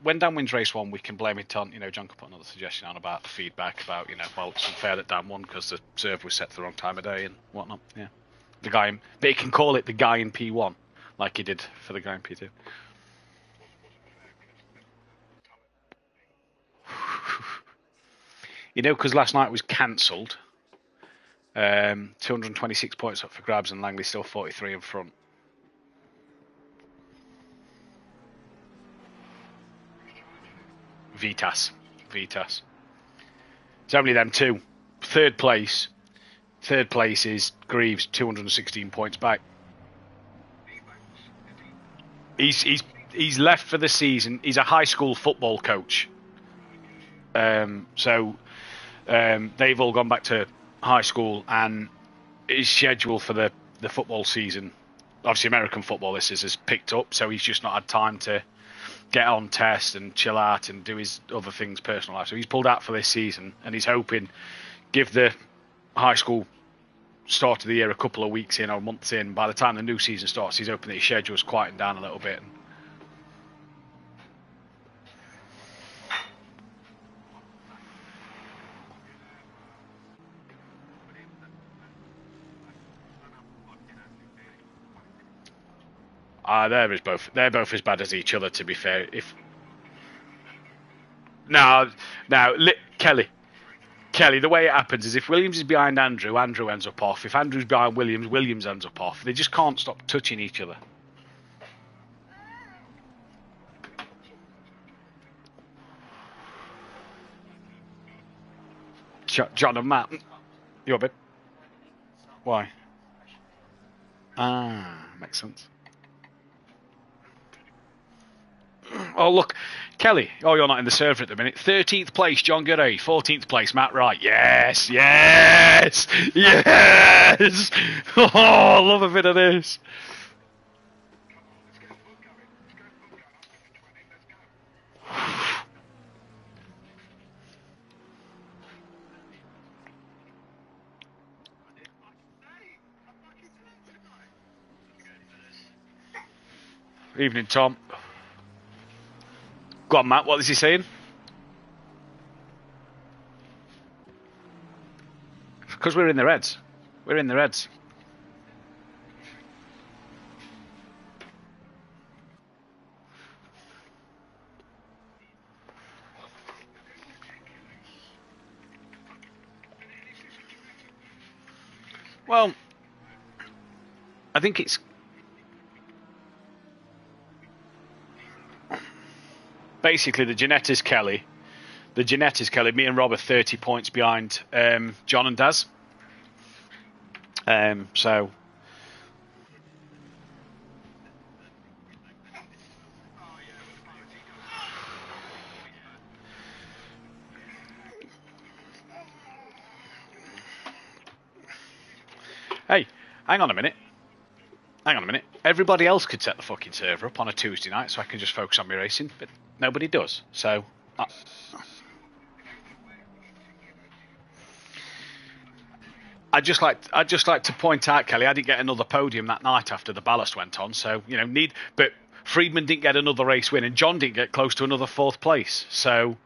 when Dan wins race 1, we can blame it on, John could put another suggestion on about the feedback about, well, it's unfair that Dan won because the serve was set to the wrong time of day and whatnot. Yeah, but he can call it the guy in P1 like he did for the guy in P2. Because last night was cancelled. 226 points up for grabs and Langley still 43 in front. Vitas. It's only them two. Third place is Greaves, 216 points back. He's left for the season. He's a high school football coach. So they've all gone back to high school, and his schedule for the football season, obviously American football, has picked up, so he's just not had time to get on test and chill out and do his other things, personal life. So he's pulled out for this season, and he's hoping give the high school start of the year a couple of weeks in or months in. By the time the new season starts, he's hoping that his schedule's quieting down a little bit. They're both as bad as each other, to be fair. Kelly, the way it happens is if Williams is behind Andrew ends up off. If Andrew's behind Williams ends up off. They just can't stop touching each other. John and Matt. You're a bit. Why? Makes sense. Oh, look, Kelly. Oh, you're not in the server at the minute. 13th place, John Gurray. 14th place, Matt Wright. Yes. Oh, love a bit of this. Evening, Tom. Go on, Matt. What is he saying? Because we're in the Reds. We're in the Reds. Well, I think it's... Basically, the Jeanette is Kelly. Me and Rob are 30 points behind John and Daz. So... Hey, hang on a minute. Everybody else could set the fucking server up on a Tuesday night so I can just focus on my racing, but nobody does. So... I'd just like to point out, Kelly, I didn't get another podium that night after the ballast went on, so but Friedman didn't get another race win, and John didn't get close to another 4th place. So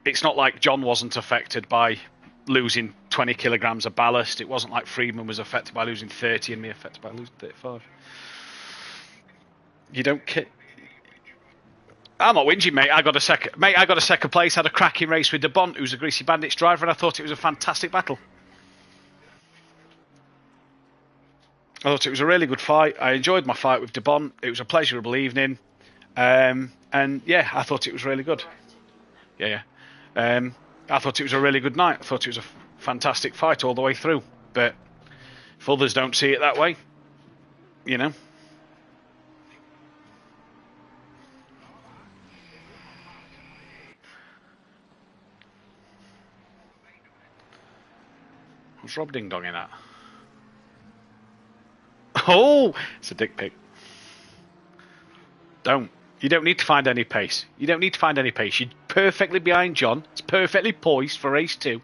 it's not like John wasn't affected by losing 20 kilograms of ballast. It wasn't like Friedman was affected by losing 30 and me affected by losing 35. You don't care. I'm not whinging, mate. I got a second place. Had a cracking race with DeBont, who's a Greasy Bandits driver, and I thought it was a fantastic battle. I thought it was a really good fight. I enjoyed my fight with DeBont. It was a pleasurable evening, and yeah, I thought it was really good. Yeah. I thought it was a really good night. I thought it was a fantastic fight all the way through. But if others don't see it that way, What's Rob Ding Donging at? Oh, it's a dick pic. You don't need to find any pace. You're perfectly behind John. It's perfectly poised for race 2.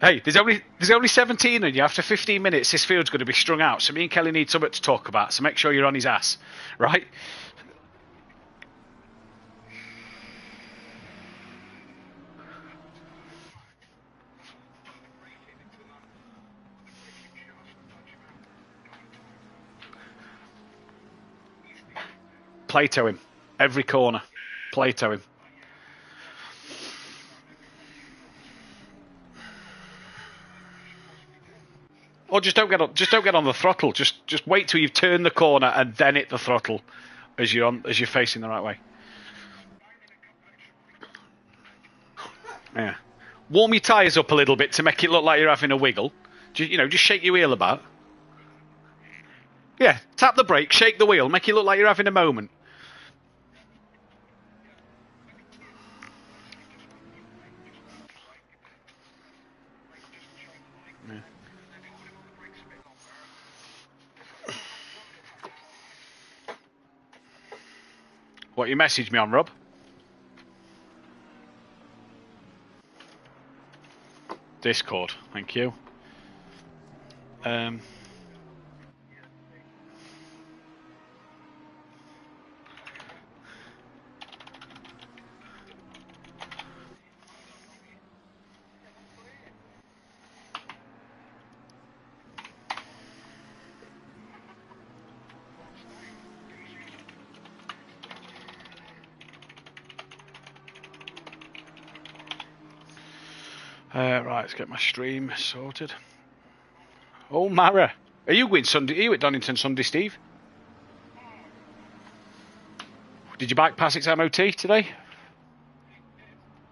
Hey, there's only 17 and you after 15 minutes this field's going to be strung out. So me and Kelly need something to talk about. So make sure you're on his ass, right? Play to him. Every corner. Play to him. Or just don't get on the throttle. Just wait till you've turned the corner and then hit the throttle as you're facing the right way. Yeah. Warm your tyres up a little bit to make it look like you're having a wiggle. Just shake your wheel about. Yeah, tap the brake, shake the wheel, make it look like you're having a moment. Yeah. What you messaged me on, Rob? Discord, thank you. Right, let's get my stream sorted. Oh, Mara. Are you going Sunday? Are you at Donington Sunday, Steve? Did you bypass its MOT today?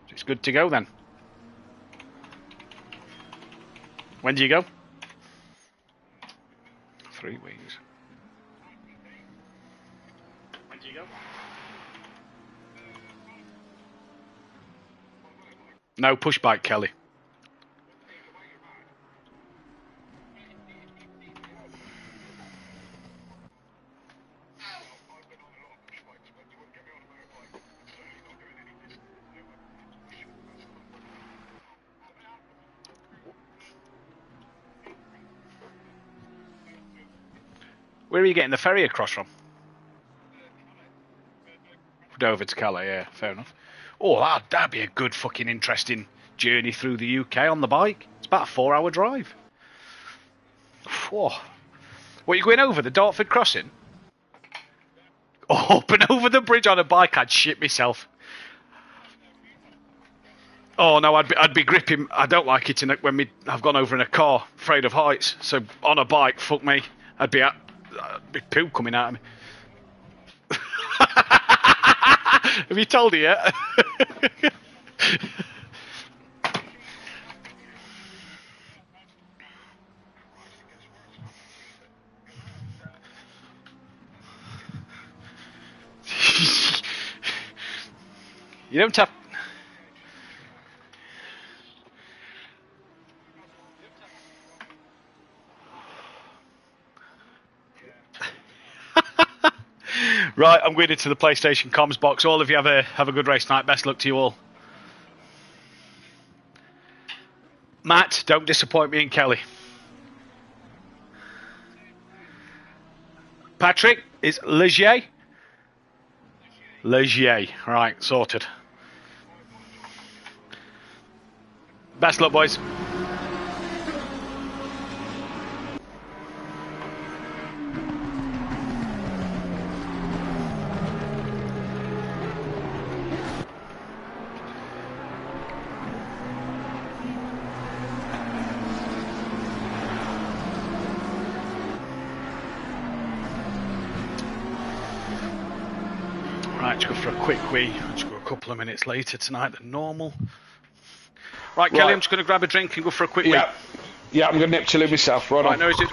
It's good to go then. When do you go? 3 weeks. When do you go? No, push bike, Kelly. Where are you getting the ferry across from? Dover to Calais, yeah, fair enough. Oh, that'd be a good fucking interesting journey through the UK on the bike. It's about a 4-hour drive. Whoa. What, you going over the Dartford crossing? Oh, up and over the bridge on a bike, I'd shit myself. Oh no, I'd be gripping. I don't like it when I've gone over in a car, afraid of heights. So on a bike, fuck me, I'd be poo coming out of me. Have you told her yet? You don't have. Right, I'm going into the PlayStation comms box. All of you have a good race night. Best luck to you all. Matt, don't disappoint me and Kelly. Patrick, is Legier? Legier. Right, sorted. Best luck, boys. Right, let's go for a quick wee. Let's go a couple of minutes later tonight than normal. Right, Kelly, I'm just going to grab a drink and go for a quick wee. Yeah, I'm going to nip chilly myself. Right on. No, is it?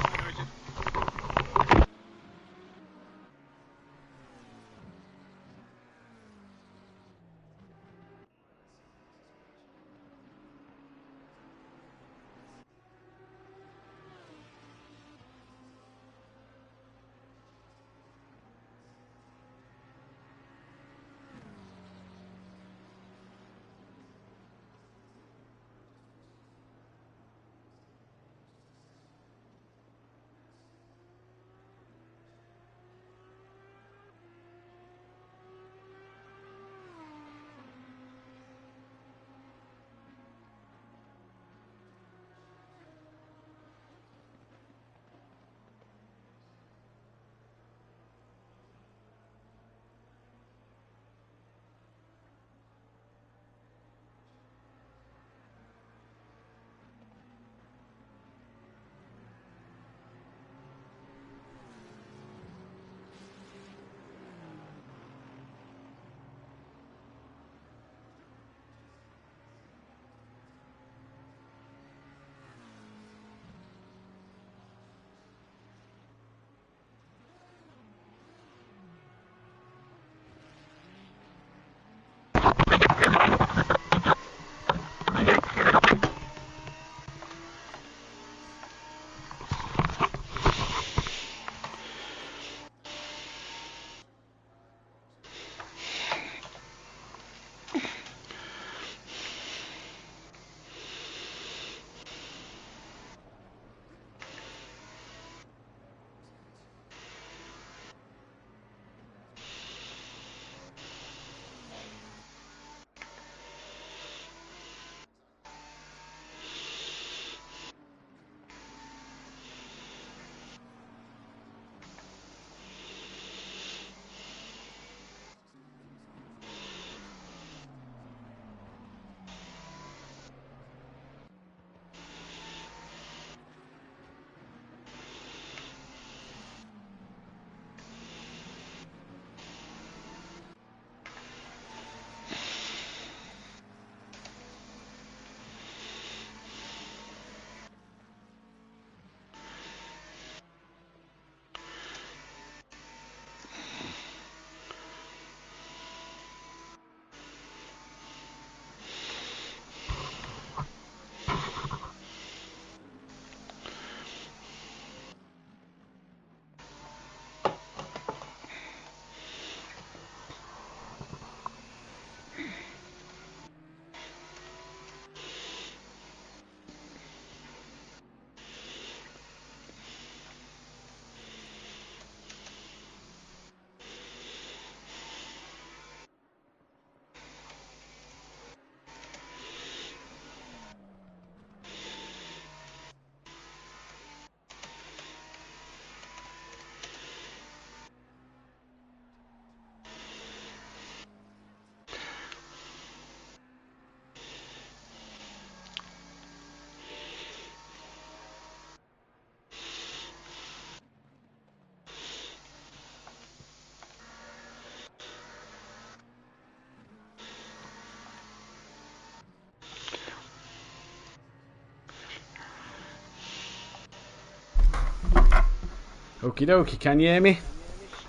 Okie dokie, can you hear me?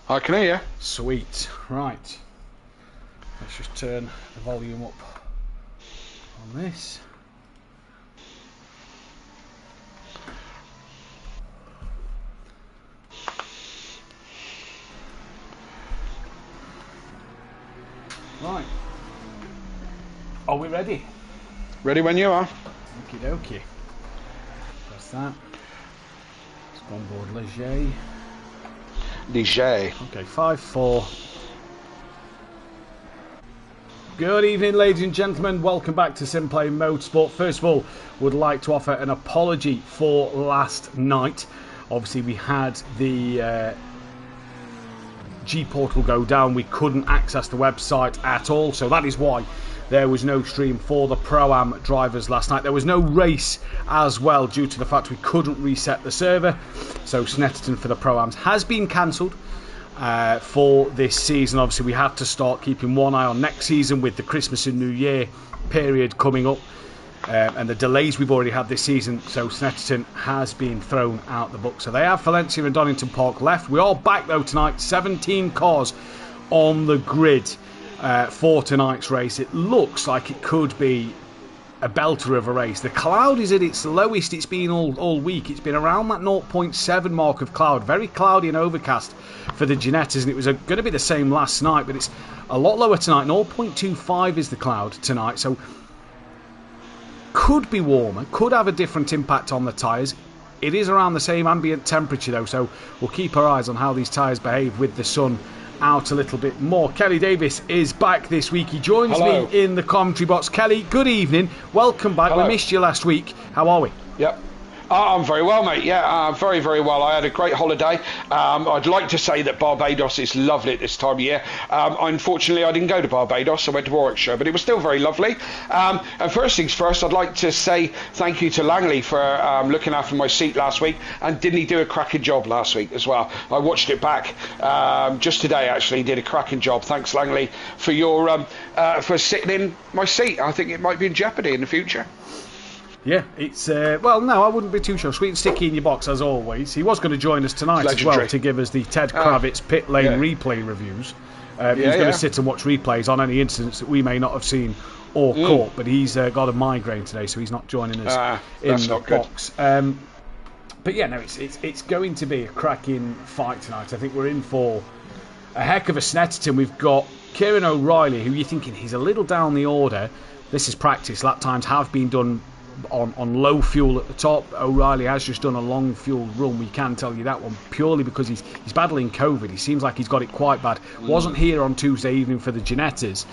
I can hear you. Sweet. Right. Let's just turn the volume up on this. Right. Are we ready? Ready when you are. Okie dokie. Press that. Let's go on board Leger. Leger. Okay, 5-4. Good evening, ladies and gentlemen. Welcome back to Simplay Motorsport. First of all, would like to offer an apology for last night. Obviously, we had the G portal go down. We couldn't access the website at all, so that is why there was no stream for the Pro-Am drivers last night. There was no race as well due to the fact we couldn't reset the server. So Snetterton for the Pro-Ams has been cancelled for this season. Obviously, we had to start keeping one eye on next season with the Christmas and New Year period coming up. And the delays we've already had this season, so Snetterton has been thrown out the book. So they have Valencia and Donington Park left. We are back though tonight, 17 cars on the grid for tonight's race. It looks like it could be a belter of a race. The cloud is at its lowest it's been all week. It's been around that 0.7 mark of cloud, very cloudy and overcast for the Ginettas, and it was going to be the same last night, but it's a lot lower tonight. 0.25 is the cloud tonight, so could be warmer, could have a different impact on the tyres. It is around the same ambient temperature though, so we'll keep our eyes on how these tyres behave with the sun out a little bit more. Kelly Davis is back this week. He joins me in the commentary box. Kelly, good evening. Welcome back. Hello. We missed you last week. How are we? Yep. I'm very well, mate. Yeah, very, very well. I had a great holiday. I'd like to say that Barbados is lovely at this time of year. Unfortunately, I didn't go to Barbados. I went to Warwickshire, but it was still very lovely. And first things first, I'd like to say thank you to Langley for looking after my seat last week. And didn't he do a cracking job last week as well? I watched it back just today, actually. He did a cracking job. Thanks, Langley, for your for sitting in my seat. I think it might be in jeopardy in the future. Yeah, it's well, no, I wouldn't be too sure. Sweet and sticky in your box as always. He was going to join us tonight as well to give us the Ted Kravitz pit lane replay reviews. He's going to sit and watch replays on any incidents that we may not have seen or caught. But he's got a migraine today, so he's not joining us in the box. But yeah, no, it's going to be a cracking fight tonight. I think we're in for a heck of a Snetterton. We've got Kieran O'Reilly, who you're thinking he's a little down the order. This is practice. Lap times have been done on low fuel at the top. O'Reilly has just done a long fuel run. We can tell you that one purely because he's battling COVID. He seems like he's got it quite bad. Wasn't here on Tuesday evening for the Ginettas,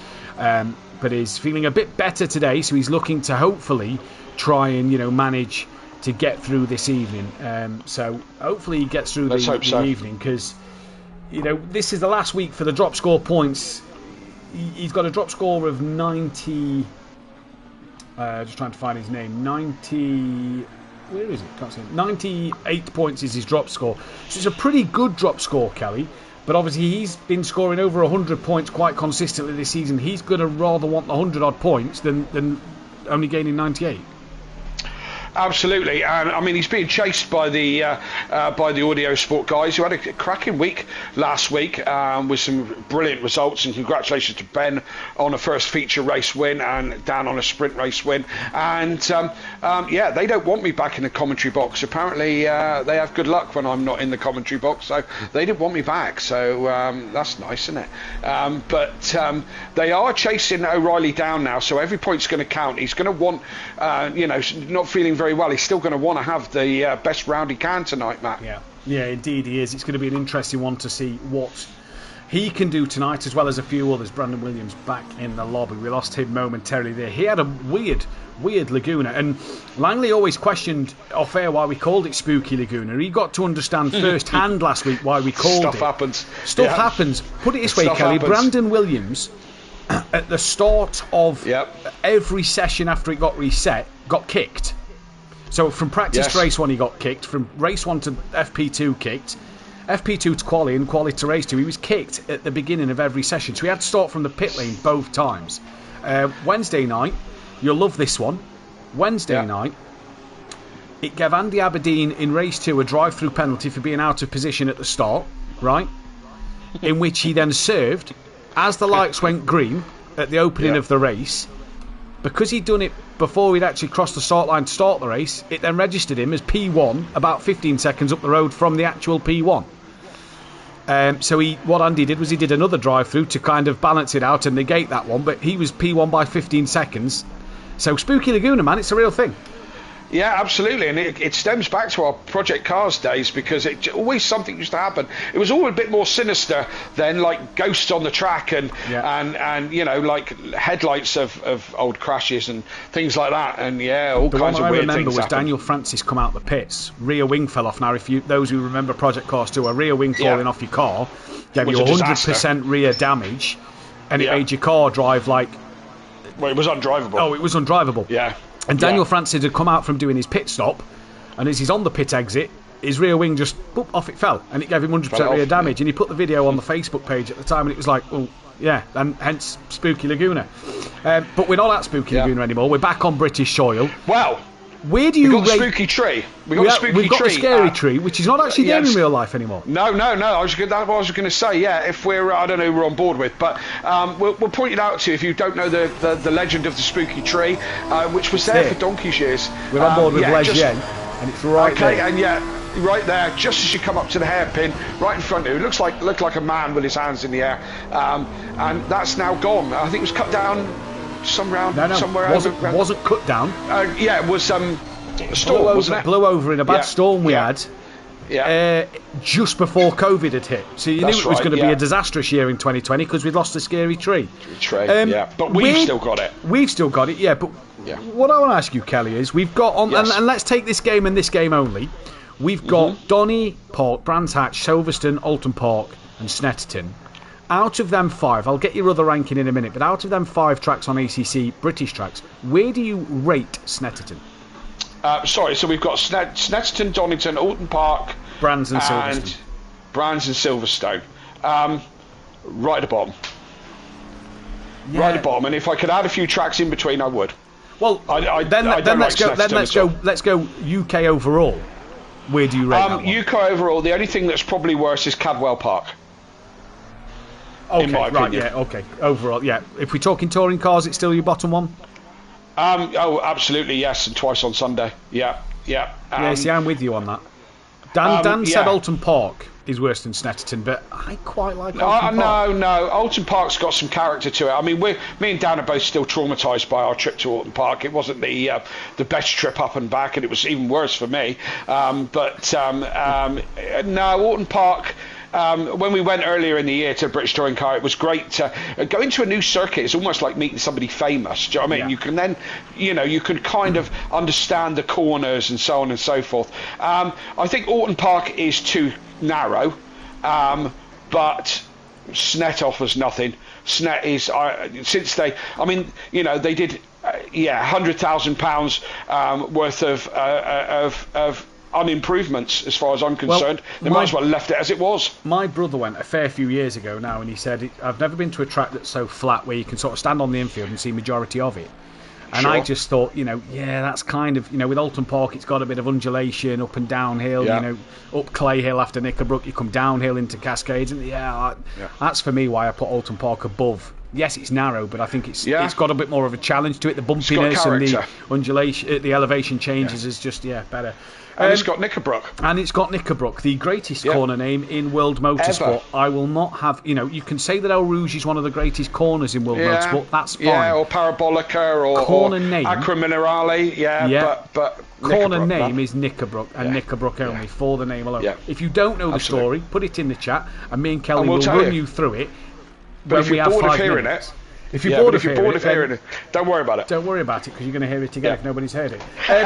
but is feeling a bit better today. So he's looking to hopefully try and manage to get through this evening. So hopefully he gets through the evening, because this is the last week for the drop score points. He's got a drop score of 90. Just trying to find his name. 90. Where is it? Can't see it. 98 points is his drop score. So it's a pretty good drop score, Kelly. But obviously he's been scoring over 100 points quite consistently this season. He's going to rather want the 100 odd points than only gaining 98. Absolutely, and I mean he's being chased by the Audio Sport guys who had a cracking week last week with some brilliant results, and congratulations to Ben on a first feature race win and Dan on a sprint race win. And they don't want me back in the commentary box. Apparently they have good luck when I'm not in the commentary box, so they didn't want me back. So that's nice, isn't it? But they are chasing O'Reilly down now, so every point's going to count. He's going to want, not feeling very well, he's still going to want to have the best round he can tonight, Matt. Yeah, indeed he is. It's going to be an interesting one to see what he can do tonight, as well as a few others. Brandon Williams back in the lobby. We lost him momentarily there. He had a weird Laguna, and Langley always questioned off air why we called it Spooky Laguna. He got to understand first hand last week why we called it. Stuff happens. Put it this way, Kelly. Brandon Williams, at the start of every session after it got reset, got kicked. So from practice to race 1 he got kicked, from race 1 to FP2 kicked, FP2 to quali and quali to race 2 he was kicked at the beginning of every session. So he had to start from the pit lane both times. Wednesday night, you'll love this one, Wednesday night it gave Andy Aberdeen in race 2 a drive-through penalty for being out of position at the start, right? In which he then served as the lights went green at the opening of the race. Because he'd done it before he'd actually crossed the start line to start the race, it then registered him as P1 about 15 seconds up the road from the actual P1. So what Andy did was he did another drive-through to kind of balance it out and negate that one, but he was P1 by 15 seconds. So Spooky Laguna, man, it's a real thing. Yeah, absolutely, and it stems back to our Project Cars days, because it always something used to happen. It was all a bit more sinister than like ghosts on the track and you know, like headlights of old crashes and things like that, and all kinds of weird things. The one I remember was Daniel Francis come out the pits, rear wing fell off. Now, those who remember Project Cars 2, a rear wing falling off your car gave you 100% rear damage, and it made your car drive like. Well, it was undrivable. Oh, it was undrivable. Yeah. And Daniel Francis had come out from doing his pit stop, and as he's on the pit exit, his rear wing just off it fell, and it gave him 100% rear damage. And he put the video on the Facebook page at the time, and it was like, well, yeah, and hence Spooky Laguna. But we're not at Spooky Laguna anymore. We're back on British soil. Well, where do you we got the spooky tree? We've got the scary tree, which is not actually there in real life anymore. No. That's what I was going to say. Yeah, if we're, I don't know who we're on board with, but we'll point it out to you if you don't know the legend of the spooky tree, which was there for donkey's years. We're on board with Les Yen, and it's right there. Okay, and right there, just as you come up to the hairpin, right in front of you, it looked like a man with his hands in the air, and that's now gone. I think it was cut down. Somewhere wasn't cut down. It was a storm, wasn't it? Blew over in a bad storm we had. Yeah. Just before COVID had hit, so you knew it was going to be a disastrous year in 2020 because we'd lost the scary tree. But we've still got it. We've still got it, But what I want to ask you, Kelly, is we've got on, and let's take this game and this game only. We've got Donny Park, Brands Hatch, Silverstone, Alton Park, and Snetterton. Out of them 5, I'll get your other ranking in a minute, but out of them 5 tracks on ACC, British tracks, where do you rate Snetterton? So we've got Snetterton, Donington, Alton Park, Brands and Silverstone. Brands and Silverstone. Right at the bottom. Yeah. Right at the bottom, and if I could add a few tracks in between, I would. Well, let's go UK overall. Where do you rate that one? UK overall, the only thing that's probably worse is Cadwell Park. Okay, right, overall, If we're talking touring cars, it's still your bottom one? Absolutely, yes, and twice on Sunday. Yeah. See, I'm with you on that. Dan said Alton Park is worse than Snetterton, but I quite like Alton Park. No, Alton Park's got some character to it. I mean, me and Dan are both still traumatised by our trip to Alton Park. It wasn't the best trip up and back, and it was even worse for me. No, Alton Park. When we went earlier in the year to British Touring Car, it was great to go into a new circuit. It's almost like meeting somebody famous. Do you know what I mean? You can then, you can kind of understand the corners and so on and so forth. I think Alton Park is too narrow, but Snet offers nothing. Snet is since they did £100,000 worth of unimprovements as far as I'm concerned. They might as well have left it as it was. My brother went a fair few years ago now, and he said, I've never been to a track that's so flat where you can sort of stand on the infield and see majority of it. And I just thought, that's kind of, with Alton Park, it's got a bit of undulation up and downhill, up Clay Hill after Knickerbrook, you come downhill into Cascades, and that's for me why I put Alton Park above. Yes, it's narrow, but I think it's got a bit more of a challenge to it. The bumpiness and the undulation, the elevation changes is just better. And it's got Knickerbrook. And it's got Knickerbrook, the greatest corner name in world motorsport. Ever. I will not have, you can say that El Rouge is one of the greatest corners in world motorsport. That's fine. Yeah, or Parabolica or name, Acra Minerale. But corner name is Knickerbrook and Knickerbrook only for the name alone. Yeah. If you don't know the story, put it in the chat, and me and Kelly will run you through it. But if you're bored of hearing it, if you're bored of hearing it, don't worry about it. Don't worry about it, because you're going to hear it again if nobody's heard it.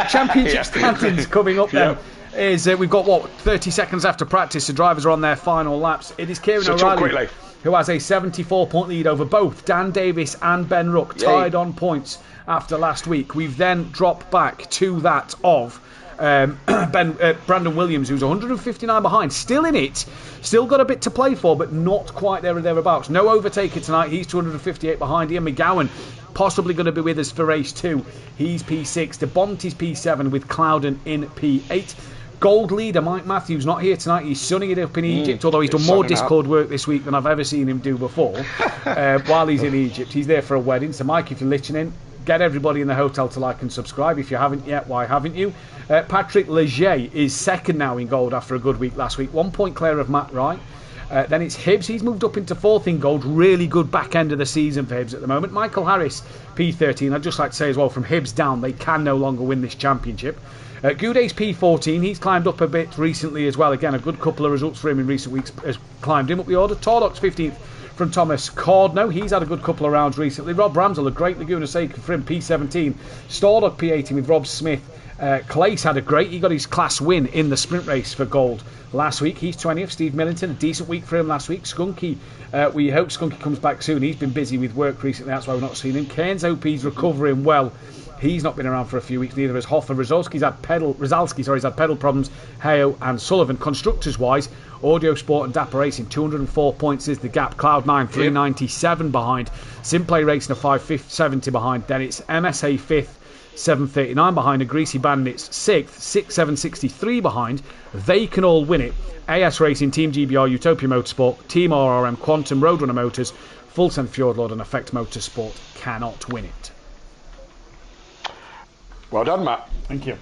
Championship standings coming up then is we've got 30 seconds after practice. The drivers are on their final laps. It is Kieran O'Reilly who has a 74-point lead over both Dan Davis and Ben Ruck, tied on points after last week. We've then dropped back to that of Brandon Williams, who's 159 behind, still in it, still got a bit to play for, but not quite there or thereabouts. No overtaker tonight. He's 258 behind. Ian McGowan possibly going to be with us for race 2. He's P6. De Bonte's P7 with Clouden in P8. Gold leader Mike Matthews not here tonight. He's sunning it up in Egypt, although he's done more Discord work this week than I've ever seen him do before. While he's in Egypt, he's there for a wedding. So Mike, if you're listening, get everybody in the hotel to like and subscribe. If you haven't yet, why haven't you? Patrick Leger is second now in gold after a good week last week. 1 point clear of Matt Wright. Then it's Hibbs. He's moved up into 4th in gold. Really good back end of the season for Hibbs at the moment. Michael Harris, P13. I'd just like to say as well, from Hibbs down, they can no longer win this championship. Goudet's P14. He's climbed up a bit recently as well. Again, a good couple of results for him in recent weeks has climbed him up the order. Tordoc's 15th from Thomas Cordno. He's had a good couple of rounds recently. Rob Ramsell, a great Laguna Seca for him, P17. Stardock P18 with Rob Smith. Clace had a great, he got his class win in the sprint race for gold last week. He's 20th. Steve Millington, a decent week for him last week. Skunky, we hope Skunky comes back soon. He's been busy with work recently, that's why we've not seen him. Cairns OP's recovering well. He's not been around for a few weeks, neither has Hoffa. Rizalski's had pedal problems. Heo and Sullivan. Constructors wise, Audio Sport and Dapper Racing, 204 points is the gap. Cloud9 397 behind. Simplay Racing a 570 behind. Then it's MSA 5th, 739 behind. A Greasy Bandits 6th, 6763 behind. They can all win it. AS Racing, Team GBR, Utopia Motorsport, Team RRM, Quantum, Roadrunner Motors, Full Send Fjordlord and Effect Motorsport cannot win it. Well done, Matt. Thank you.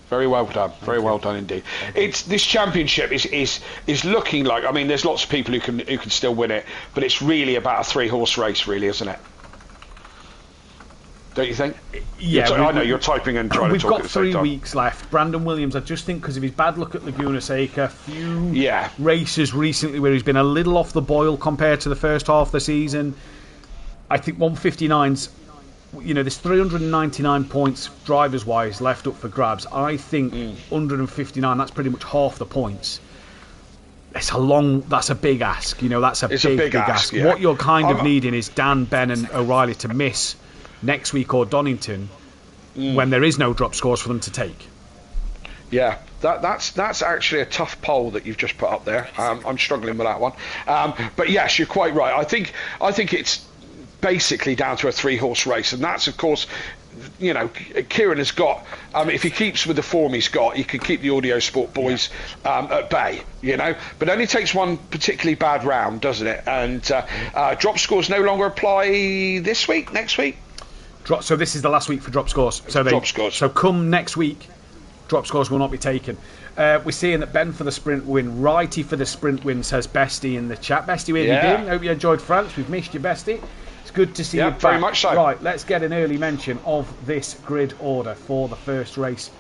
Very well done. Very well done indeed. It's this championship is looking like. I mean, there's lots of people who can still win it, but it's really about a 3-horse race, really, isn't it? Don't you think? Yeah. I know you're typing and trying to talk at the same time. We've got 3 weeks left. Brandon Williams, I just think because of his bad luck at Laguna Seca, a few races recently where he's been a little off the boil compared to the first half of the season. I think 159's. There's 399 points drivers-wise left up for grabs. I think 159, that's pretty much half the points. That's a big ask. That's a big ask. Yeah. What you're kind of needing is Dan, Ben and O'Reilly to miss next week or Donington when there is no drop scores for them to take. Yeah, that's actually a tough poll that you've just put up there. I'm struggling with that one. But yes, you're quite right. I think it's basically down to a 3-horse race, and that's of course, Kieran has got. If he keeps with the form he's got, he could keep the Audio Sport boys at bay. But only takes one particularly bad round, doesn't it? And drop scores no longer apply this week, next week. So this is the last week for drop scores. So come next week, drop scores will not be taken. We're seeing that Ben for the sprint win, Righty for the sprint win, says Bestie in the chat. Bestie, where have you been? Hope you enjoyed France. We've missed you, Bestie. Good to see you back. Very much so. Right, let's get an early mention of this grid order for the first race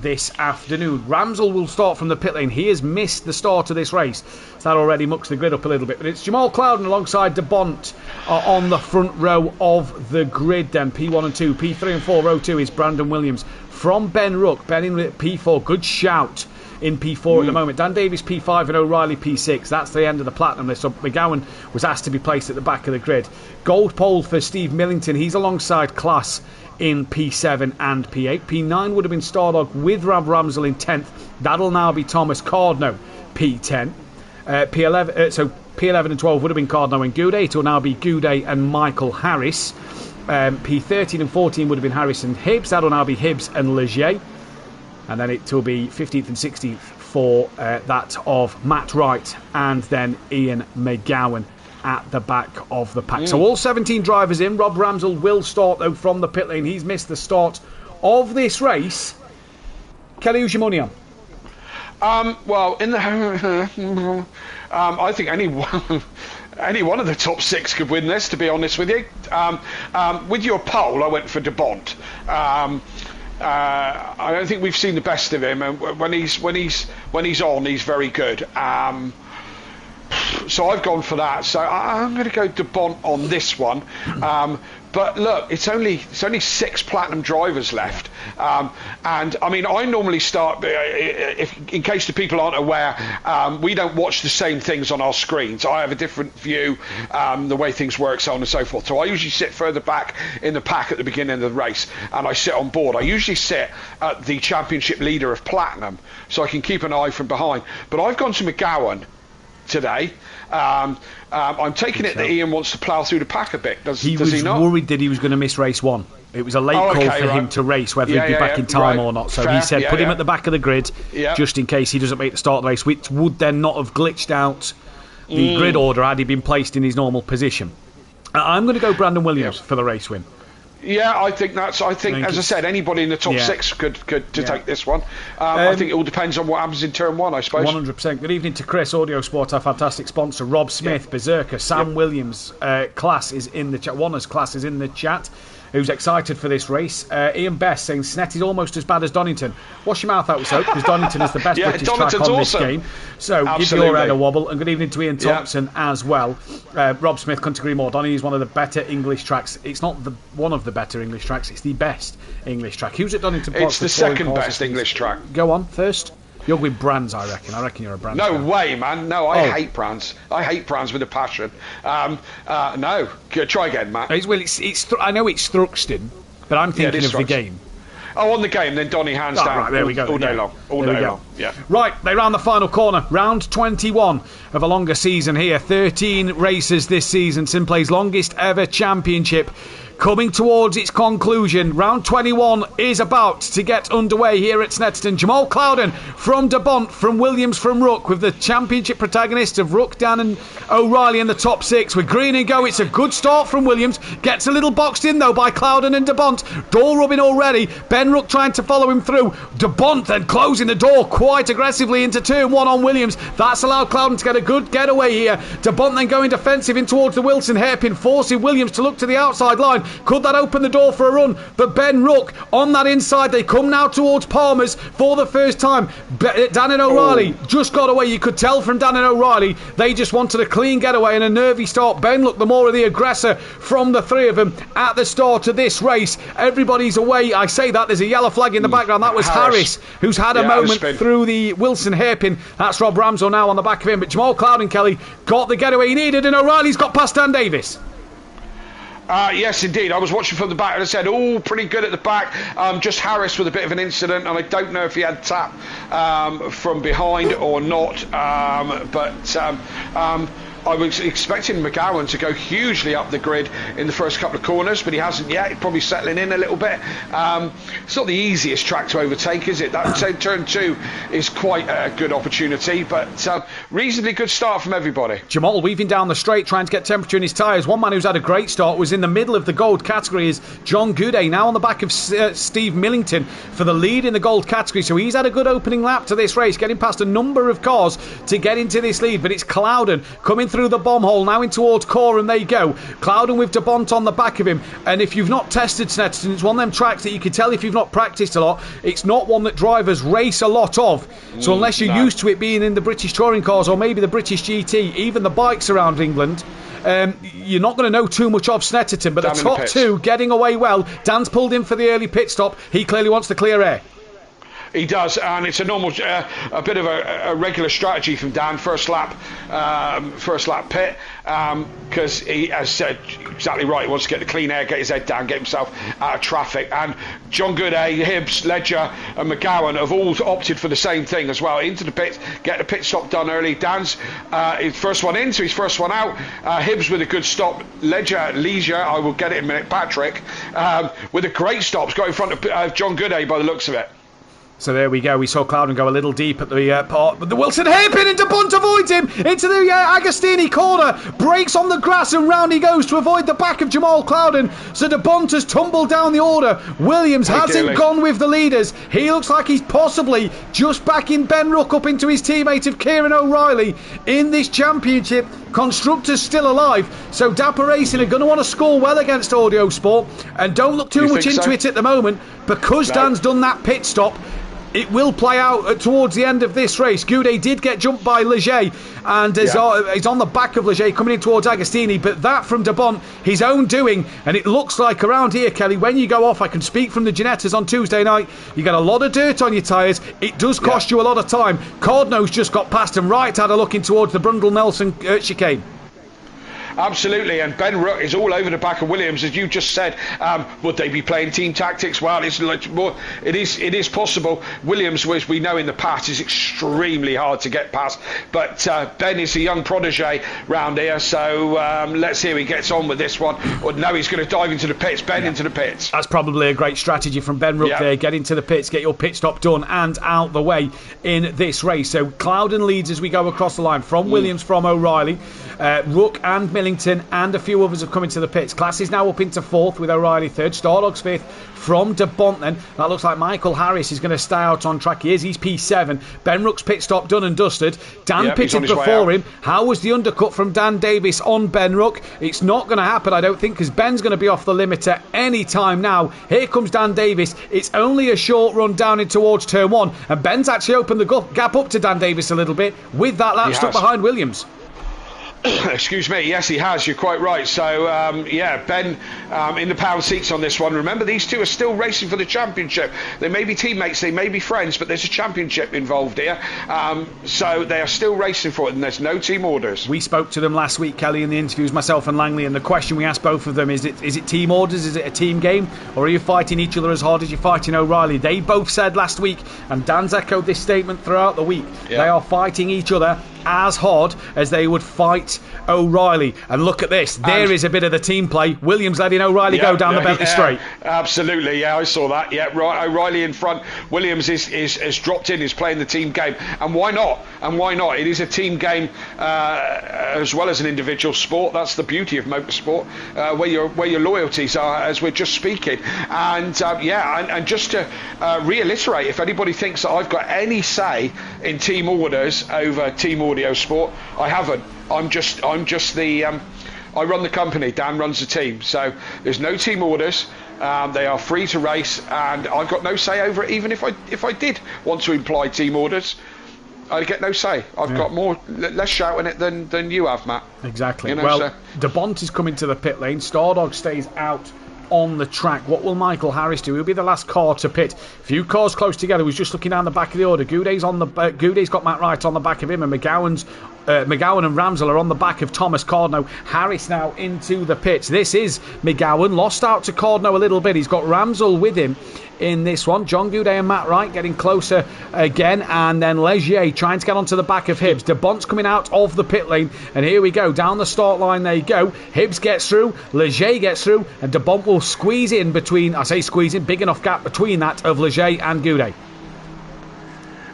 this afternoon. Ramsell will start from the pit lane. He has missed the start of this race, so that already mucks the grid up a little bit. But it's Jamal Clouden alongside De Bont on the front row of the grid then. P1 and 2, P3 and 4, row 2 is Brandon Williams. From Ben Rook, Ben in P4, good shout in P4 at the moment. Dan Davies P5 and O'Reilly P6. That's the end of the platinum list. So McGowan was asked to be placed at the back of the grid. Gold pole for Steve Millington. He's alongside Class in P7 and P8. P9 would have been Stardog with Rob Ramsell in 10th. That'll now be Thomas Cardno, P10. P11 and 12 would have been Cardno and Goudet. It will now be Goudet and Michael Harris. P13 and 14 would have been Harris and Hibbs. That'll now be Hibbs and Leger. And then it will be 15th and 16th for that of Matt Wright and then Ian McGowan at the back of the pack. So all 17 drivers in. Rob Ramsell will start, though, from the pit lane. He's missed the start of this race. Kelly, who's your money on? Well, in the I think any one of the top 6 could win this, to be honest with you. With your poll, I went for De Bont. I don't think we've seen the best of him, and when he's on, he's very good. So I've gone for that. So I'm going to go De Bont on this one. But look, it's only 6 platinum drivers left, and I mean, I normally start. In case the people aren't aware, we don't watch the same things on our screens. I have a different view, the way things work, so on and so forth. So I usually sit further back in the pack at the beginning of the race, and I sit on board. I usually sit at the championship leader of platinum, so I can keep an eye from behind. But I've gone to McGowan today. I'm taking it that Ian wants to plough through the pack a bit. Does he not? He was worried that he was going to miss race 1. It was a late call for him to race, whether he'd be back in time or not. So Fair. He said put him at the back of the grid just in case he doesn't make the start of the race, which would then not have glitched out the grid order had he been placed in his normal position. I'm going to go Brandon Williams for the race win. Yeah, I think as I said, anybody in the top 6 could take this one. I think it all depends on what happens in turn 1, I suppose. 100%. Good evening to Chris, Audio Sport, our fantastic sponsor, Rob Smith, Berserker, Sam Williams, class is in the chat. Warner's class is in the chat. Who's excited for this race? Ian Best saying Snett is almost as bad as Donington. Wash your mouth out with soap, because Donington is the best British track on this game. So Absolutely. Give your head a wobble. And good evening to Ian Thompson as well. Rob Smith couldn't agree more. Donington is one of the better English tracks. It's not one of the better English tracks, it's the best English track. Who's at Donington Park? It's the second best English track. Go on, first. You're with Brands, I reckon. I reckon you're a Brands No fan. way, man. No, I hate Brands. I hate Brands with a passion. No. Try again, Matt. I know it's Thruxton, but I'm thinking of the game. Oh, on the game, then Donny hands down. Right, there we go. All day long. All day long. Yeah. Right, they round the final corner. Round 21 of a longer season here. 13 races this season. Simplay's longest ever championship. Coming towards its conclusion, round 21 is about to get underway here at Snetterton. Jamal Clouden from De Bont, from Williams, from Rook, with the championship protagonists of Rook, Dan and O'Reilly in the top 6. With green and go, it's a good start from Williams. Gets a little boxed in though by Clouden and De Bont. Door rubbing already. Ben Rook trying to follow him through. De Bont then closing the door quite aggressively into turn 1 on Williams. That's allowed Clouden to get a good getaway here. De Bont then going defensive in towards the Wilson hairpin, forcing Williams to look to the outside line. Could that open the door for a run? But Ben Rook on that inside. They come now towards Palmer's for the first time. Dan and O'Reilly just got away. You could tell from Dan and O'Reilly they just wanted a clean getaway and a nervy start. Ben looked the more of the aggressor from the three of them at the start of this race. Everybody's away. I say that there's a yellow flag in the background. That was Harris who's had a moment through the Wilson hairpin. That's Rob Ramsell now on the back of him. But Jamal Clouden, Kelly, got the getaway he needed, and O'Reilly's got past Dan Davis. Yes, indeed. I was watching from the back and I said, pretty good at the back. Just Harris with a bit of an incident, and I don't know if he had tap from behind or not. I was expecting McGowan to go hugely up the grid in the first couple of corners, but he hasn't yet. He's probably settling in a little bit. It's not the easiest track to overtake, is it? That turn 2 is quite a good opportunity, but reasonably good start from everybody. Jamal weaving down the straight, trying to get temperature in his tyres. One man who's had a great start was in the middle of the gold category is John Gooday, now on the back of Steve Millington for the lead in the gold category. So he's had a good opening lap to this race, getting past a number of cars to get into this lead. But it's Clouden coming through the bomb hole now in towards Coram. They go. Clouden with De Bont on the back of him. And if you've not tested Snetterton, it's one of them tracks that you can tell if you've not practiced a lot. It's not one that drivers race a lot of. So unless you're used to it being in the British touring cars or maybe the British GT, even the bikes around England, you're not going to know too much of Snetterton. But the top 2 getting away well. Dan's pulled in for the early pit stop. He clearly wants to clear air. He does, and it's a normal, a bit of a regular strategy from Dan. First lap pit, because he has said exactly right. He wants to get the clean air, get his head down, get himself out of traffic. And John Gooday, Hibbs, Ledger, and McGowan have all opted for the same thing as well. Into the pit, get the pit stop done early. Dan's his first one in, so he's first one out. Hibbs with a good stop. Leisure, I will get it in a minute. Patrick with a great stop, got in front of John Gooday by the looks of it. So there we go. We saw Clouden go a little deep at the part, but the Wilson hairpin and De Bont avoids him into the Agostini corner. Breaks on the grass and round he goes to avoid the back of Jamal Clouden. So De Bont has tumbled down the order. Williams hasn't gone with the leaders. He looks like he's possibly just backing Ben Rook up into his teammate of Kieran O'Reilly in this championship. Constructors still alive, so Dapper Racing are going to want to score well against Audio Sport, and don't look too much into it at the moment because Dan's done that pit stop. it will play out towards the end of this race. Goudet did get jumped by Leger, and he's on the back of Leger coming in towards Agostini, but that from De Bont, his own doing, and it looks like around here, Kelly, when you go off, I can speak from the Ginettas on Tuesday night, you get a lot of dirt on your tyres, it does cost you a lot of time. Cardno's just got past and right had a looking towards the Brundle-Nelson chicane. Absolutely, and Ben Rook is all over the back of Williams, as you just said. Would they be playing team tactics? Well, it is possible. Williams, as we know in the past, is extremely hard to get past, but Ben is a young protege round here, so let's see how he gets on with this one. Or no, he's going to dive into the pits. Ben into the pits. That's probably a great strategy from Ben Rook there. Get into the pits, get your pit stop done and out the way in this race. So Clouden leads as we go across the line from Williams, from O'Reilly. Rook and Millington and a few others have come into the pits. Class is now up into 4th with O'Reilly 3rd. Stardog's 5th from De Bont then. That looks like Michael Harris is going to stay out on track. He is. He's P7. Ben Rook's pit stop done and dusted. Dan pitted before him. How was the undercut from Dan Davis on Ben Rook? It's not going to happen, I don't think, because Ben's going to be off the limiter any time now. Here comes Dan Davis. It's only a short run down in towards turn 1, and Ben's actually opened the gap up to Dan Davis a little bit with that lap stuck behind Williams. Excuse me, yes he has, you're quite right. So Ben in the power seats on this one. Remember, these two are still racing for the championship. They may be teammates, they may be friends, but there's a championship involved here, so they are still racing for it, and there's no team orders. We spoke to them last week, Kelly, in the interviews, myself and Langley, and the question we asked both of them is it team orders, is it a team game, or are you fighting each other as hard as you're fighting O'Reilly? They both said last week, and Dan's echoed this statement throughout the week, they are fighting each other as hard as they would fight O'Reilly. And look at this, there is a bit of the team play. Williams letting O'Reilly go down the Bentley straight. Absolutely, I saw that. Right, O'Reilly in front. Williams is dropped in, is playing the team game, and why not? It is a team game as well as an individual sport. That's the beauty of motorsport, where your loyalties are, as we're just speaking. And just to reiterate, if anybody thinks that I've got any say in team orders over team audio sport, I haven't. I'm just the I run the company, Dan runs the team, so there's no team orders. They are free to race, and I've got no say over it. Even if I did want to imply team orders, I get no say. I've got less shout in it than you have, Matt. Exactly. De Bont is coming to the pit lane. Stardog stays out on the track. What will Michael Harris do? He'll be the last car to pit. Few cars close together. He's just looking down the back of the order. Goudet's got Matt Wright on the back of him, and McGowan and Ramsell are on the back of Thomas Cardno. Harris now into the pits. This is McGowan, lost out to Cardno a little bit. He's got Ramsell with him in this one. John Goudet and Matt Wright getting closer again, and then Leger trying to get onto the back of Hibbs. De Bont's coming out of the pit lane, and here we go, down the start line they go. Hibbs gets through, Leger gets through, and De Bont will squeeze in between, I say squeeze in, big enough gap between that of Leger and Goudet.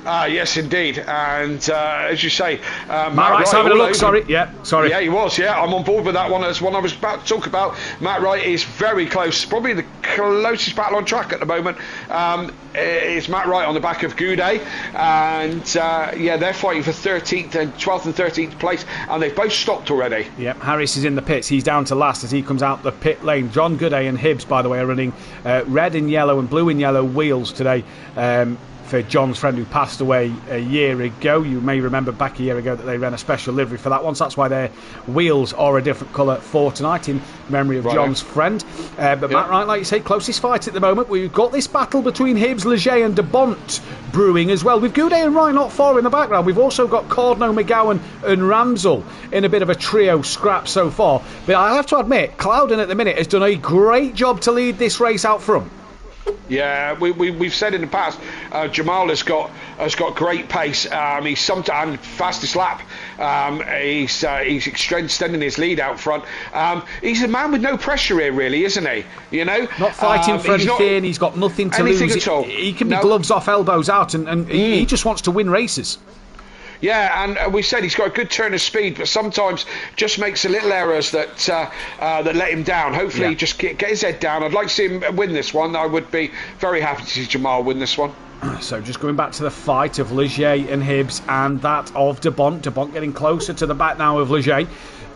Yes, indeed, and as you say, Matt Wright's having a look. Sorry. Yeah, he was. I'm on board with that one. As one I was about to talk about. Matt Wright is very close, probably the closest battle on track at the moment. It's Matt Wright on the back of Goudet, and they're fighting for 13th and 12th and 13th place, and they've both stopped already. Yep, Harris is in the pits. He's down to last as he comes out the pit lane. John Goudet and Hibbs, by the way, are running red and yellow and blue and yellow wheels today. For John's friend who passed away a year ago. You may remember back a year ago that they ran a special livery for that one, so that's why their wheels are a different colour for tonight in memory of John's friend. But Matt Wright, like you say, closest fight at the moment. We've got this battle between Hibbs, Leger and De Bont brewing as well, with Goudet and Wright not far in the background. We've also got Cardno, McGowan and Ramsell in a bit of a trio scrap so far. But I have to admit, Clouden at the minute has done a great job to lead this race out front. Yeah, we've said in the past, Jamal has got great pace. He's sometimes fastest lap. He's extending his lead out front. He's a man with no pressure here, really, isn't he? You know, not fighting for anything. He's got nothing to lose. At all. He can be gloves off, elbows out, and he just wants to win races. Yeah, and we said he's got a good turn of speed, but sometimes just makes a little errors that let him down. Hopefully, just get his head down. I'd like to see him win this one. I would be very happy to see Jamal win this one. So just going back to the fight of Leger and Hibbs and that of De Bont. De Bont getting closer to the back now of Leger.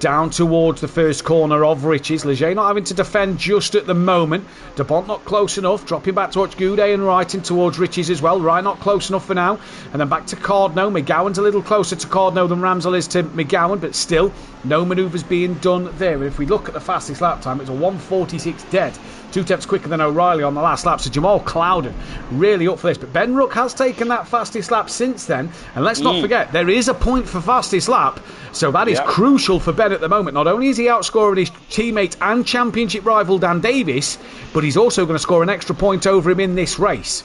Down towards the first corner of Riches. Leger not having to defend just at the moment. De Bont not close enough. Dropping back towards Goudet and Wright in towards Riches as well. Wright not close enough for now. And then back to Cardno. McGowan's a little closer to Cardno than Ramsell is to McGowan, but still no manoeuvres being done there. And if we look at the fastest lap time, it's a 1:46 dead. 2 tenths quicker than O'Reilly on the last lap. So Jamal Clouden really up for this. But Ben Rook has taken that fastest lap since then. And let's not forget, there is a point for fastest lap. So that is crucial for Ben at the moment. Not only is he outscoring his teammate and championship rival Dan Davis, but he's also going to score an extra point over him in this race.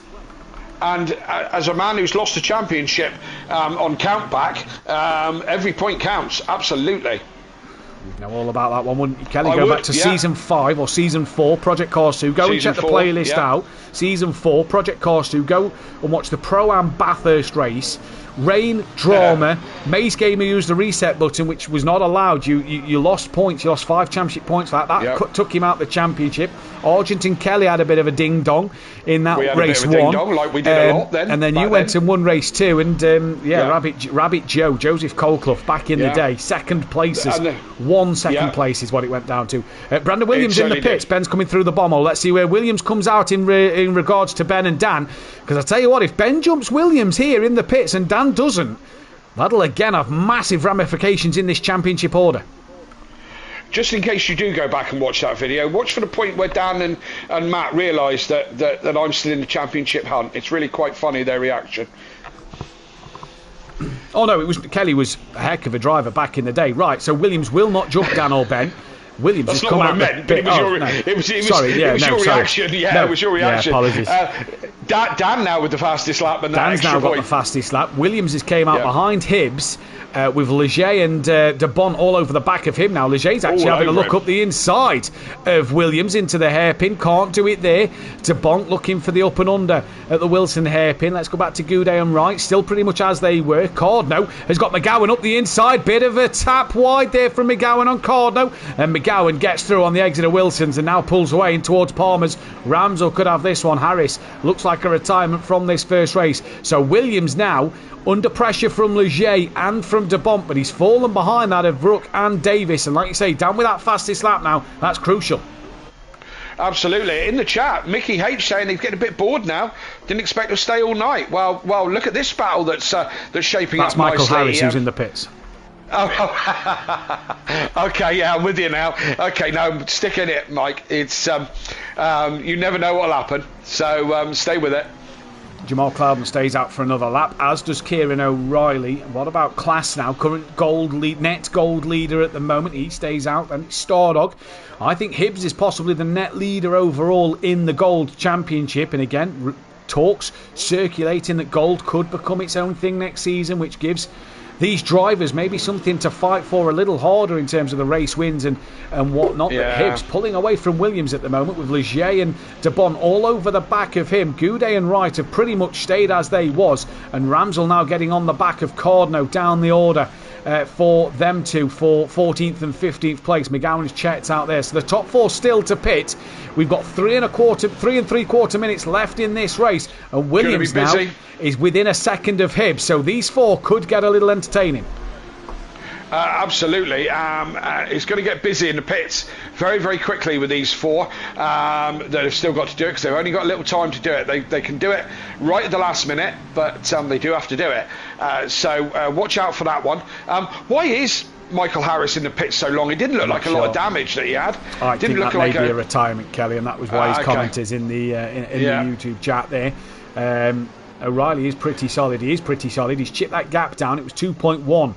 And as a man who's lost a championship on countback, every point counts. Absolutely. You know all about that one, wouldn't you, Kelly? Go back to season 5 or season 4, Project Corsu. Go and check the playlist out. Season 4, Project Corsu. Go and watch the Pro-Am Bathurst race. Rain, drama, Mace Gamer used the reset button, which was not allowed. You lost points. You lost 5 championship points for that. That took him out the championship. Argent and Kelly had a bit of a ding-dong in that race 1. Like we did a lot then. And then you went and won race 2. And Rabbit Joe, Joseph Colclough, back in the day, second places. 1 second place is what it went down to. Brandon Williams in the pits. Ben's coming through the bomb. Let's see where Williams comes out in regards to Ben and Dan. Because I tell you what, if Ben jumps Williams here in the pits and Dan doesn't, that'll again have massive ramifications in this championship order. Just in case you do go back and watch that video, watch for the point where Dan and Matt realise that I'm still in the championship hunt. It's really quite funny, their reaction. Oh no, Kelly was a heck of a driver back in the day. Right, so Williams will not jump Dan or Ben. Williams That's has not come what out I meant, but it was your reaction. Yeah, it was your reaction. Apologies. Dan now with the fastest lap and Dan's now got the fastest lap. Williams has came out behind Hibbs with Leger and De Bont all over the back of him now. Leger's actually having a look up the inside of Williams into the hairpin. Can't do it there. De Bont looking for the up and under at the Wilson hairpin. Let's go back to Goudet and Wright. Still pretty much as they were. Cardno has got McGowan up the inside. Bit of a tap wide there from McGowan on Cardno. And McGowan gets through on the exit of Wilson's and now pulls away in towards Palmer's. Ramsell could have this one. Harris looks like a retirement from this first race. So Williams now under pressure from Leger and from De Bont, but he's fallen behind that of Brook and Davis. And like you say, down with that fastest lap now. That's crucial. Absolutely. In the chat, Mickey H saying he's getting a bit bored now. Didn't expect to stay all night. Well, look at this battle that's shaping up nicely. That's Michael Harris who's in the pits. Oh, okay, yeah, I'm with you now. Okay, no, stick in it, Mike. It's you never know what'll happen, so stay with it. Jamal Clouden stays out for another lap, as does Kieran O'Reilly. What about Class now? Current net gold leader at the moment. He stays out. And it's Stardog. I think Hibbs is possibly the net leader overall in the gold championship. And again, talks circulating that gold could become its own thing next season, which gives these drivers maybe something to fight for a little harder in terms of the race wins and whatnot. But Hibbs pulling away from Williams at the moment with Leger and De Bont all over the back of him. Goudet and Wright have pretty much stayed as they was, and Ramsell now getting on the back of Cardno down the order for them two for 14th and 15th place. McGowan's checked out there. So the top 4 still to pit. We've got 3 and 3/4 minutes left in this race, and Williams now is within a second of Hibbs. So these 4 could get a little entertaining. Absolutely. It's going to get busy in the pits very, very quickly with these 4 that have still got to do it, because they've only got a little time to do it. They can do it right at the last minute, but they do have to do it. So watch out for that one. Why is Michael Harris in the pits so long? It didn't look like a lot of damage that he had. I think that may be a retirement, Kelly, and that was why his commenters in the YouTube chat there. O'Reilly is pretty solid. He is pretty solid. He's chipped that gap down. It was 2.1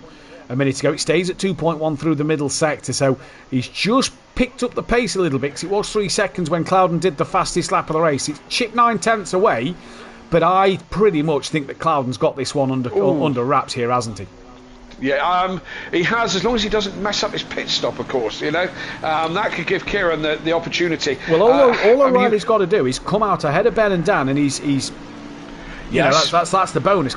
a minute ago. It stays at 2.1 through the middle sector, so he's just picked up the pace a little bit, because it was 3 seconds when Clouden did the fastest lap of the race. It's chipped 9 tenths away, but I pretty much think that Clouden's got this one under wraps here, hasn't he? Yeah, he has, as long as he doesn't mess up his pit stop, of course. That could give Kieran the opportunity. Well, all O'Reilly's got to do is come out ahead of Ben and Dan, and he's that's the bonus.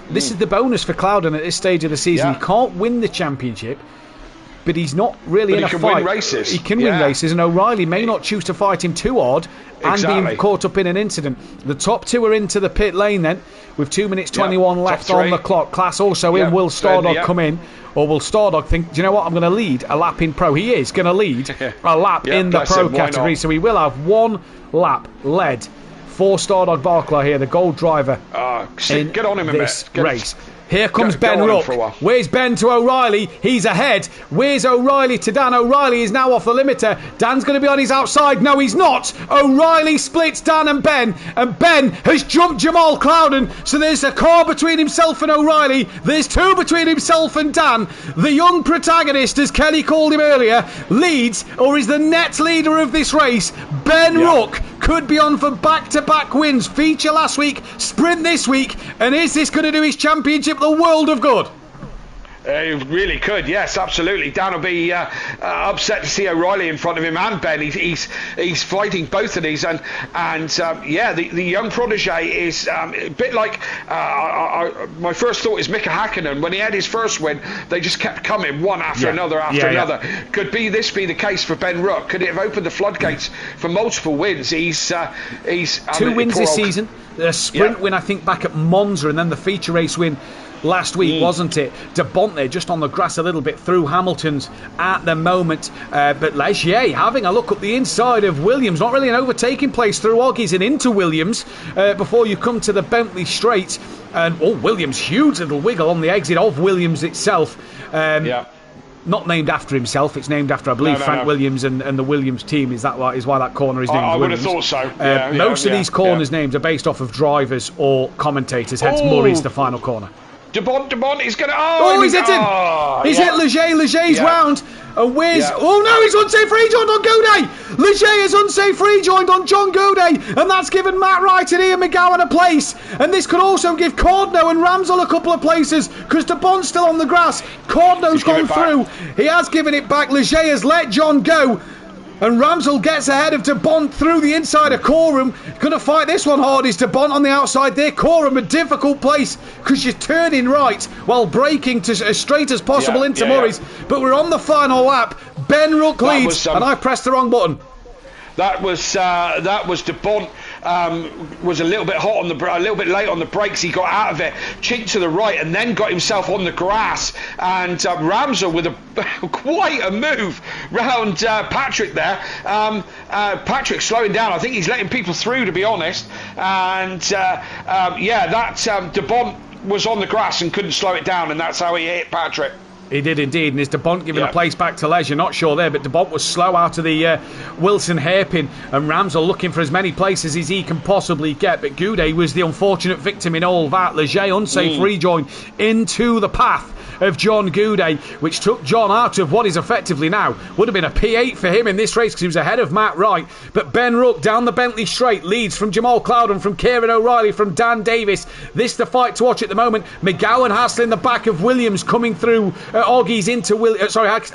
This is the bonus for Clouden at this stage of the season. He can't win the championship, but he's not really in a fight. He can win races. He can win races, and O'Reilly may not choose to fight him too hard and being caught up in an incident. The top two are into the pit lane then, with 2 minutes 21 left on the clock. Class also in. Will Stardog come in? Or will Stardog think, do you know what, I'm going to lead a lap in Pro? He is going to lead a lap in the Pro category. So we will have 1 lap led for Stardog Barclay here, the gold driver in get on him this race. Here comes Ben Rook. Where's Ben to O'Reilly? He's ahead. Where's O'Reilly to Dan? O'Reilly is now off the limiter. Dan's going to be on his outside. No, he's not. O'Reilly splits Dan and Ben has jumped Jamal Clouden. So there's a car between himself and O'Reilly. There's 2 between himself and Dan. The young protagonist, as Kelly called him earlier, leads, or is the net leader of this race. Ben Rook could be on for back-to-back wins. Feature last week, sprint this week, and is this going to do his championship the world of good? It really could, yes, absolutely. Dan will be upset to see O'Reilly in front of him and Ben. He's fighting both of these, and the young protege is a bit like my first thought is Mika Hakkinen. When he had his first win, they just kept coming one after another after another. Could this be the case for Ben Rook? Could it have opened the floodgates for multiple wins? He's 2 wins this season, a sprint win I think back at Monza, and then the feature race win last week, wasn't it? De Bont there just on the grass a little bit through Hamilton's at the moment, but Legier having a look up the inside of Williams, not really an overtaking place through Oggies and into Williams before you come to the Bentley Straight, and Williams, huge little wiggle on the exit of Williams itself. Not named after himself, it's named after, I believe, Frank Williams and the Williams team. Is why that corner is named I Williams. would have thought so. Most of these corners' names are based off of drivers or commentators, hence Murray's the final corner. De Bont is going to... he's hit him! He's hit Leger. Leger's round. And where's... Oh no, he's unsafe rejoined on Goudet! Leger is unsafe rejoined on John Goudet, and that's given Matt Wright and Ian McGowan a place. And this could also give Cordno and Ramsel a couple of places, because De Bont's still on the grass. Cordno's gone through. He has given it back. Leger has let John go. And Ramsel gets ahead of De Bont through the inside of Coram. Going to fight this one hard is De Bont on the outside there. Coram, a difficult place because you're turning right while braking to as straight as possible into Murray's. But we're on the final lap. Ben Rook leads, and I pressed the wrong button. That was De Bont. Was a little bit a little bit late on the brakes. He got out of it, chinked to the right, and then got himself on the grass. And Ramsel with quite a move round Patrick there. Patrick slowing down. I think he's letting people through, to be honest. And De Bont was on the grass and couldn't slow it down, and that's how he hit Patrick. He did indeed, and is De Bont giving a place back to Leisure? Not sure there, but De Bont was slow out of the Wilson hairpin, and Ramsel looking for as many places as he can possibly get, but Goudet was the unfortunate victim in all that. Leger unsafe rejoin into the path of John Goudet, which took John out of what is effectively now would have been a P8 for him in this race because he was ahead of Matt Wright. But Ben Rook down the Bentley Straight leads from Jamal Clouden, from Kieran O'Reilly, from Dan Davis. This the fight to watch at the moment. McGowan hassling the back of Williams, coming through Oggies into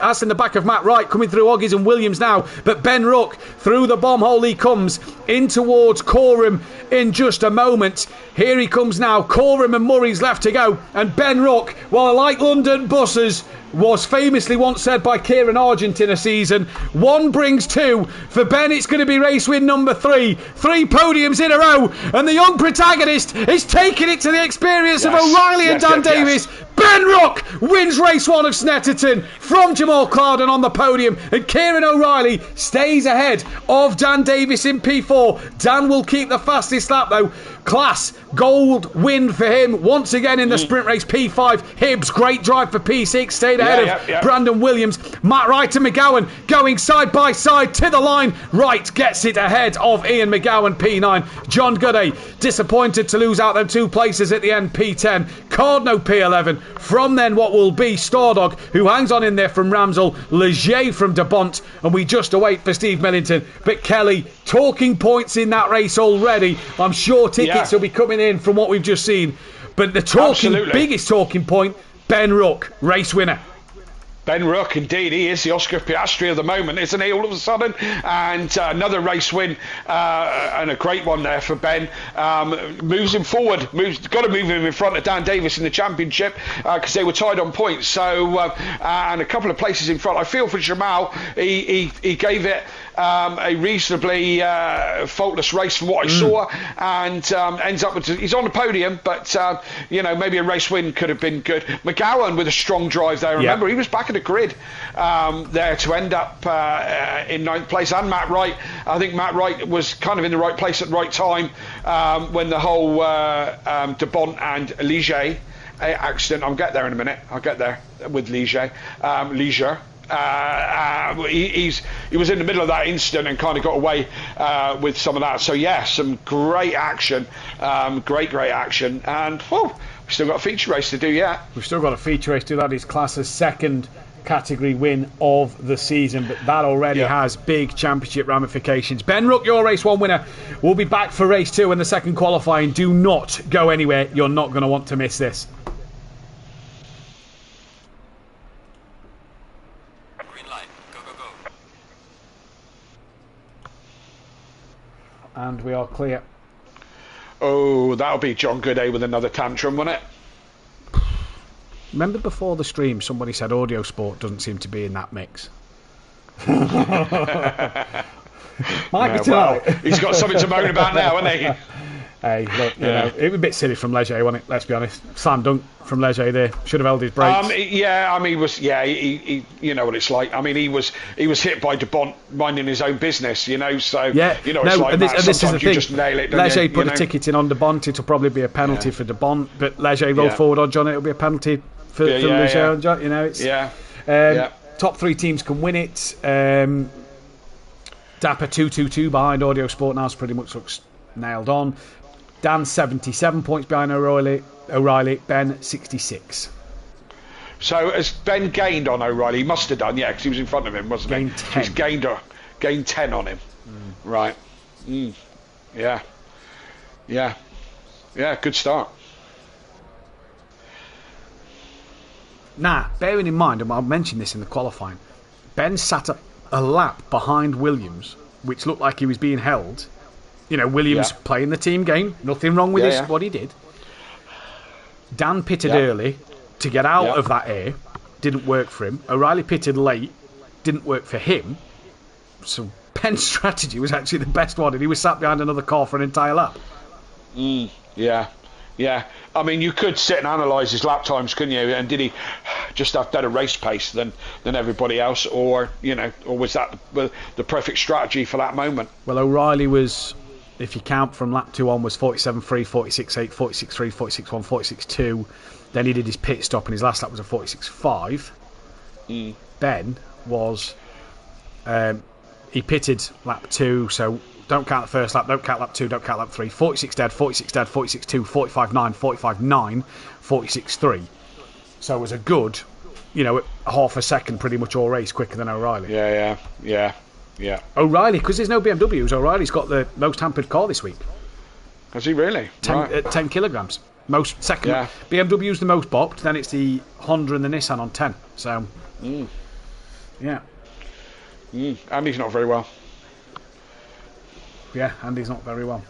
hassling the back of Matt Wright, coming through Oggies and Williams now. But Ben Rook through the bomb hole he comes in towards Coram in just a moment. Here he comes now. Coram and Murray's left to go, and Ben Rook, well, like London buses was famously once said by Kieran Argent in a season, one brings two. For Ben, it's going to be race win number 3. 3 podiums in a row, and the young protagonist is taking it to the experience of O'Reilly and Dan Davis. Ben Rook wins race 1 of Snetterton from Jamal Clouden on the podium, and Kieran O'Reilly stays ahead of Dan Davis in P4. Dan will keep the fastest lap though. Class gold win for him once again in the sprint race. P5 Hibbs, great drive for P6, stayed ahead of Brandon Williams. Matt Wright and McGowan going side by side to the line. Wright gets it ahead of Ian McGowan, P9. John Goudet disappointed to lose out them 2 places at the end, P10. Cardno, P11. From then what will be Stardog, who hangs on in there from Ramsel, Leger from De Bont, and we just await for Steve Millington. But Kelly, talking points in that race already. I'm sure tickets will be coming in from what we've just seen. But the biggest talking point, Ben Rook, race winner. Ben Rook, indeed, he is the Oscar Piastri of the moment, isn't he, all of a sudden? And another race win, and a great one there for Ben. Moves him forward, got to move him in front of Dan Davis in the championship, because they were tied on points. So, and a couple of places in front. I feel for Jamal, he gave it a reasonably faultless race from what I saw, and ends up with, he's on the podium, but maybe a race win could have been good. McGowan with a strong drive there. Remember, he was back at the grid there to end up in 9th place. And Matt Wright, I think Matt Wright was kind of in the right place at the right time when the whole De Bont and Ligier accident. I'll get there in a minute. I'll get there with Ligier. He was in the middle of that incident and kind of got away with some of that. So yeah, some great action, great action, and we've still got a feature race to do yet. We've still got a feature race to do. That is Class's second category win of the season, but that already has big championship ramifications. Ben Rook, your race 1 winner. We'll be back for race 2 and the second qualifying. Do not go anywhere. You're not going to want to miss this. And we are clear. Oh, that'll be John Gooday with another tantrum, won't it? Remember before the stream somebody said Audio Sport doesn't seem to be in that mix? He's got something to moan about now, hasn't he? Hey, look, it was a bit silly from Leger, wasn't it? Let's be honest. Slam dunk from Leger there. Should have held his brakes. He you know what it's like. I mean, he was hit by De Bont minding his own business, so you know it's like this is the thing. Just nail it, Leger put a ticket in on De Bont. It'll probably be a penalty for De Bont, but Leger rolled forward on John. It'll be a penalty for Leger on John. It's top 3 teams can win it. Dapper 2-2-2 behind Audio Sport now pretty much looks nailed on. Dan 77 points behind O'Reilly. Ben 66. So has Ben gained on O'Reilly? He must have done, because he was in front of him, wasn't he? 10. He's gained 10 on him. Right. Yeah, good start. Now, bearing in mind, and I'll mention this in the qualifying, Ben sat a lap behind Williams, which looked like he was being held. Williams playing the team game. Nothing wrong with what he did. Dan pitted early to get out of that air. Didn't work for him. O'Reilly pitted late. Didn't work for him. So Ben's strategy was actually the best one, and he was sat behind another car for an entire lap. Yeah. I mean, you could sit and analyse his lap times, couldn't you? And did he just have better race pace than everybody else, or was that the perfect strategy for that moment? Well, O'Reilly was, if you count from lap 2 on, was 47.3, 46.8, 46.3, 46.1, 46.2. Then he did his pit stop, and his last lap was a 46.5. Ben was, he pitted lap 2, so don't count the first lap, don't count lap 2, don't count lap 3. 46 dead, 46 dead, 46.2, 45.9, 45.9, 46.3. So it was a good, half a second pretty much all race quicker than O'Reilly. Yeah. O'Reilly, because there's no BMWs, O'Reilly's got the most hampered car this week. Has he really? 10 kilograms. Most second. BMW's the most bopped, then it's the Honda and the Nissan on 10. So, yeah. Andy's not very well. Yeah, Andy's not very well.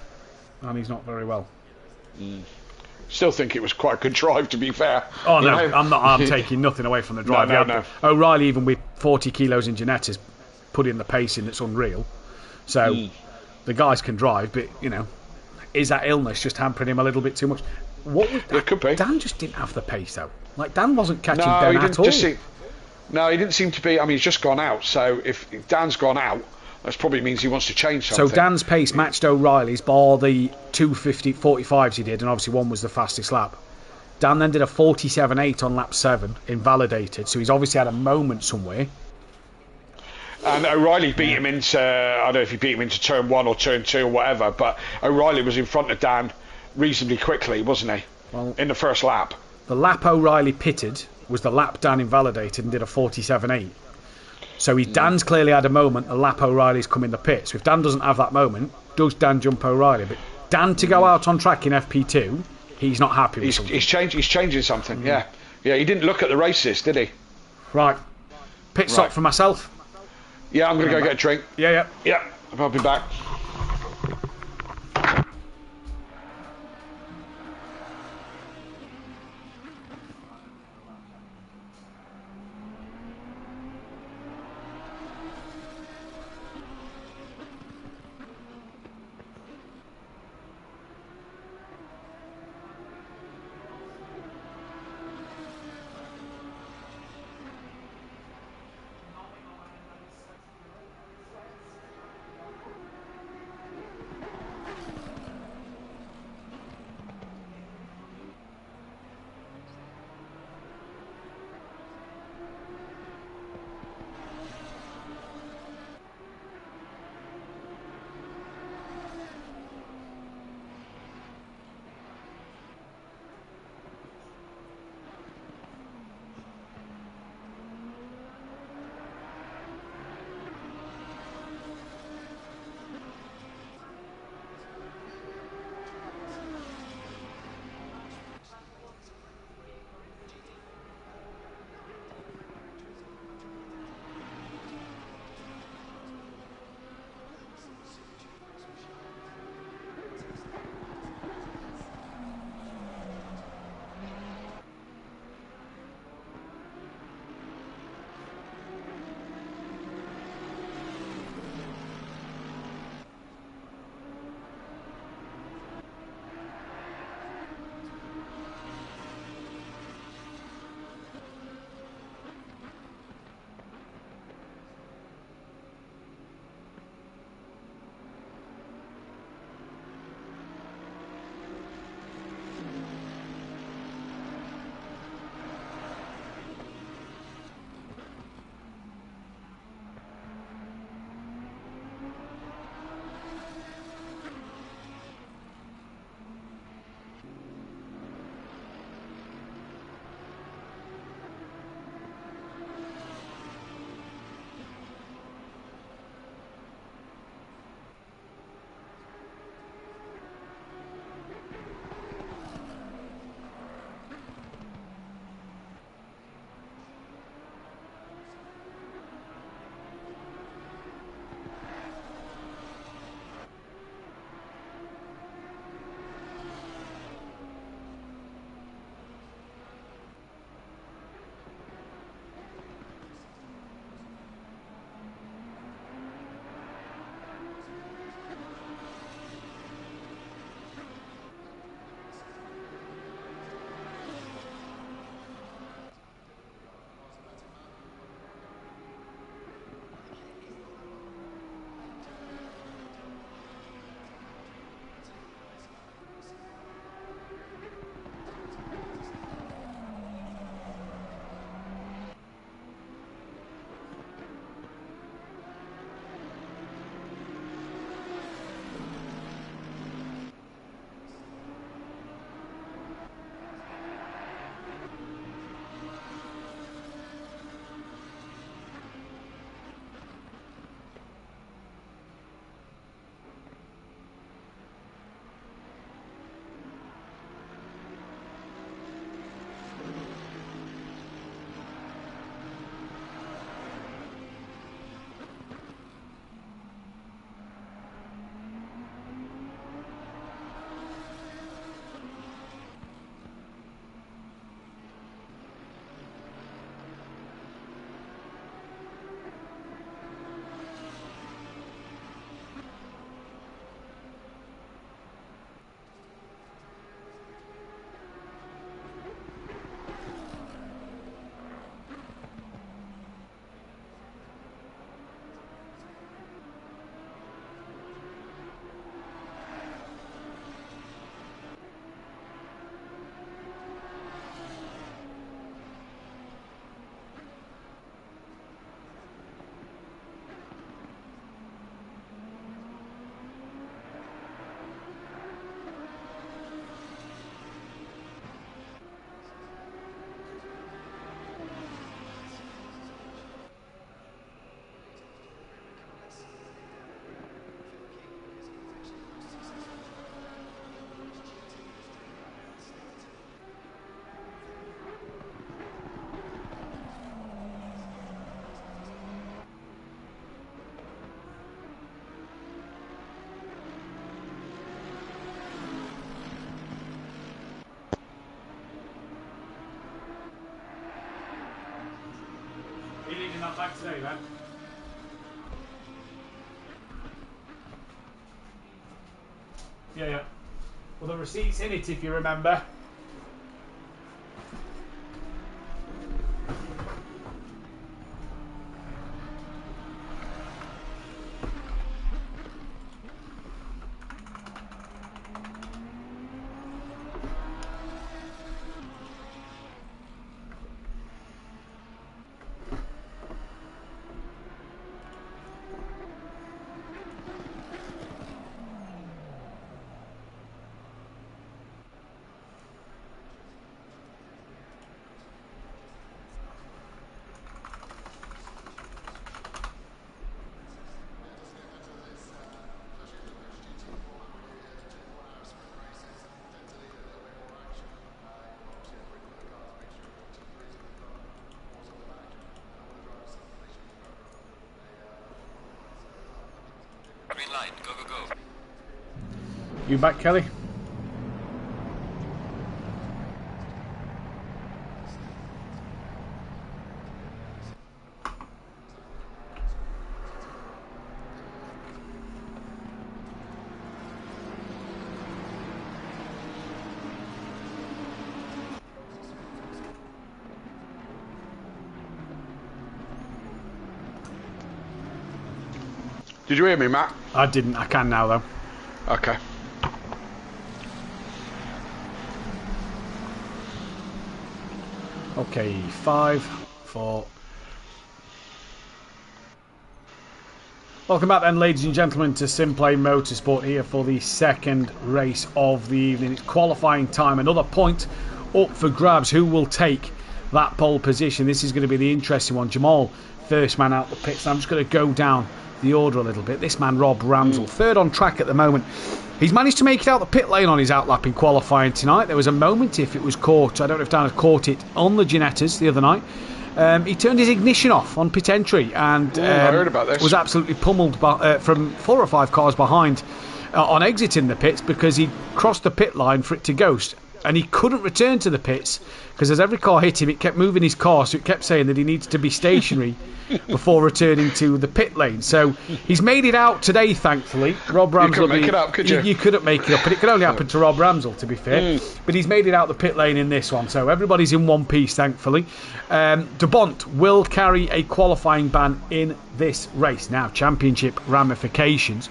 Still think it was quite a good drive, to be fair. Oh, no, I'm taking nothing away from the drive. No. O'Reilly, even with 40 kilos in Jeanette, has put in the pace in that's unreal. So, the guys can drive, but, is that illness just hampering him a little bit too much? What was that? It could be. Dan just didn't have the pace, though. Like, Dan wasn't catching Ben at all. No, he didn't seem to be. I mean, he's just gone out. So if Dan's gone out, that probably means he wants to change something. So Dan's pace matched O'Reilly's, bar the 2:50.45s he did, and obviously one was the fastest lap. Dan then did a 47.8 on lap 7, invalidated. So he's obviously had a moment somewhere. And O'Reilly beat him into, I don't know if he beat him into turn 1 or turn 2 or whatever, but O'Reilly was in front of Dan reasonably quickly, wasn't he? Well, in the first lap. The lap O'Reilly pitted was the lap Dan invalidated and did a 47.8. So Dan's clearly had a moment, the lap O'Reilly's come in the pit. So if Dan doesn't have that moment, does Dan jump O'Reilly? But Dan to go out on track in FP2, he's not happy with something. He's changing something, yeah. He didn't look at the races, did he? Right. Pit stop for myself. Yeah, I'm going to go get a drink. Yeah. I'll be back. that back today, then. Yeah. Well, the receipt's in it, if you remember. Green light, go. You back, Kelly? Did you hear me, Matt? I didn't. I can now, though. Okay. Okay, 5, 4. Welcome back then, ladies and gentlemen, to Simplay Motorsport here for the second race of the evening. It's qualifying time. Another point up for grabs. Who will take that pole position? This is going to be the interesting one. Jamal, first man out the pits. I'm just going to go down the order a little bit. This man, Rob Ramsell, third on track at the moment. He's managed to make it out the pit lane on his outlap in qualifying tonight. There was a moment, if it was caught, I don't know if Dan had caught it on the Ginettas the other night. He turned his ignition off on pit entry and I heard about this. Was absolutely pummeled from 4 or 5 cars behind on exiting the pits because he crossed the pit line for it to ghost. And he couldn't return to the pits because as every car hit him, it kept moving his car, so it kept saying that he needs to be stationary before returning to the pit lane. So he's made it out today, thankfully. Rob Ramsell. You couldn't make it up, could you? You couldn't make it up, but it could only happen to Rob Ramsell, to be fair. But he's made it out the pit lane in this one, so everybody's in one piece, thankfully. De Bont will carry a qualifying ban in this race. Now, championship ramifications.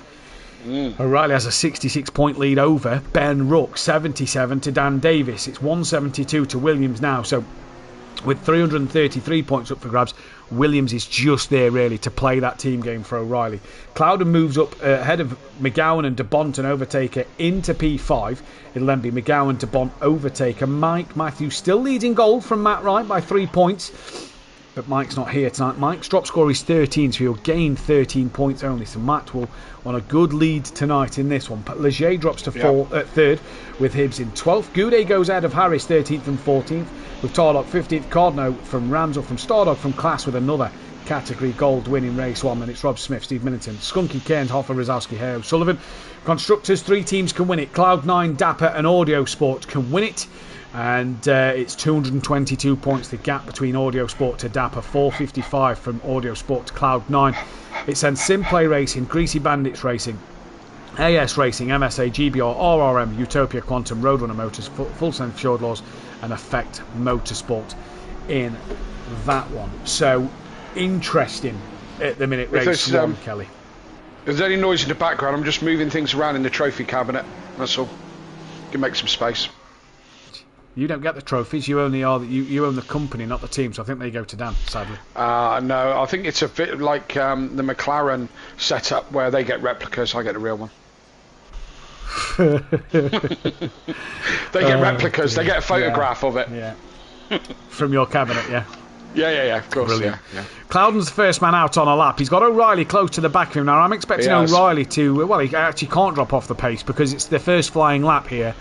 O'Reilly has a 66-point lead over Ben Rook, 77 to Dan Davis. It's 172 to Williams now. So with 333 points up for grabs, Williams is just there really to play that team game for O'Reilly. Clouden moves up ahead of McGowan and De Bont, an overtaker, into P5. It'll then be McGowan, De Bont, overtaker. Mike Matthews still leading gold from Matt Wright by 3 points. But Mike's not here tonight. Mike's drop score is 13, so he'll gain 13 points only. So Matt will want a good lead tonight in this one. Leger drops to third with Hibbs in 12th. Goudet goes ahead of Harris, 13th and 14th. With Tardog 15th. Cardno from Ramsell, from Stardog from Class with another category gold win in race 1. And it's Rob Smith, Steve Millington, Skunky, Cairns, Hoffer, Rosowski, Hare, Sullivan. Constructors, 3 teams can win it. Cloud9, Dapper and Audio Sport can win it. And it's 222 points, the gap between Audio Sport to Dapper, 455 from Audio Sport to Cloud9. It sends Simplay Racing, Greasy Bandits Racing, AS Racing, MSA, GBR, RRM, Utopia Quantum, Roadrunner Motors, Full Sense Fjord Laws and Effect Motorsport in that one. So interesting at the minute race 1, Kelly. If there's any noise in the background, I'm just moving things around in the trophy cabinet. That's all. You can make some space. You don't get the trophies. You only are you own the company, not the team. So I think they go to Dan. Sadly. No, I think it's a bit like the McLaren setup where they get replicas. I get the real one. They get replicas. They get a photograph of it. Yeah. From your cabinet, yeah. Yeah, of course. Brilliant. Yeah. Clouden's the first man out on a lap. He's got O'Reilly close to the back of him. Now I'm expecting O'Reilly to. Well, he actually can't drop off the pace because it's the first flying lap here.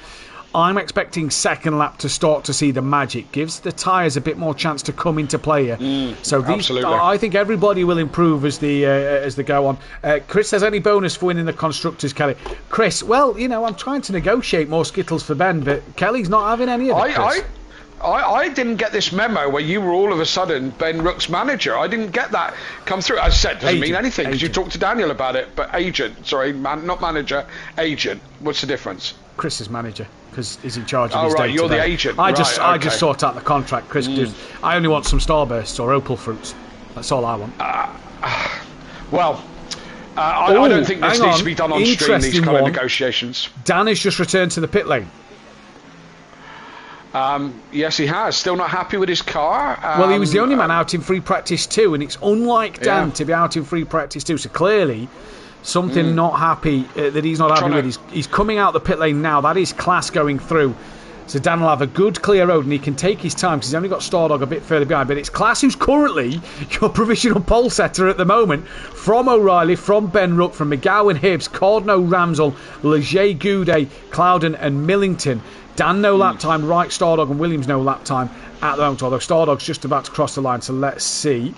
I'm expecting second lap to start to see the magic. Gives the tyres a bit more chance to come into play here. So absolutely. I think everybody will improve as they go on. Chris says, any bonus for winning the Constructors, Kelly? Chris, well, I'm trying to negotiate more Skittles for Ben, but Kelly's not having any of it, Chris. I didn't get this memo where you were all of a sudden Ben Rook's manager. I didn't get that come through. As I said, doesn't mean anything because you talked to Daniel about it. But agent, sorry, not manager, agent. What's the difference? Chris is manager because he's in charge of his right, day-to-day. you're the agent. I just sort out the contract. Chris, I only want some Starbursts or Opal fruits. That's all I want. I don't think this needs to be done on stream, these kind of negotiations. Dan has just returned to the pit lane. Yes, he has. Still not happy with his car. Well, he was the only man out in free practice 2, and it's unlike Dan to be out in free practice 2. So clearly, something not happy that he's not happy with. He's coming out the pit lane now. That is class going through. So Dan will have a good clear road and he can take his time because he's only got Stardog a bit further behind. But it's Class who's currently your provisional pole setter at the moment. From O'Reilly, from Ben Rook, from McGowan, Hibbs, Cordno, Ramsell, Leger, Goudet, Clouden and Millington. Dan no lap time, Wright, Stardog and Williams no lap time at the moment. Although Stardog's just about to cross the line. So let's see.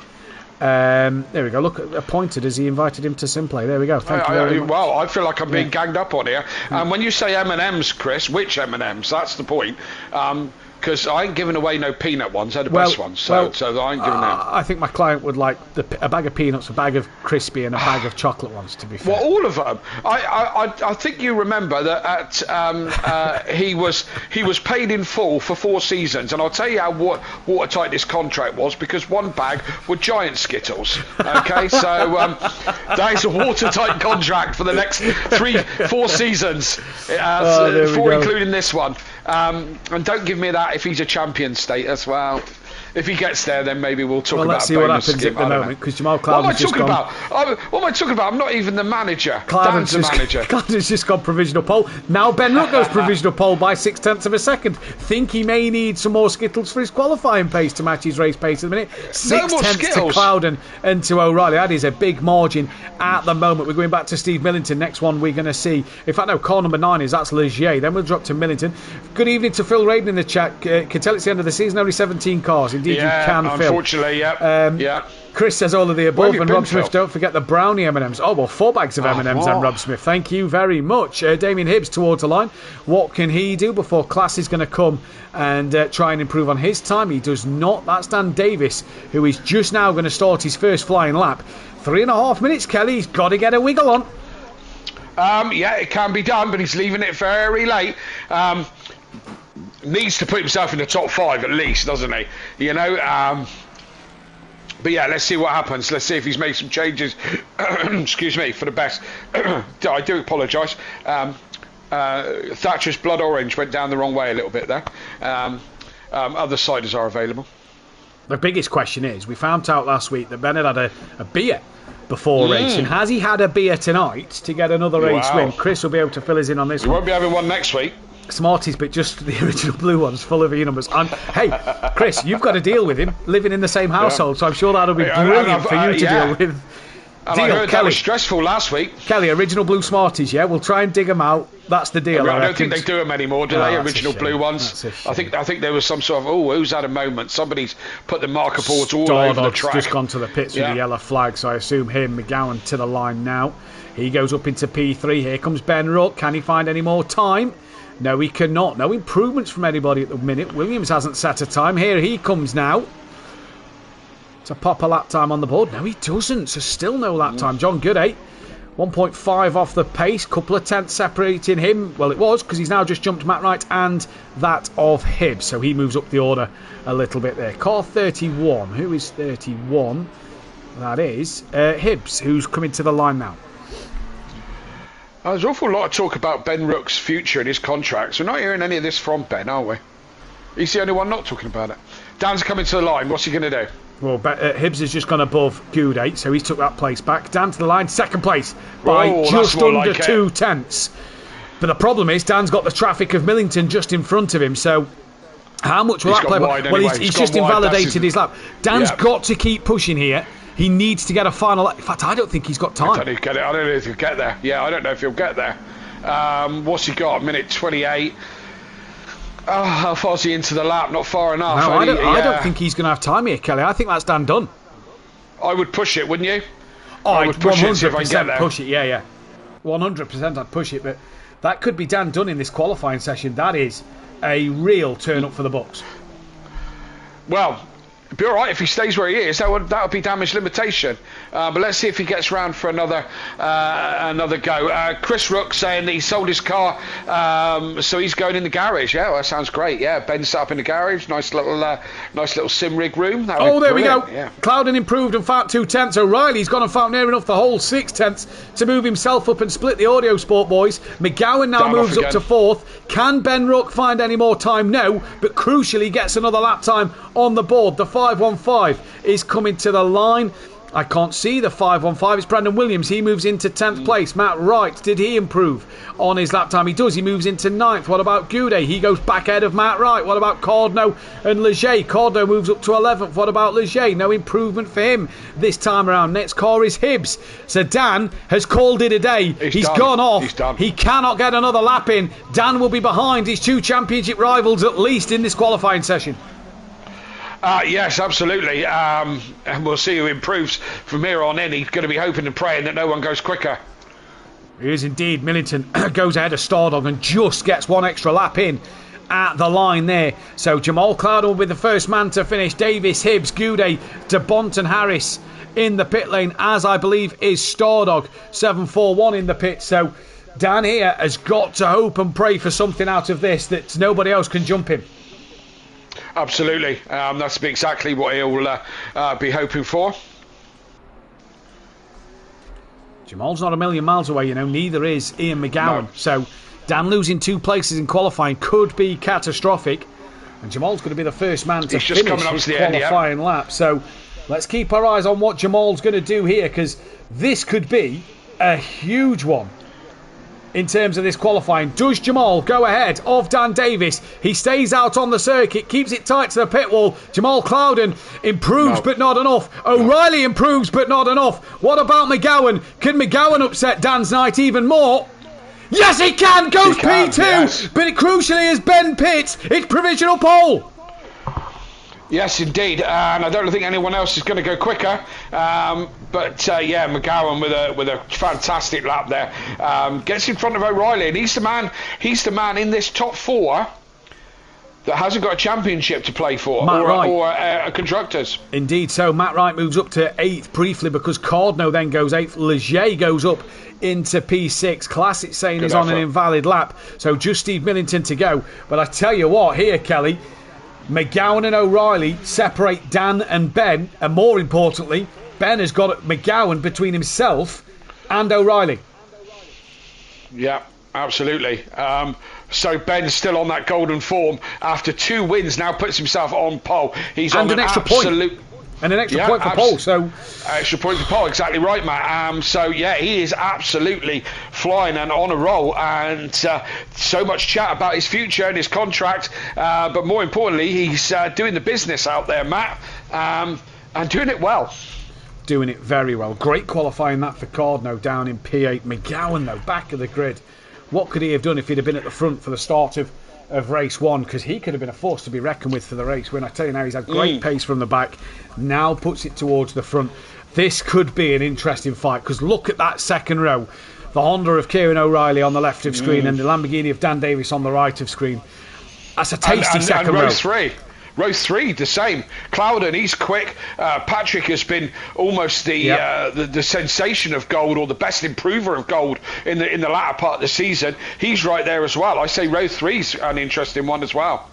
There we go. Look, appointed as he invited him to Simplay. There we go. Thank you very much. Well, I feel like I'm being ganged up on here. And when you say M&Ms, Chris, which M&Ms? That's the point. Because I ain't giving away no peanut ones. They're the best ones. So I ain't giving them. I think my client would like a bag of peanuts, a bag of crispy, and a bag of chocolate ones. To be fair, well, all of them. I think you remember that he was paid in full for 4 seasons, and I'll tell you how watertight this contract was because one bag were giant Skittles. Okay, so that is a watertight contract for the next 4 seasons, 4 including this one. And don't give me that if he's a champion status. Well, if he gets there, then maybe we'll talk about. Let's see what happens at the moment because Jamal Clouden just gone. What am I talking about? I'm not even the manager. Dan's the manager. Clouden's just gone provisional pole. Now Ben Rook goes provisional pole by 0.6 of a second. Think he may need some more Skittles for his qualifying pace to match his race pace at the minute. 0.6 to Clouden and to O'Reilly. That is a big margin at the moment. We're going back to Steve Millington. Next one we're going to see. In fact, no, car number 9 that's Leger. Then we'll drop to Millington. Good evening to Phil Raiden in the chat. Can tell it's the end of the season. Only 17 cars. Indeed, you can, Phil. Unfortunately, yeah. Chris says all of the above. And Rob Smith, don't forget the brownie M&Ms. Oh, well, 4 bags of M&Ms and Rob Smith. Thank you very much. Damien Hibbs towards the line. What can he do before Class is going to come and try and improve on his time? He does not. That's Dan Davis, who is just now going to start his first flying lap. 3.5 minutes, Kelly. He's got to get a wiggle on. It can be done, but he's leaving it very late. Needs to put himself in the top 5 at least, doesn't he? You know. But yeah, let's see what happens. Let's see if he's made some changes. Excuse me, for the best. I do apologise. Thatcher's blood orange went down the wrong way a little bit there. Other ciders are available. The biggest question is, we found out last week that Bennett had a beer before racing. Has he had a beer tonight to get another race win? Chris will be able to fill us in on this one. He won't be having one next week. Smarties, but just the original blue ones, full of E numbers. And hey, Chris, you've got to deal with him, living in the same household, so I'm sure that'll be brilliant for you to deal with. And I heard Kelly, that was stressful last week. Kelly, original blue Smarties, yeah? We'll try and dig them out. That's the deal. I don't think they do them anymore, do they? Original blue ones. I think there was some sort of who's had a moment? Somebody's put the marker boards all over the track. Just gone to the pits with the yellow flag, so I assume him, McGowan to the line now. He goes up into P3. Here comes Ben Rook. Can he find any more time? No, he cannot. No improvements from anybody at the minute. Williams hasn't set a time. Here he comes now. To pop a lap time on the board. No, he doesn't. So still no lap time. John Goudet, 1.5 off the pace. Couple of tenths separating him. Well, it was because he's now just jumped Matt Wright and that of Hibbs. So he moves up the order a little bit there. Car 31. Who is 31? That is Hibbs, who's coming to the line now. There's an awful lot of talk about Ben Rook's future and his contracts. We're not hearing any of this from Ben, are we? He's the only one not talking about it. Dan's coming to the line. What's he going to do? Well, Hibbs has just gone above Goudet, so he's took that place back. Dan to the line, second place by just under 2 tenths. But the problem is Dan's got the traffic of Millington just in front of him, so how much will that play? Well, he's just invalidated his lap. Dan's got to keep pushing here. He needs to get a final lap. In fact, I don't think he's got time. I don't know if he'll get there. Yeah, I don't know if he'll get there. What's he got? Minute 28. Oh, how far is he into the lap? Not far enough. No, I don't think he's going to have time here, Kelly. I think that's Dan done. I would push it, wouldn't you? Oh, I would push 100% it push it, yeah. 100% I'd push it, but that could be Dan done in this qualifying session. That is a real turn up for the books. Well, it'd be all right if he stays where he is. That would be damage limitation. But let's see if he gets round for another go. Chris Rook saying that he sold his car, so he's going in the garage. Yeah, well, that sounds great. Yeah, Ben set up in the garage. Nice little sim rig room. There we go. Yeah. Clouden improved and found 2/10. O'Reilly's gone and found near enough the whole 6/10 to move himself up and split the Audio Sport boys. McGowan now moves up to 4th. Can Ben Rook find any more time? No, but crucially gets another lap time on the board. The 5:15 is coming to the line. I can't see the 5:15. It's Brandon Williams. He moves into 10th place. Matt Wright, did he improve on his lap time? He does. He moves into 9th. What about Goudet? He goes back ahead of Matt Wright. What about Cordno and Leger? Cordno moves up to 11th. What about Leger? No improvement for him this time around. Next car is Hibbs. So Dan has called it a day. He's gone off. He's done. He cannot get another lap in. Dan will be behind his 2 championship rivals at least in this qualifying session. Yes, absolutely. And we'll see who improves from here on in. He's going to be hoping and praying that no one goes quicker. He is indeed. Millington goes ahead of Stardog and just gets 1 extra lap in at the line there. So Jamal Cloud will be the first man to finish. Davis, Hibbs, Goudet, DeBont and Harris in the pit lane, as I believe is Stardog. 741 in the pit. So Dan here has got to hope and pray for something out of this, that nobody else can jump him. Absolutely. That's exactly what he'll be hoping for. Jamal's not a million miles away, neither is Ian McGowan. No. So Dan losing 2 places in qualifying could be catastrophic. And Jamal's going to be the first man to finish his qualifying lap. So let's keep our eyes on what Jamal's going to do here, because this could be a huge one. In terms of this qualifying, does Jamal go ahead of Dan Davis? He stays out on the circuit, keeps it tight to the pit wall. Jamal Clouden improves, but not enough. O'Reilly improves, but not enough. What about McGowan? Can McGowan upset Dan's night even more? Yes, he can! Goes P2! Yes. But it crucially is Ben Pitts. It's provisional pole. Yes, indeed, and I don't think anyone else is going to go quicker. McGowan with a fantastic lap there, gets in front of O'Reilly, and he's the man in this top 4 that hasn't got a championship to play for, or a constructors. Indeed, so Matt Wright moves up to 8th briefly because Cordno then goes 8th. Leger goes up into P6. Classic saying he's on an invalid lap, so just Steve Millington to go. But I tell you what, here, Kelly, McGowan and O'Reilly separate Dan and Ben, and more importantly, Ben has got McGowan between himself and O'Reilly. Yeah, absolutely. So Ben's still on that golden form after 2 wins. Now puts himself on pole. He's on an extra point. And an extra point for pole. So extra point for pole, exactly right, Matt. He is absolutely flying and on a roll, and so much chat about his future and his contract, but more importantly, he's doing the business out there, Matt, and doing it well. Doing it very well. Great qualifying that for Cordno down in P8. McGowan, though, back of the grid. What could he have done if he'd have been at the front for the start of race 1? Because he could have been a force to be reckoned with for the race. When I tell you now, he's had great pace from the back. Now puts it towards the front. This could be an interesting fight, because look at that second row. The Honda of Kieran O'Reilly on the left of screen and the Lamborghini of Dan Davis on the right of screen. That's a tasty second row. Row 3, the same. Clouden, he's quick. Patrick has been almost the sensation of gold, or the best improver of gold in the latter part of the season. He's right there as well. I say row 3's an interesting one as well.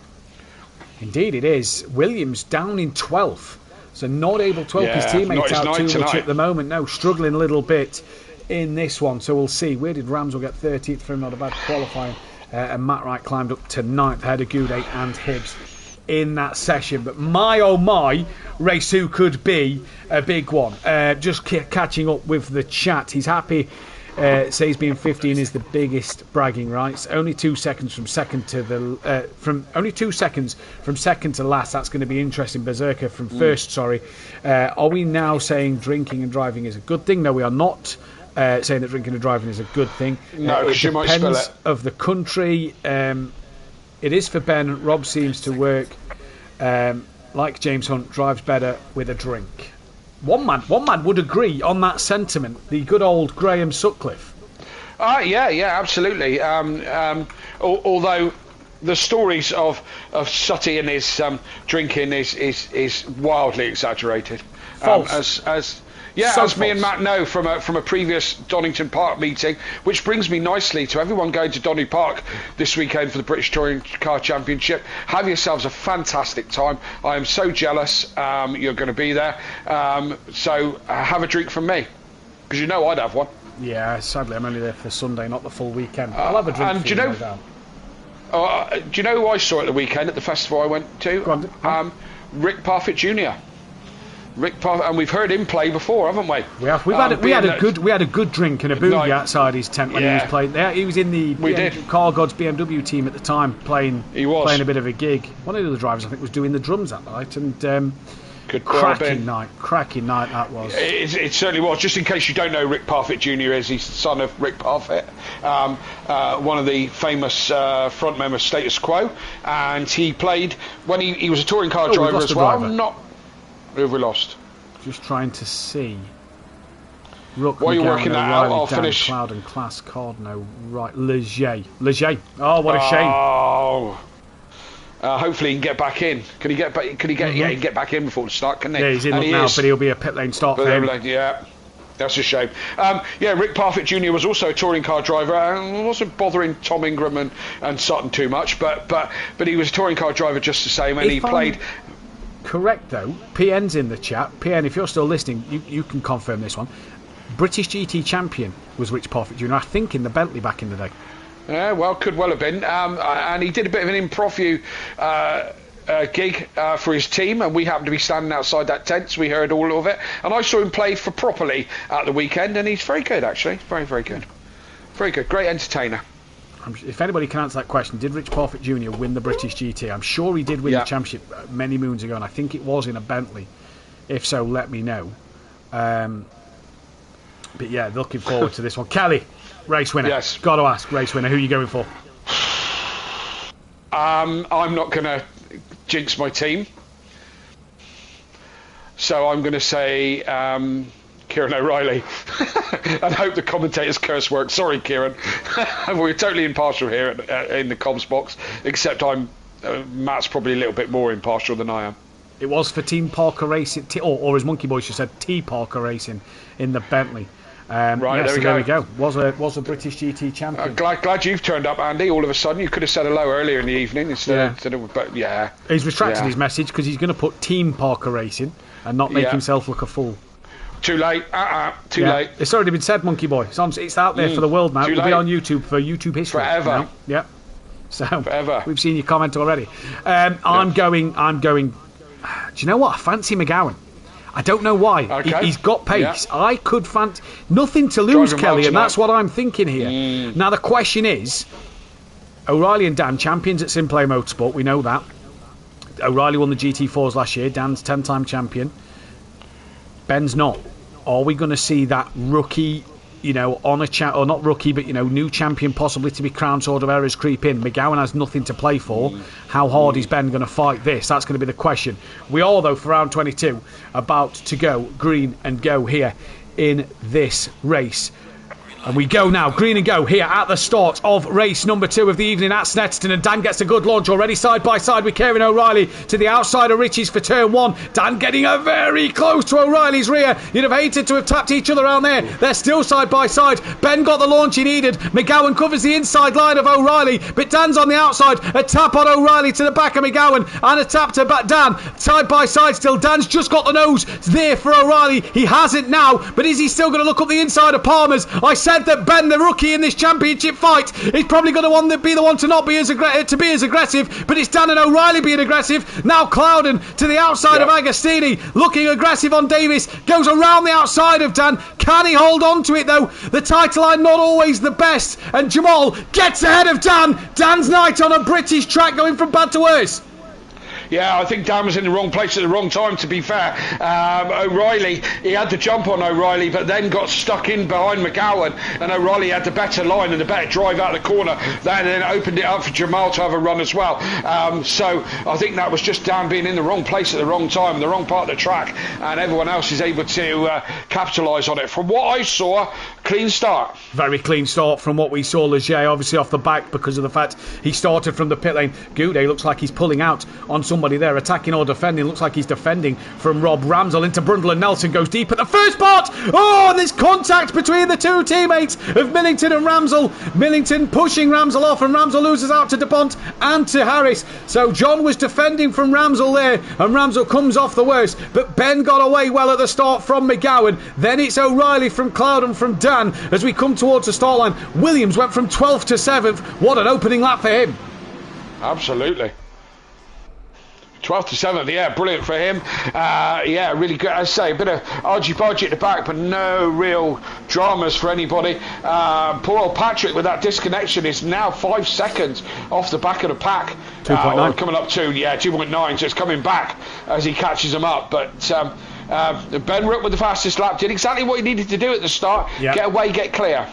Indeed it is. Williams down in 12th. So not able to help his teammates out too much at the moment. No, struggling a little bit in this one. So we'll see. Where did Ramsell get 13th for him? Not a bad qualifying. And Matt Wright climbed up to 9th ahead of Goudet and Hibbs in that session. But my oh my, race 2 could be a big one. Just catching up with the chat. He's happy. Says being 15 is the biggest bragging rights. Only 2 seconds from second to last. That's going to be interesting. Berserker from first. Sorry. Are we now saying drinking and driving is a good thing? No, we are not saying that drinking and driving is a good thing. No, it you might spell it. Of the country. It is for Ben. Rob seems to work like James Hunt, drives better with a drink. One man would agree on that sentiment. The good old Graham Sutcliffe. Yeah, absolutely. Although the stories of Sutty and his drinking is wildly exaggerated. False. As me and Matt know from a previous Donington Park meeting, which brings me nicely to everyone going to Donny Park this weekend for the British Touring Car Championship. Have yourselves a fantastic time. I am so jealous you're going to be there. So have a drink from me, because you know I'd have one. Yeah, sadly I'm only there for Sunday, not the full weekend. I'll have a drink. And do you know who I saw at the weekend at the festival I went to? Go on. Rick Parfitt Jr. And we've heard him play before, haven't we? We have. We had a good drink and a boogie outside his tent when he was playing there. He was in the Car Gods BMW team at the time, playing a bit of a gig. One of the other drivers, I think, was doing the drums that night, and cracking night that was. It certainly was. Just in case you don't know, Rick Parfitt Jr. is he's the son of Rick Parfitt, one of the famous frontmen of Status Quo, and he played when he was a touring car driver as well. Who have we lost? Just trying to see. Rook, while you're working that out, I'll finish. Cloud and Class, Cardno, right, Leger. Oh, what a shame. Oh. Hopefully he can get back in. Can he get back? Yeah, he can get back in before the start, can he? Yeah, he's in now, but he'll be a pit lane start for him. Yeah. That's a shame. Rick Parfitt Jr. was also a touring car driver. Wasn't bothering Tom Ingram and Sutton too much, but he was a touring car driver just the same, and he played. Correct though. PN's in the chat. PN, if you're still listening, you can confirm this one. British GT champion was Rich Parfitt Jr. I think in the Bentley back in the day. Yeah, well, could well have been. And he did a bit of an impromptu gig for his team, and we happened to be standing outside that tent, so we heard all of it. And I saw him play for Properly at the weekend, and he's very good actually. Very, very good. Very good. Great entertainer. If anybody can answer that question, did Rich Parfitt Jr. win the British GT? I'm sure he did win the championship many moons ago, and I think it was in a Bentley. If so, let me know. But yeah, looking forward to this one. Kelly, race winner. Yes. Got to ask, race winner, who are you going for? I'm not going to jinx my team. So I'm going to say Kieran O'Reilly. And hope the commentator's curse works. Sorry, Kieran. We're totally impartial here in the comms box, except Matt's probably a little bit more impartial than I am. It was for Team Parker Racing, or as Monkey Boys just said, T Parker Racing in the Bentley. There we go. Was a British GT champion. Glad you've turned up, Andy. All of a sudden, you could have said hello earlier in the evening instead of. But he's retracted his message because he's going to put Team Parker Racing and not make himself look a fool. Too late. Too late. It's already been said, Monkey Boy. It's out there for the world now. It'll be on YouTube for YouTube history. Forever. Yep. So forever. We've seen your comment already. I'm going. Do you know what? I fancy McGowan. I don't know why. Okay. He's got pace. Yeah. I could fancy nothing to lose, Kelly, and that's what I'm thinking here. Now the question is, O'Reilly and Dan champions at Simplay Motorsport. We know that. O'Reilly won the GT4s last year. Dan's 10-time champion. Ben's not. Are we going to see that rookie, on a or not rookie, but new champion possibly to be crowned sort of errors creep in? McGowan has nothing to play for. How hard is Ben going to fight this? That's going to be the question. We are, though, for round 22, about to go green and go here in this race. And we go now, green and go here at the start of race number 2 of the evening at Snetterton. And Dan gets a good launch already, side by side with Kieran O'Reilly to the outside of Richie's for turn 1. Dan getting a very close to O'Reilly's rear. You'd have hated to have tapped each other around there. They're still side by side. Ben got the launch he needed. McGowan covers the inside line of O'Reilly, but Dan's on the outside. A tap on O'Reilly to the back of McGowan and a tap to Dan. Side by side still. Dan's just got the nose there for O'Reilly. He has it now, but is he still going to look up the inside of Palmer's? I said that Ben, the rookie in this championship fight, is probably going to be the one to not be as aggressive, but it's Dan and O'Reilly being aggressive. Now Clouden to the outside of Agostini, looking aggressive on Davis, goes around the outside of Dan. Can he hold on to it though? The title line not always the best, and Jamal gets ahead of Dan. Dan's night on a British track going from bad to worse. Yeah, I think Dan was in the wrong place at the wrong time, to be fair. O'Reilly, he had the jump on O'Reilly, but then got stuck in behind McGowan, and O'Reilly had the better line and the better drive out of the corner. That then opened it up for Jamal to have a run as well. So I think that was just Dan being in the wrong place at the wrong time, the wrong part of the track, and everyone else is able to capitalise on it. From what I saw, clean start. Very clean start from what we saw. Leger obviously off the back because of the fact he started from the pit lane. Goudet looks like he's pulling out on somebody there, attacking or defending. Looks like he's defending from Rob Ramsell into Brundle, and Nelson goes deep at the first part. Oh, and there's contact between the two teammates of Millington and Ramsell. Millington pushing Ramsell off, and Ramsell loses out to DuPont and to Harris. So John was defending from Ramsell there, and Ramsell comes off the worst, but Ben got away well at the start from McGowan. Then it's O'Reilly from Cloud and from Dan as we come towards the start line. Williams went from 12th to 7th. What an opening lap for him. Absolutely. 12th to 7th, yeah, brilliant for him. Yeah, really good. I say, a bit of argy-bargy at the back, but no real dramas for anybody. Poor old Patrick with that disconnection is now 5 seconds off the back of the pack. 2.9. Coming up to, 2.9, so it's coming back as he catches him up. But Ben Rook with the fastest lap did exactly what he needed to do at the start. Yep. Get away, get clear.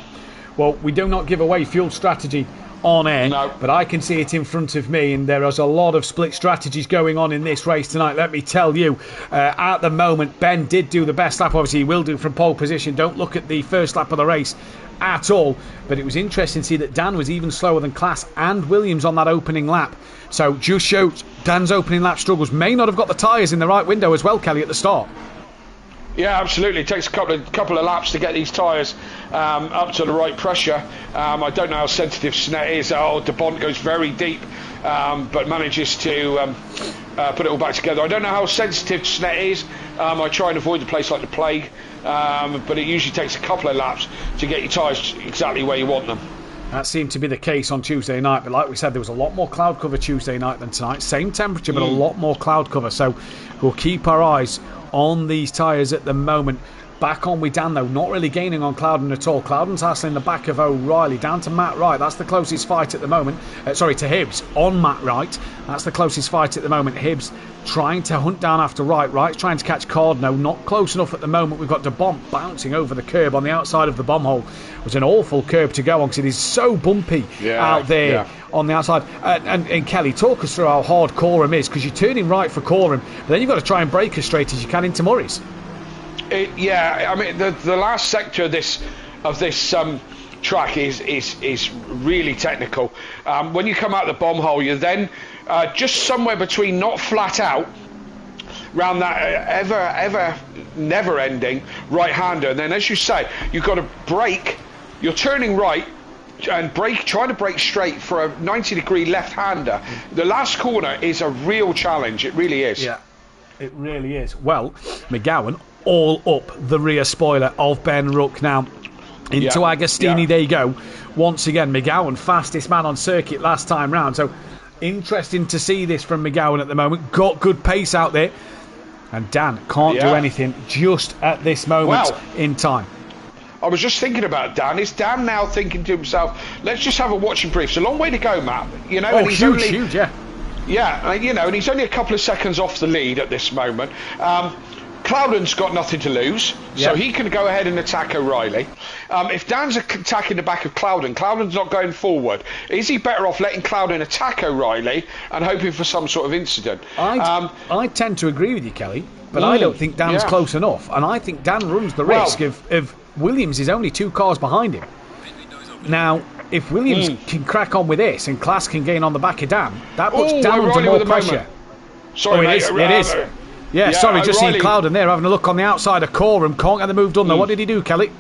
Well, we do not give away fuel strategy on air, no. But I can see it in front of me, and there is a lot of split strategies going on in this race tonight. Let me tell you, at the moment, Ben did do the best lap. Obviously, he will do from pole position. Don't look at the first lap of the race at all, but it was interesting to see that Dan was even slower than Klaas and Williams on that opening lap. So just shows Dan's opening lap struggles. May not have got the tyres in the right window as well, Kelly, at the start. Yeah, absolutely. It takes a couple of laps to get these tyres up to the right pressure. I don't know how sensitive Snet is. DuPont goes very deep, but manages to put it all back together. I don't know how sensitive Snet is. I try and avoid the place like the plague, but it usually takes a couple of laps to get your tyres exactly where you want them. That seemed to be the case on Tuesday night, but like we said, there was a lot more cloud cover Tuesday night than tonight. Same temperature, but a lot more cloud cover. So we'll keep our eyes on these tyres at the moment. Back on with Dan though, not really gaining on Clouden at all. Clouden's hassling the back of O'Reilly, down to Matt Wright. That's the closest fight at the moment. To Hibbs on Matt Wright. That's the closest fight at the moment. Hibbs trying to hunt down after Wright. Wright's trying to catch Cardno, not close enough at the moment. We've got DuPont bouncing over the curb on the outside of the bomb hole. It was an awful curb to go on because it is so bumpy out there on the outside. And Kelly, talk us through how hard Coram is, because you're turning right for Coram, but then you've got to try and brake as straight as you can into Murray's. I mean, the last sector of this track is really technical. When you come out the bomb hole, you're then just somewhere between not flat out, round that ever never ending right hander, and then as you say, you've got to brake. You're turning right and trying to brake straight for a 90-degree left hander. The last corner is a real challenge. It really is. Yeah, it really is. Well, McGowan all up the rear spoiler of Ben Rook now into Agostini. There you go. Once again, McGowan, fastest man on circuit last time round. So interesting to see this from McGowan at the moment. Got good pace out there. And Dan can't do anything just at this moment in time. I was just thinking about Dan. Is Dan now thinking to himself, let's just have a watching brief? It's a long way to go, Matt. And he's huge, yeah. Yeah, and he's only a couple of seconds off the lead at this moment. Clouden's got nothing to lose, so he can go ahead and attack O'Reilly. If Dan's attacking the back of Clouden's not going forward. Is he better off letting Clouden attack O'Reilly and hoping for some sort of incident? I tend to agree with you, Kelly, but I don't think Dan's close enough, and I think Dan runs the risk of Williams is only 2 cars behind him. Now, if Williams can crack on with this and Klaas can gain on the back of Dan, that puts Dan under more pressure. Sorry, mate. It is. Yeah, sorry, just seeing Clouden there having a look on the outside of Coram. Can't get the move done though. What did he do, Kelly?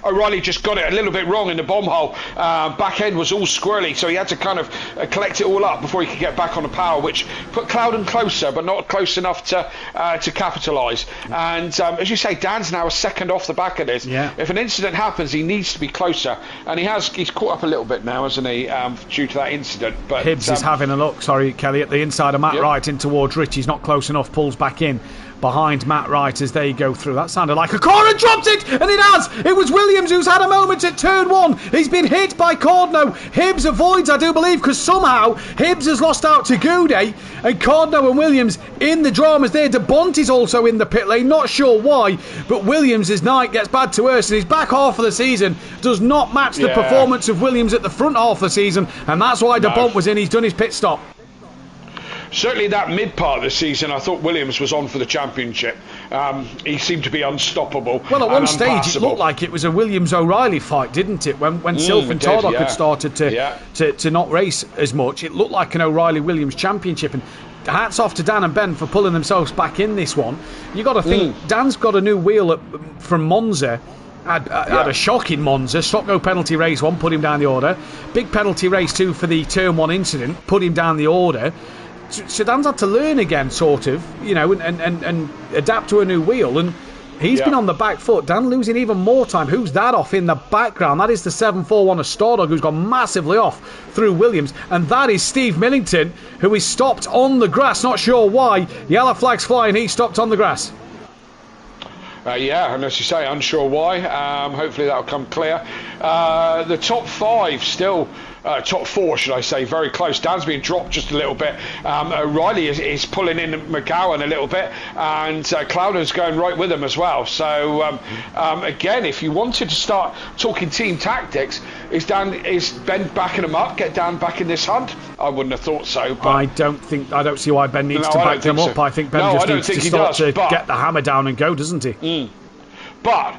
O'Reilly just got it a little bit wrong in the bomb hole. Back end was all squirrely, so he had to kind of collect it all up before he could get back on the power, which put Clouden closer, but not close enough to capitalise. And as you say, Dan's now a second off the back of this. Yeah. If an incident happens, he needs to be closer, and he's caught up a little bit now, hasn't he, due to that incident. But Hibbs is having a look, sorry, Kelly, at the inside of Matt Wright in towards Rich. He's not close enough, pulls back in behind Matt Wright as they go through. That sounded like a corner, dropped it, and it has. It was Williams who's had a moment at turn 1. He's been hit by Cordno. Hibbs avoids, I do believe, because somehow Hibbs has lost out to Goudet, and Cordno and Williams in the dramas there. De Bont is also in the pit lane, not sure why, but Williams' night gets bad to worse, and his back half of the season does not match the performance of Williams at the front half of the season, and that's why De Bont was in. He's done his pit stop. Certainly that mid part of the season, I thought Williams was on for the championship. He seemed to be unstoppable. Well, at one stage it looked like it was a Williams-O'Reilly fight, didn't it? When Silf and Tardock had started to not race as much, it looked like an O'Reilly-Williams championship. And hats off to Dan and Ben for pulling themselves back in this one. You got to think Dan's got a new wheel from Monza. Had a shock in Monza. Stop go penalty race 1, put him down the order. Big penalty race 2 for the turn 1 incident, put him down the order. So Dan's had to learn again, sort of, and adapt to a new wheel. And he's been on the back foot. Dan losing even more time. Who's that off in the background? That is the 741 of Stardog, who's gone massively off through Williams. And that is Steve Millington, who is stopped on the grass. Not sure why. Yellow flag's flying. He stopped on the grass. And as you say, unsure why. Hopefully that'll come clear. The top 5 still, top 4 should I say, very close. Dan's been dropped just a little bit. O'Reilly is pulling in McGowan a little bit, and Clouder's going right with him as well. So again, if you wanted to start talking team tactics, is Ben backing him up? Get Dan back in this hunt? I wouldn't have thought so. But I don't see why Ben needs to back them up. I think Ben just needs to start to get the hammer down and go, doesn't he? But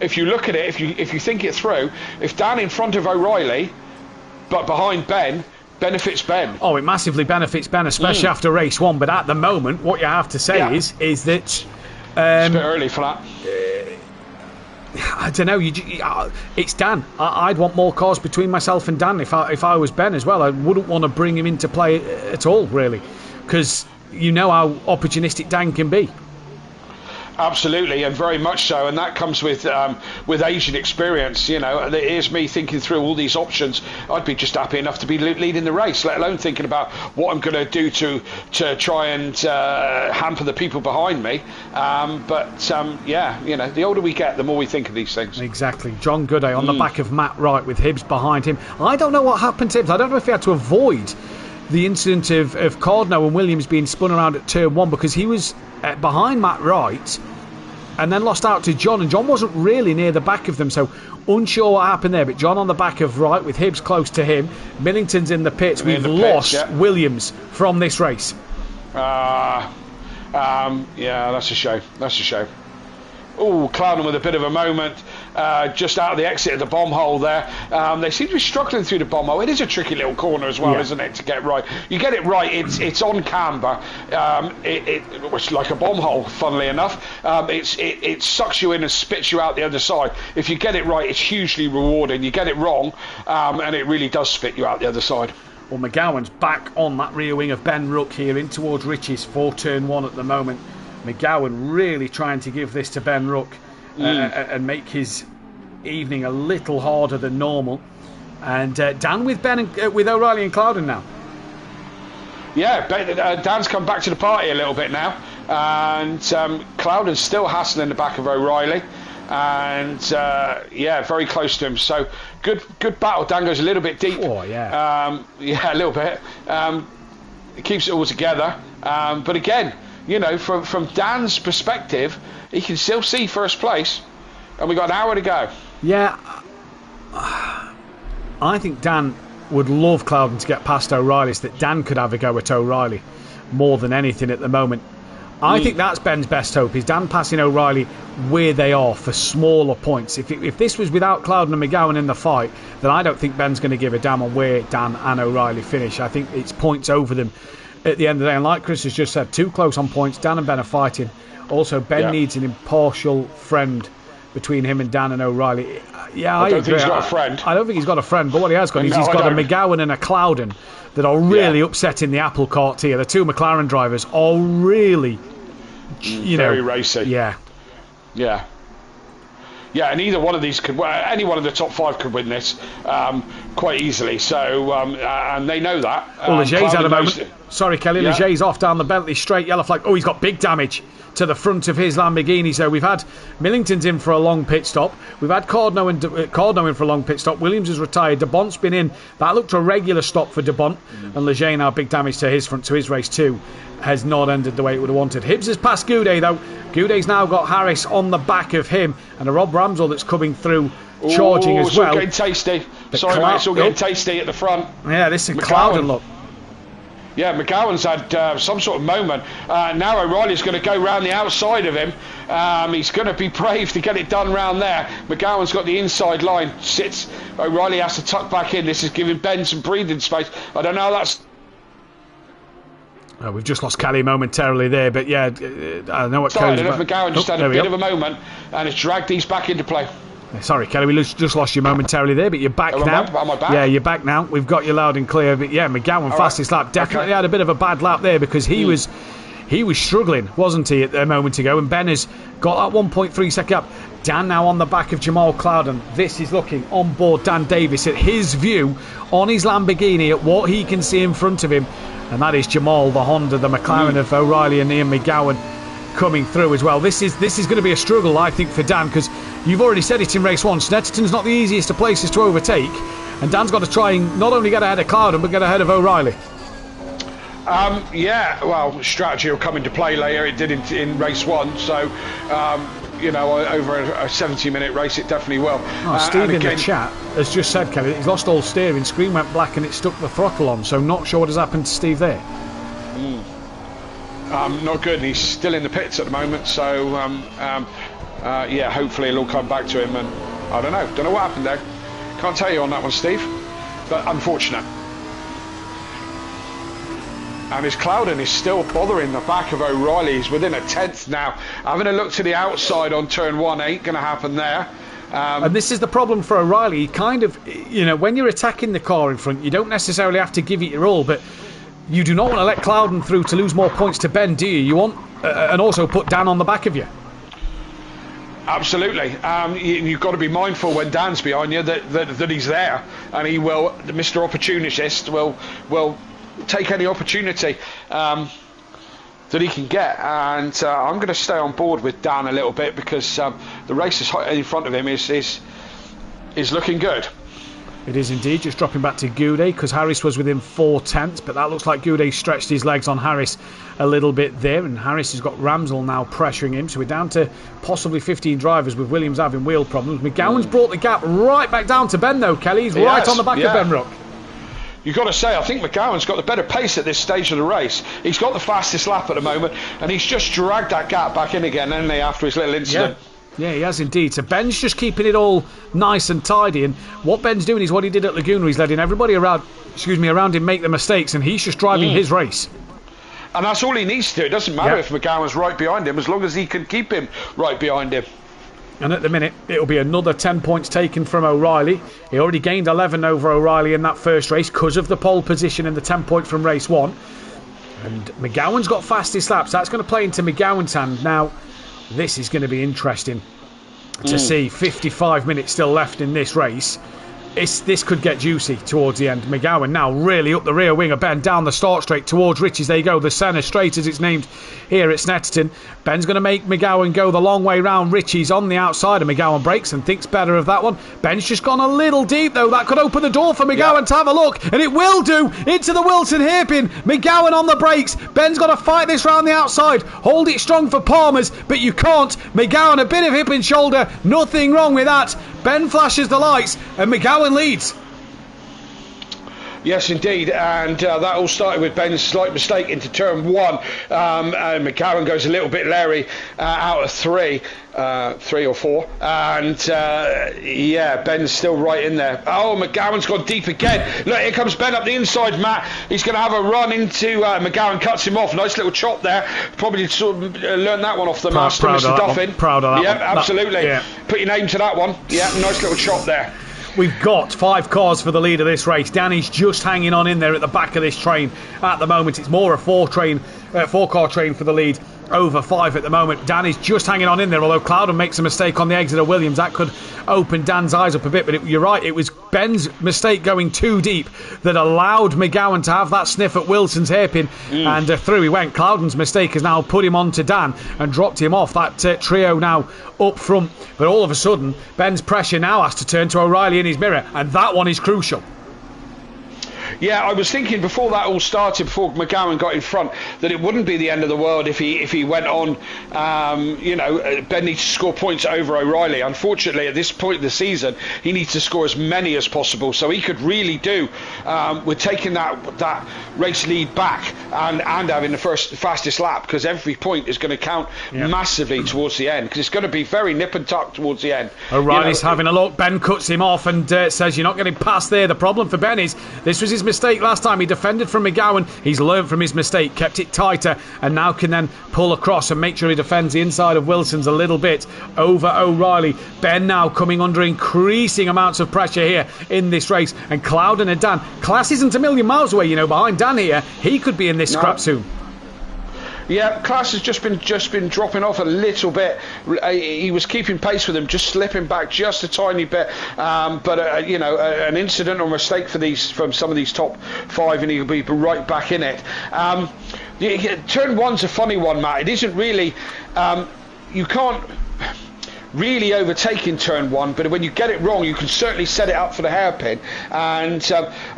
if you look at it, if you think it through, if Dan in front of O'Reilly but behind Ben, benefits Ben. Oh, it massively benefits Ben, especially after race 1. But at the moment, what you have to say is that it's a bit early for that. I don't know. It's Dan. I'd want more cars between myself and Dan if I was Ben as well. I wouldn't want to bring him into play at all, really, because you know how opportunistic Dan can be. Absolutely, and very much so, and that comes with Asian experience. Here's me thinking through all these options. I'd be just happy enough to be leading the race, let alone thinking about what I'm going to do to try and hamper the people behind me. The older we get, the more we think of these things. Exactly. John Gooday on the back of Matt Wright with Hibbs behind him. I don't know what happened to Hibbs. I don't know if he had to avoid the incident of Cordno and Williams being spun around at turn 1, because he was behind Matt Wright and then lost out to John, and John wasn't really near the back of them, so unsure what happened there. But John on the back of Wright with Hibbs close to him. Millington's in the pits. We've lost Williams from this race. That's a shame. Oh, Cloudham with a bit of a moment just out of the exit of the bomb hole there. They seem to be struggling through the bomb hole. It is a tricky little corner as well, isn't it, to get right? You get it right, it's on camber. It's like a bomb hole, funnily enough. It sucks you in and spits you out the other side. If you get it right, it's hugely rewarding. You get it wrong, and it really does spit you out the other side. Well, McGowan's back on that rear wing of Ben Rook here in towards Richie's for turn 1 at the moment. McGowan really trying to give this to Ben Rook and make his evening a little harder than normal. And Dan with Ben and, with O'Reilly and Clouden now. Yeah, Dan's come back to the party a little bit now, and Clouden's still hassling the back of O'Reilly, and very close to him. So good battle. Dan goes a little bit deep. Oh yeah. A little bit. It keeps it all together. But again, from Dan's perspective, he can still see first place, and we've got an hour to go. Yeah, I think Dan would love Clouden to get past O'Reilly, so that Dan could have a go at O'Reilly more than anything at the moment. I think that's Ben's best hope, is Dan passing O'Reilly where they are for smaller points. If this was without Clouden and McGowan in the fight, then I don't think Ben's going to give a damn on where Dan and O'Reilly finish. I think it's points over them at the end of the day, and like Chris has just said, too close on points. Dan and Ben are fighting. Also, Ben needs an impartial friend between him and Dan and O'Reilly. I don't think he's got a friend. I don't think he's got a friend, but what he has got is he's got a McGowan and a Clouden that are really upsetting the apple cart here. The two McLaren drivers are really, very racy. Yeah. Yeah, and either one of these could, any one of the top 5 could win this quite easily. So, and they know that. Well, Leger's had a moment. Sorry, Kelly. Yeah. Leger's off down the Bentley straight, yellow flag. Oh, he's got big damage to the front of his Lamborghini. So we've had Millington's in for a long pit stop. We've had Cordno in for a long pit stop. Williams has retired. De Bont's been in. That looked a regular stop for De Bont. And Leger now big damage to his front, so his race too has not ended the way it would have wanted. Hibbs has passed Goudet though. Goudet's now got Harris on the back of him, and a Rob Ramsell that's coming through charging as well. It's all getting tasty. Sorry, mate, it's all getting tasty at the front. Yeah, this is Clouden look. Yeah, McGowan's had some sort of moment. Now O'Reilly's going to go round the outside of him. He's going to be brave to get it done round there. McGowan's got the inside line. Sits. O'Reilly has to tuck back in. This is giving Ben some breathing space. I don't know how that's... We've just lost Kelly momentarily there, but yeah, I know what Kelly's about. McGowan just had a bit of a moment, and it's dragged these back into play. Sorry, Kelly, we just lost you momentarily there, but you're back now. Am I back? Yeah, you're back now. We've got you loud and clear. But yeah, McGowan fastest lap definitely had a bit of a bad lap there because he was struggling, wasn't he, a moment ago? And Ben has got that 1.3 second up. Dan now on the back of Jamal Clouden. This is looking on board Dan Davis at his view on his Lamborghini at what he can see in front of him. And that is Jamal, the Honda, the McLaren of O'Reilly and Ian McGowan coming through as well. This is going to be a struggle, I think, for Dan, because you've already said it in race 1. Snetterton's not the easiest of places to overtake, and Dan's got to try and not only get ahead of Clouden, but get ahead of O'Reilly. Yeah, well, strategy will come into play later. It did in race 1, so over a 70-minute race, it definitely will. Steve in the chat has just said, Kevin, he's lost all steering, screen went black and it stuck the throttle on, so not sure what has happened to Steve there. Not good, and he's still in the pits at the moment, so yeah, hopefully it'll all come back to him, and I don't know what happened there. Can't tell you on that one, Steve, but unfortunate. And his Clouden is still bothering the back of O'Reilly. He's within a tenth now. Having a look to the outside on turn 1 ain't going to happen there. And this is the problem for O'Reilly. He kind of, when you're attacking the car in front, you don't necessarily have to give it your all, but you do not want to let Clouden through to lose more points to Ben, do you? You want, and also put Dan on the back of you. Absolutely. You've got to be mindful when Dan's behind you that he's there, and he will. Mr. Opportunist will take any opportunity that he can get, and I'm going to stay on board with Dan a little bit because the race is in front of him is looking good. It is indeed. Just dropping back to Goudet because Harris was within 4/10, but that looks like Goudet stretched his legs on Harris a little bit there, and Harris has got Ramsell now pressuring him, so we're down to possibly 15 drivers with Williams having wheel problems. McGowan's brought the gap right back down to Ben though, Kelly. He's right on the back of Ben Rook. You've got to say, I think McGowan's got the better pace at this stage of the race. He's got the fastest lap at the moment, and he's just dragged that gap back in again, hasn't he, after his little incident? Yeah, he has indeed. So Ben's just keeping it all nice and tidy, and what Ben's doing is what he did at Laguna. He's letting everybody around him make the mistakes, and he's just driving his race. And that's all he needs to do. It doesn't matter if McGowan's right behind him, as long as he can keep him right behind him. And at the minute, it'll be another 10 points taken from O'Reilly. He already gained 11 over O'Reilly in that first race because of the pole position and the 10 point from race 1. And McGowan's got fastest laps. That's going to play into McGowan's hand. Now, this is going to be interesting to see. 55 minutes still left in this race. This could get juicy towards the end. McGowan now really up the rear wing of Ben, down the start straight towards Richie's. There you go, the Senna straight as it's named here at Snetterton. Ben's going to make McGowan go the long way round. Richie's on the outside, and McGowan breaks and thinks better of that one. Ben's just gone a little deep though. That could open the door for McGowan to have a look, and it will do, into the Wilson hairpin. McGowan on the brakes. Ben's got to fight this round the outside. Hold it strong for Palmer's, but you can't. McGowan a bit of hip and shoulder, nothing wrong with that. Ben flashes the lights, and McGowan leads. Yes, indeed, and that all started with Ben's slight mistake into turn 1. And McGowan goes a little bit leery out of 3 or 4, and Ben's still right in there. Oh, McGowan's gone deep again. Look, here comes Ben up the inside, Matt. He's going to have a run into McGowan, cuts him off. Nice little chop there. Probably sort of learned that one off the master, Mr. Duffin. Proud of that one. Yep, absolutely. Put your name to that one. Yeah, nice little chop there. We've got 5 cars for the lead of this race. Danny's just hanging on in there at the back of this train at the moment. It's more a 4-car train for the lead over 5 at the moment. Dan is just hanging on in there, although Clouden makes a mistake on the exit of Williams. That could open Dan's eyes up a bit, but you're right, it was Ben's mistake going too deep that allowed McGowan to have that sniff at Wilson's hairpin, and through he went. Clouden's mistake has now put him on to Dan and dropped him off. That trio now up front, but all of a sudden Ben's pressure now has to turn to O'Reilly in his mirror, and that one is crucial. Yeah, I was thinking before that all started, before McGowan got in front, that it wouldn't be the end of the world if he went on. Ben needs to score points over O'Reilly. Unfortunately, at this point in the season, he needs to score as many as possible, so he could really do with taking that race lead back and having the fastest lap, because every point is going to count massively towards the end, because it's going to be very nip and tuck towards the end. O'Reilly's having a look. Ben cuts him off and says, "You're not getting past there." The problem for Ben is this was his mistake last time. He defended from McGowan. He's learned from his mistake, kept it tighter, and now can then pull across and make sure he defends the inside of Wilson's a little bit over O'Reilly. Ben now coming under increasing amounts of pressure here in this race, and Clouden and Dan. Class isn't a million miles away, behind Dan here. He could be in this scrap soon. Yeah, Class has just been dropping off a little bit. He was keeping pace with him, just slipping back just a tiny bit. But an incident or mistake from some of these top 5, and he'll be right back in it. Turn 1's a funny one, Matt. It isn't really. You can't really overtake in turn 1, but when you get it wrong, you can certainly set it up for the hairpin. And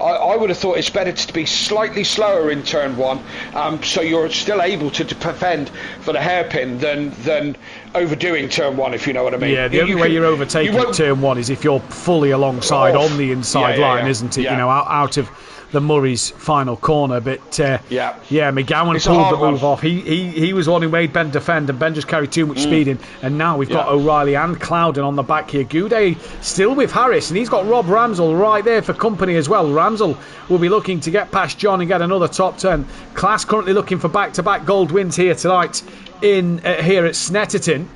I would have thought it's better to be slightly slower in turn 1, so you're still able to defend for the hairpin than overdoing turn 1, if you know what I mean. Yeah, the only way you're overtaking turn 1 is if you're fully alongside on the inside line, isn't it? Yeah. Out of the Murray's final corner, but McGowan pulled the move off. He was the one who made Ben defend, and Ben just carried too much speed in, and now we've got O'Reilly and Clouden on the back here. Goudet still with Harris, and he's got Rob Ramsell right there for company as well. Ramsell will be looking to get past John and get another top 10. Class currently looking for back-to-back gold wins here tonight here at Snetterton.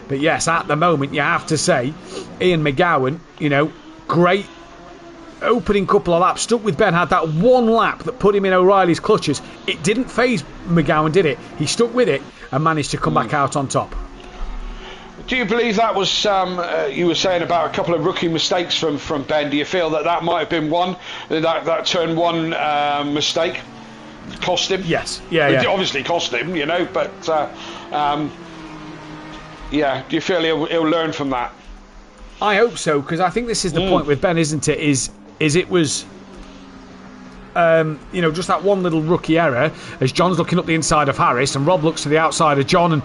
But yes, at the moment you have to say Ian McGowan, great opening couple of laps, stuck with Ben, had that one lap that put him in O'Reilly's clutches. It didn't faze McGowan, did it? He stuck with it and managed to come back out on top. Do you believe that was you were saying about a couple of rookie mistakes from Ben? Do you feel that might have been one, that turn 1 mistake cost him? Yes, It obviously cost him, but do you feel he'll learn from that? I hope so, because I think this is the point with Ben, isn't it? Is it was just that one little rookie error as John's looking up the inside of Harris, and Rob looks to the outside of John, and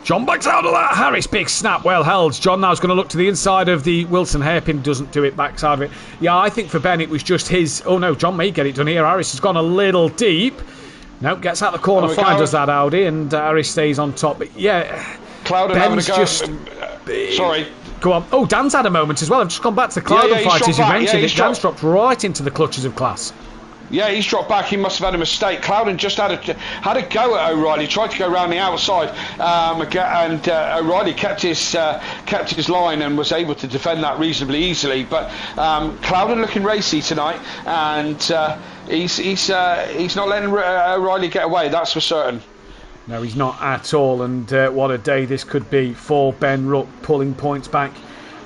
John backs out of that. Harris, big snap, well held. John now's going to look to the inside of the Wilson hairpin, doesn't do it, backside of it. Yeah, I think for Ben it was just his. Oh no, John may get it done here. Harris has gone a little deep. Nope, gets out the corner, fine does that Audi, and Harris stays on top. But yeah, Clouden Ben's having a go. Sorry. Go on. Oh, Dan's had a moment as well. I've just gone back to the Clouden fight, as you mentioned. Dan's dropped right into the clutches of Class. Yeah, he's dropped back. He must have had a mistake. Clouden just had a go at O'Reilly. Tried to go around the outside, and O'Reilly kept his line and was able to defend that reasonably easily. But Clouden looking racy tonight, and he's not letting O'Reilly get away. That's for certain. No, he's not at all, and what a day this could be for Ben Ruck, pulling points back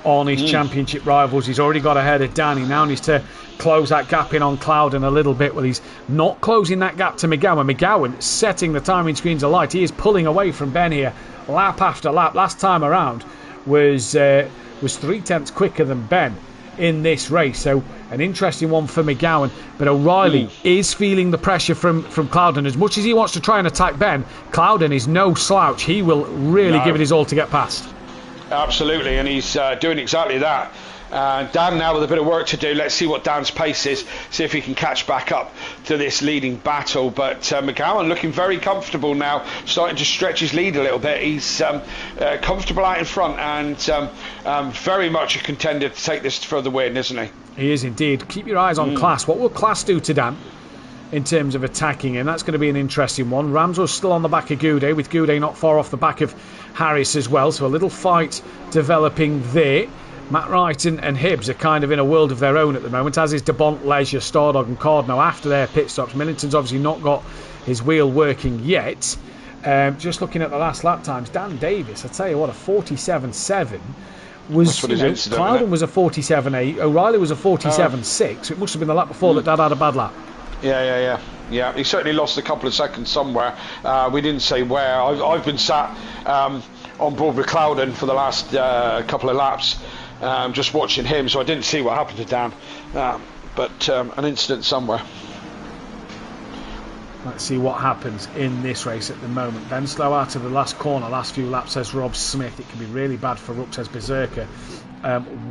on his championship rivals. He's already got ahead of Dan. He now needs to close that gap in on Clouden a little bit. Well, he's not closing that gap to McGowan. McGowan setting the timing screens alight. He is pulling away from Ben here, lap after lap. Last time around was 3/10 quicker than Ben in this race, so an interesting one for McGowan. But O'Reilly is feeling the pressure from Clouden. As much as he wants to try and attack Ben, Clouden is no slouch. He will really give it his all to get past. Absolutely, and he's doing exactly that. Dan now with a bit of work to do. Let's see what Dan's pace is, see if he can catch back up to this leading battle. But McGowan looking very comfortable now, starting to stretch his lead a little bit. He's comfortable out in front, and very much a contender to take this for the win, isn't he? He is indeed. Keep your eyes on Class. What will Class do to Dan in terms of attacking him? That's going to be an interesting one. Ramsell's still on the back of Goudet, with Goudet not far off the back of Harris as well, so a little fight developing there. Matt Wright and Hibbs are kind of in a world of their own at the moment, as is DeBont, Leisure, Stardog and Cardno after their pit stops. Millington's obviously not got his wheel working yet. Just looking at the last lap times, Dan Davis, I tell you what, a 47.7 was. Clouden was a 47.8. O'Reilly was a 47.6. It must have been the lap before that Dad had a bad lap. Yeah. He certainly lost a couple of seconds somewhere. We didn't say where. I've been sat on board with Clouden for the last couple of laps, just watching him, so I didn't see what happened to Dan. But an incident somewhere. Let's see what happens in this race at the moment. Then slow out of the last corner, last few laps, says Rob Smith. It can be really bad for Rook, says Berserker.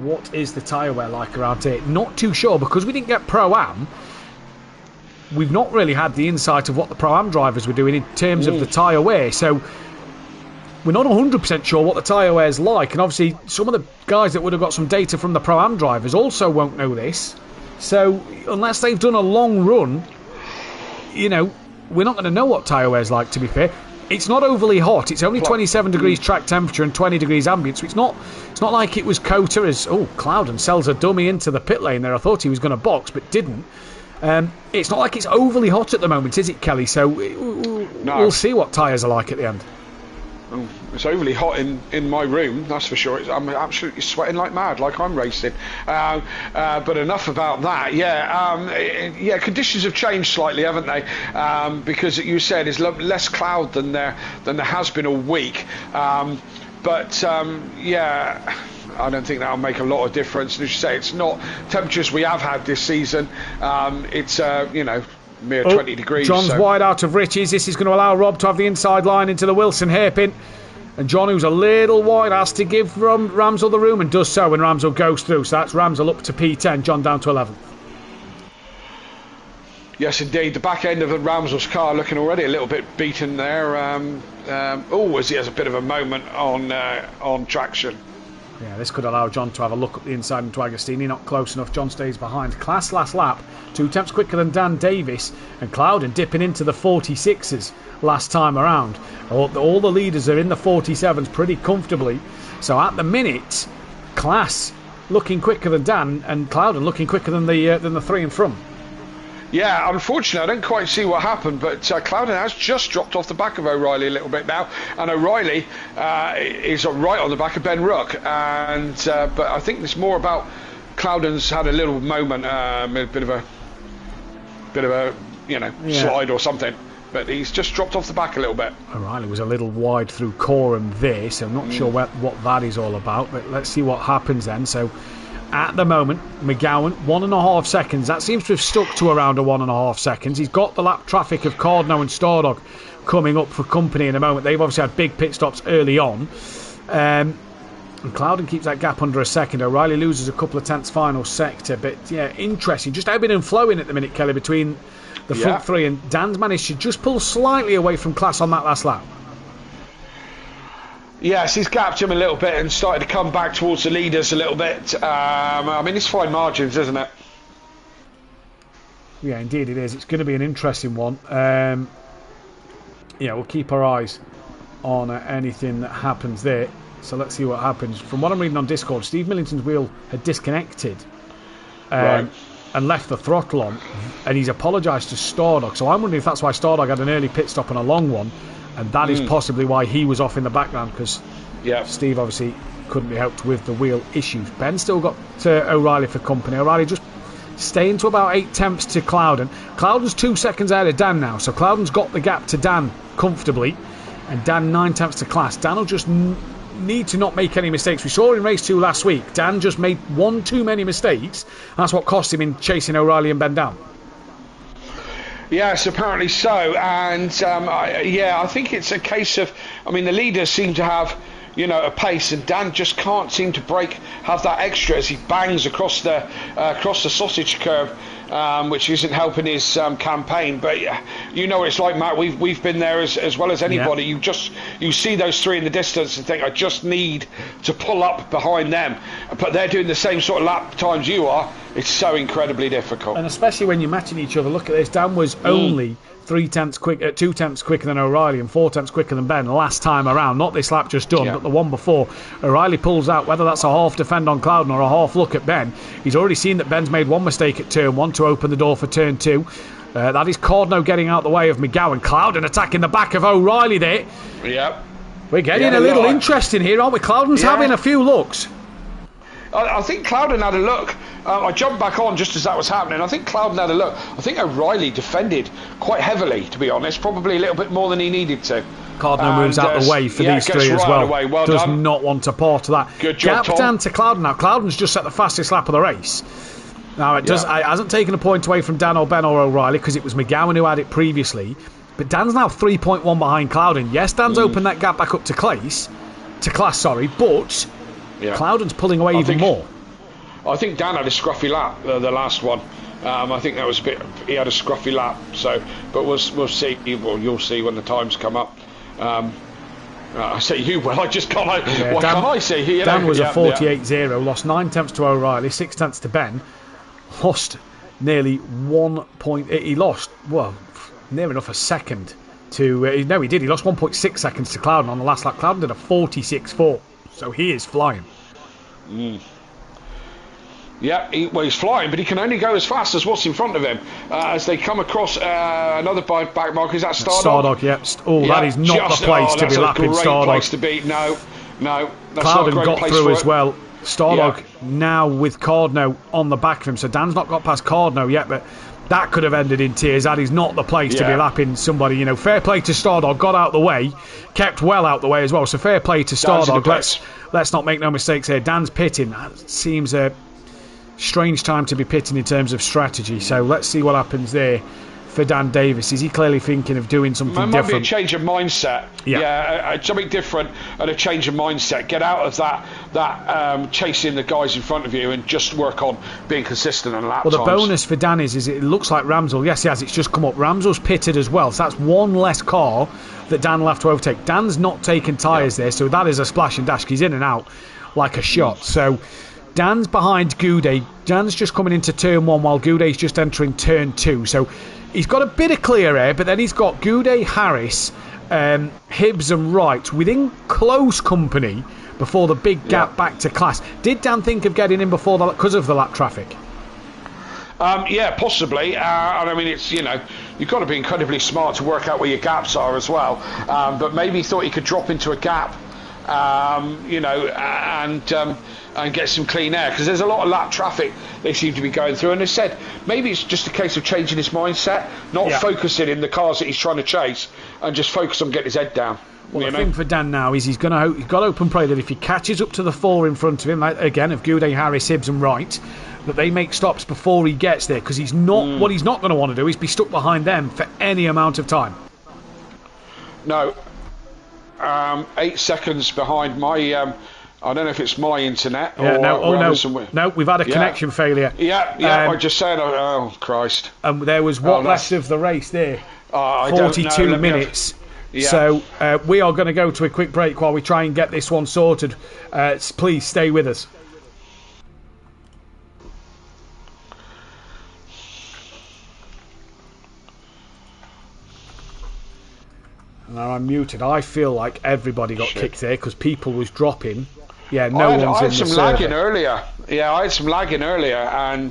What is the tyre wear like around here? Not too sure, because we didn't get Pro-Am. We've not really had the insight of what the Pro-Am drivers were doing in terms of the tyre wear. So we're not 100% sure what the tyre wear is like. And obviously some of the guys that would have got some data from the Pro-Am drivers also won't know this. So unless they've done a long run, you know, we're not going to know what tyre wear is like, to be fair. It's not overly hot. It's only 27 degrees track temperature and 20 degrees ambient. So it's not like it was Cota as, Clouden sells a dummy into the pit lane there. I thought he was going to box, but didn't. It's not like it's overly hot at the moment, is it, Kelly? So we'll see what tyres are like at the end. It's overly hot in my room, that's for sure. I'm absolutely sweating like mad, like I'm racing. But enough about that. Conditions have changed slightly, haven't they? Because you said there's less cloud than there has been all week. I don't think that'll make a lot of difference. And as you say, it's not temperatures we have had this season. It's mere 20 degrees. John's wide out of riches. This is going to allow Rob to have the inside line into the Wilson hairpin. And John, who's a little wide, has to give Ramsell the room and does so when Ramsell goes through. So that's Ramsell up to P10, John down to 11th. Yes, indeed. The back end of the Ramsell's car looking already a little bit beaten there. As he has a bit of a moment on traction. Yeah, this could allow John to have a look up the inside into Agostini. Not close enough. John stays behind. Class last lap. 2 tenths quicker than Dan Davis. And Clouden dipping into the 46s last time around. All the leaders are in the 47s pretty comfortably. So at the minute, Class looking quicker than Dan and Clouden looking quicker than the three in front. Yeah, unfortunately, I don't quite see what happened, but Clouden has just dropped off the back of O'Reilly a little bit now, and O'Reilly is right on the back of Ben Rook, but I think it's more about Clouden's had a little moment, a bit of a slide or something, but he's just dropped off the back a little bit. O'Reilly was a little wide through Coram there, so I'm not sure what that is all about, but let's see what happens then. So at the moment, McGowan, 1.5 seconds. That seems to have stuck to around 1.5 seconds. He's got the lap traffic of Cordno and Stordog coming up for company in a moment. They've obviously had big pit stops early on. And Clouden keeps that gap under a second. O'Reilly loses a couple of tenths final sector. But yeah, interesting. Just ebbing and flowing at the minute, Kelly, between the front three. And Dan's managed to just pull slightly away from Class on that last lap. Yes, he's gapped him a little bit and started to come back towards the leaders a little bit. It's fine margins, isn't it? Yeah, indeed it is. It's going to be an interesting one. We'll keep our eyes on anything that happens there. So let's see what happens. From what I'm reading on Discord, Steve Millington's wheel had disconnected and left the throttle on, and he's apologised to Stordog. So I'm wondering if that's why Stordog had an early pit stop and a long one. And that is possibly why he was off in the background, because Steve obviously couldn't be helped with the wheel issues. Ben still got O'Reilly for company. O'Reilly just staying to about 8 tenths to Clouden. Clouden's 2 seconds ahead of Dan now, so Clouden's got the gap to Dan comfortably, and Dan 9 tenths to Class. Dan will just need to not make any mistakes. We saw in race 2 last week, Dan just made one too many mistakes. That's what cost him in chasing O'Reilly and Ben down. Yes, apparently so, and I think it's a case of, the leaders seem to have, a pace, and Dan just can't seem to have that extra as he bangs across the sausage curve, which isn't helping his campaign. But you know what it's like, Matt. We've been there as well as anybody. Yeah. You see those three in the distance and think, I just need to pull up behind them, but they're doing the same sort of lap times you are. It's so incredibly difficult. And especially when you're matching each other. Look at this. Dan was only 2 tenths quicker than O'Reilly and 4 tenths quicker than Ben last time around. Not this lap just done, but the one before. O'Reilly pulls out, whether that's a half defend on Clouden or a half look at Ben. He's already seen that Ben's made one mistake at turn 1 to open the door for turn 2. That is Cordno getting out the way of McGowan. Clouden attacking the back of O'Reilly there. Yep. We're getting a little interesting here, aren't we? Clouden's having a few looks. I think Clouden had a look. I jumped back on just as that was happening. I think Clouden had a look. I think O'Reilly defended quite heavily, to be honest. Probably a little bit more than he needed to. Cardno moves out the way for these three as well. Does not want to part to that. Good job, Gap down to Clouden now. Clouden's just set the fastest lap of the race. Now, it hasn't taken a point away from Dan or Ben or O'Reilly because it was McGowan who had it previously. But Dan's now 3.1 behind Clouden. Yes, Dan's opened that gap back up to Class, but Clouden's pulling away even more. I think Dan had a scruffy lap, the last one. I think that was a bit. He had a scruffy lap. So, but we'll see. Well, you'll see when the times come up. I say you will. I just can't. What can I say? Dan was a 48.0. Lost 9 tenths to O'Reilly, 6 tenths to Ben. Lost nearly 1 point. He lost near enough a second to. No, he did. He lost 1.6 seconds to Clouden on the last lap. Clouden did a 46.4. So he is flying. Yeah, he's flying, but he can only go as fast as what's in front of him. As they come across another back mark, is that Stardog? Yep. That is not the place to be lapping Stardog. Place to be. No, that's Clouden not a great got place through for as well. Stardog now with Cordno on the back of him, so Dan's not got past Cordno yet, but that could have ended in tears. That is not the place to be lapping somebody. Fair play to Stardog, got out the way, kept well out the way as well. So fair play to Stardog. Let's not make no mistakes here. Dan's pitting. That seems a strange time to be pitting in terms of strategy. So let's see what happens there for Dan Davis. Is he clearly thinking of doing something different? It might be a change of mindset. Something different and a change of mindset. Get out of that chasing the guys in front of you and just work on being consistent on lap times. Well, the bonus for Dan is it looks like Ramsell. Yes, he has. It's just come up. Ramsell's pitted as well. So that's one less car that Dan will have to overtake. Dan's not taking tyres there, so that is a splash and dash. He's in and out like a shot. So Dan's behind Goudet. Dan's just coming into turn 1 while Goudet's just entering turn 2. So he's got a bit of clear air, but then he's got Goudet, Harris, Hibbs and Wright within close company before the big gap back to Class. Did Dan think of getting in before because of the lap traffic? Possibly. And I mean, it's you've got to be incredibly smart to work out where your gaps are as well. But maybe he thought he could drop into a gap, and get some clean air, because there's a lot of lap traffic they seem to be going through. And they said maybe it's just a case of changing his mindset, not focusing in the cars that he's trying to chase, and just focus on getting his head down. Well, the thing for Dan now is he's got open play that if he catches up to the 4 in front of him, again of Goudet, Harris, Hibbs and Wright, that they make stops before he gets there, because he's not what he's not going to want to do is be stuck behind them for any amount of time. No. 8 seconds behind my I don't know if it's my internet or no, we've had a connection failure. I'm just saying, oh Christ. And there was left of the race there? 42 minutes. So we are going to go to a quick break while we try and get this one sorted. Please stay with us. Now I'm muted. I feel like everybody got kicked there because people was dropping. Yeah, I had some lagging earlier. Yeah, I had some lagging earlier, and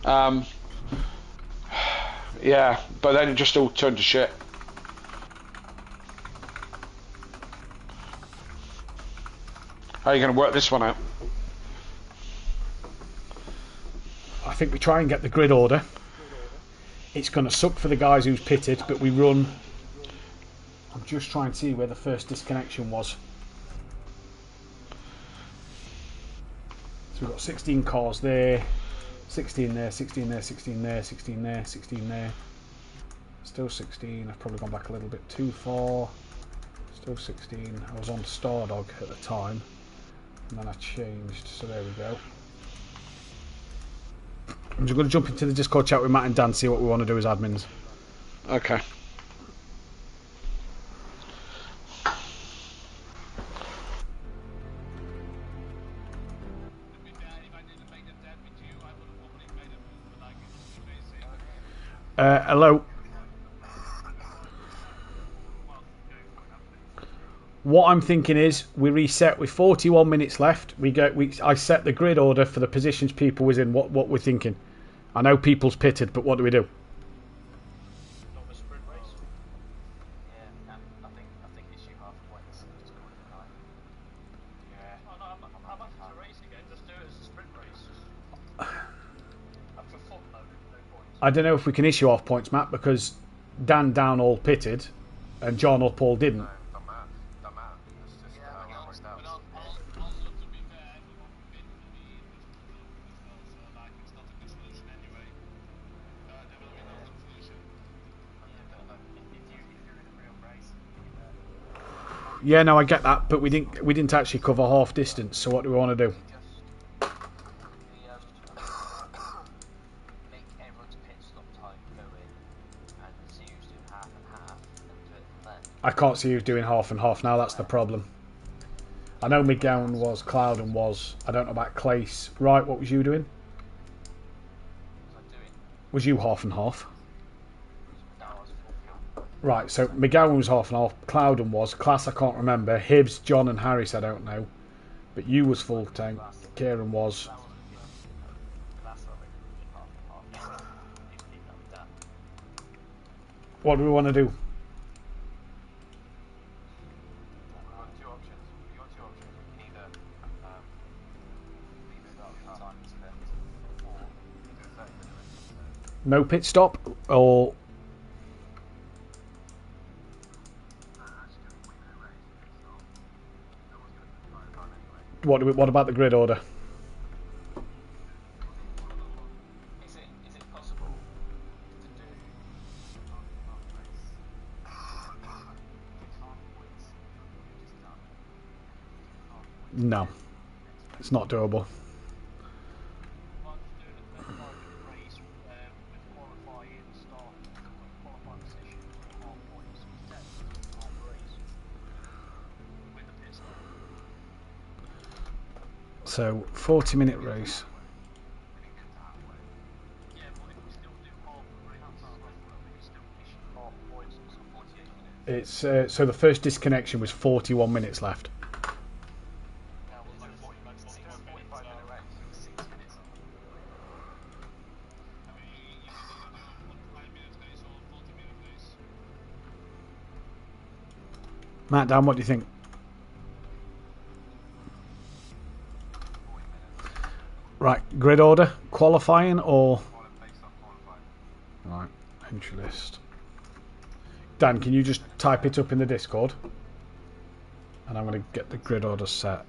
but then it just all turned to shit. How are you going to work this one out? I think we try and get the grid order. It's going to suck for the guys who's pitted, but we run. I'm just trying to see where the first disconnection was. So we've got 16 cars there, 16 there, 16 there, 16 there, 16 there, 16 there. Still 16. I've probably gone back a little bit too far. Still 16. I was on Stardog at the time, and then I changed. So there we go. I'm just going to jump into the Discord chat with Matt and Dan, see what we want to do as admins. Okay. Hello. What I'm thinking is we reset with 41 minutes left. I set the grid order for the positions people was in. What we're thinking. I know people's pitted, but what do we do? I don't know if we can issue off points, Matt, because Dan down all pitted and John up all didn't. Yeah, no, I get that, but we didn't actually cover half distance. So what do we want to do? I can't see who's doing half and half now. That's the problem. I know McGowan was, Clouden was. I don't know about Clace. Right, what was you doing? Was you half and half? Right, so McGowan was half and half. Clouden was. Class I can't remember. Hibbs, John and Harris I don't know. But you was full tank. Kieran was. What do we want to do? No pit stop, or what about the grid order? Is it possible to do No, it's not doable. So 40-minute race. It's so the first disconnection was 41 minutes left. Matt, Dan, what do you think? Right, grid order, qualifying or... Right, entry list. Dan, can you just type it up in the Discord? And I'm going to get the grid order set.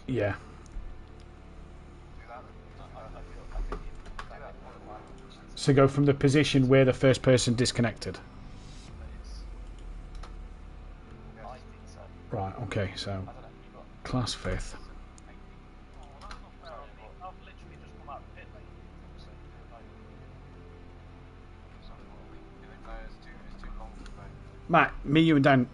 Yeah. So go from the position where the first person disconnected. Right, okay, so class 5th. Matt, me, you and Dan.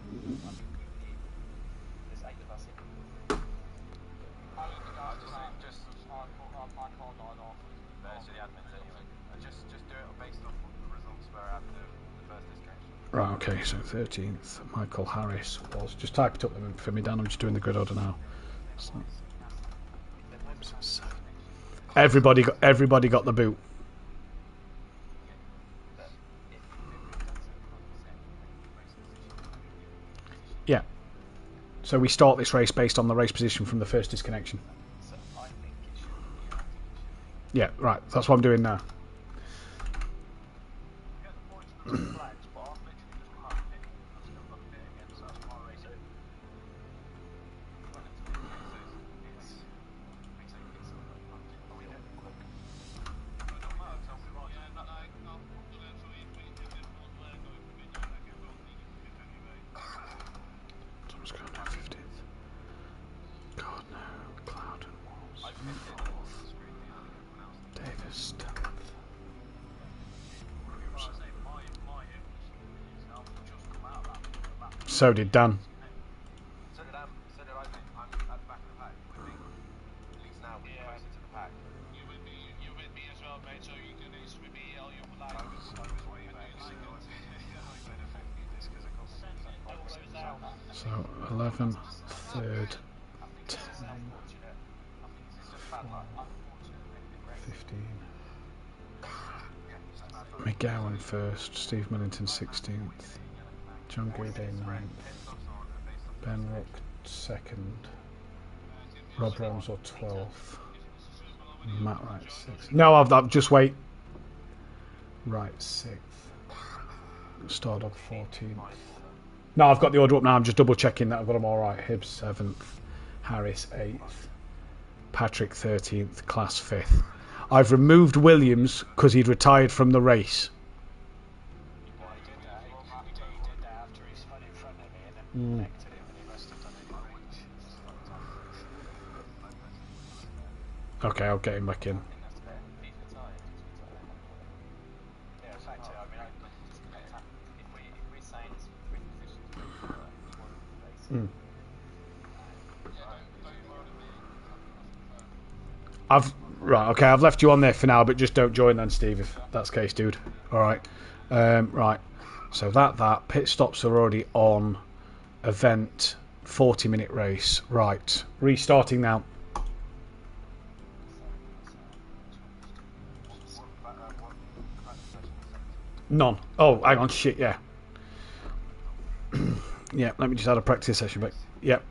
Right, okay, so 13th, Michael Harris was... Just type it up for me, Dan, I'm just doing the grid order now. So, everybody got the boot. Yeah. So we start this race based on the race position from the first disconnection. Yeah, right, that's what I'm doing now. So did Dan. So did I, mate. I'm at the back of the pack. With me. At least now we're closer to the pack. You with me as well, mate. So you can race with me all you like. I was way back. I benefit from this because it costs 5%. So 11, third, 10, 15. McGowan first, Steve Millington 16th, John Goudet 9th, Ben Rook 2nd, Rob Ramsor 12th, Matt Wright 6th. No, I've just wait. Right 6th, Stardog 14th. No, I've got the order up now. I'm just double checking that I've got them all right. Hibbs 7th, Harris 8th, Patrick 13th, Class 5th. I've removed Williams because he'd retired from the race. Okay, I'll get him back in. I've left you on there for now, but just don't join then, Steve, if that's the case, dude. Alright. Right. So that pit stops are already on. Event 40-minute race. Right. Restarting now. None. Oh, hang on, shit, yeah. Yeah, let me just add a practice session back. Yep.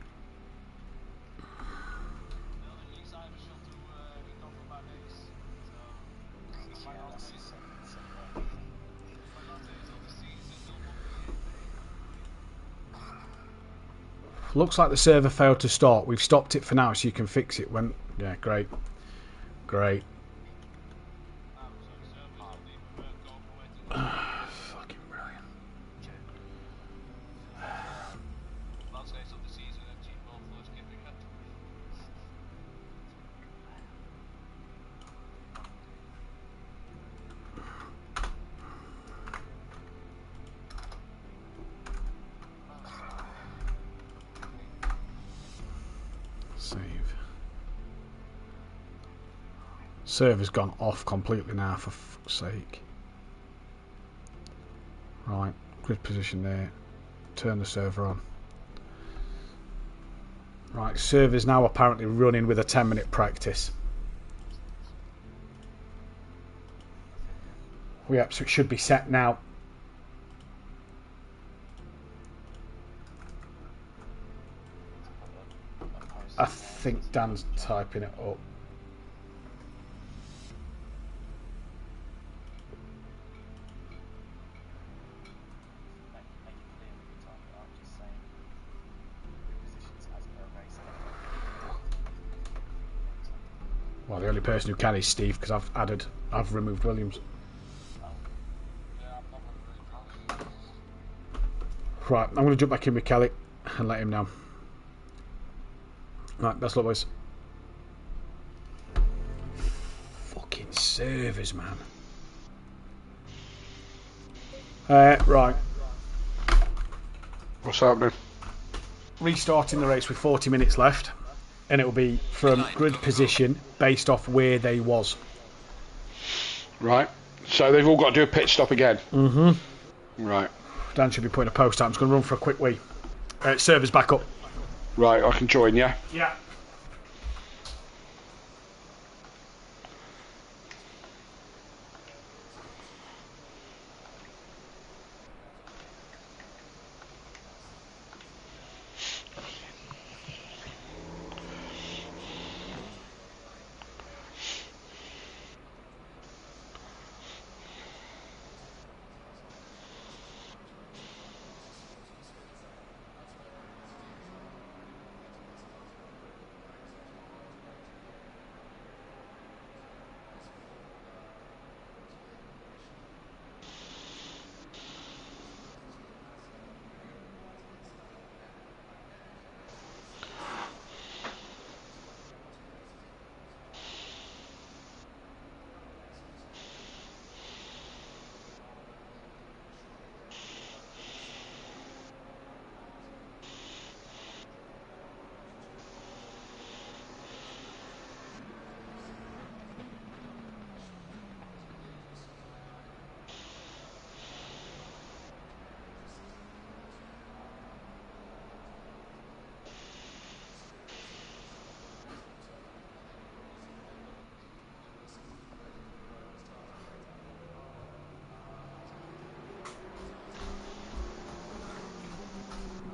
Looks like the server failed to start. We've stopped it for now, so you can fix it when... Yeah, great. Great. Fucking brilliant. Save. Server's gone off completely now, for fuck's sake. Right, grid position there. Turn the server on. Right, server's now apparently running with a 10-minute practice. Yep, so it should be set now. I think Dan's typing it up. Well, the only person who can is Steve, because I've removed Williams. Right, I'm going to jump back in with Kelly and let him know. Right, best luck, boys. Fucking servers, man. Right. What's happening? Restarting the race with 40 minutes left, and it will be from grid position based off where they was. Right. So they've all got to do a pit stop again. Mm-hmm. Right. Dan should be putting a post out. I'm just going to run for a quick wee. Servers back up. Right, I can join, yeah? Yeah.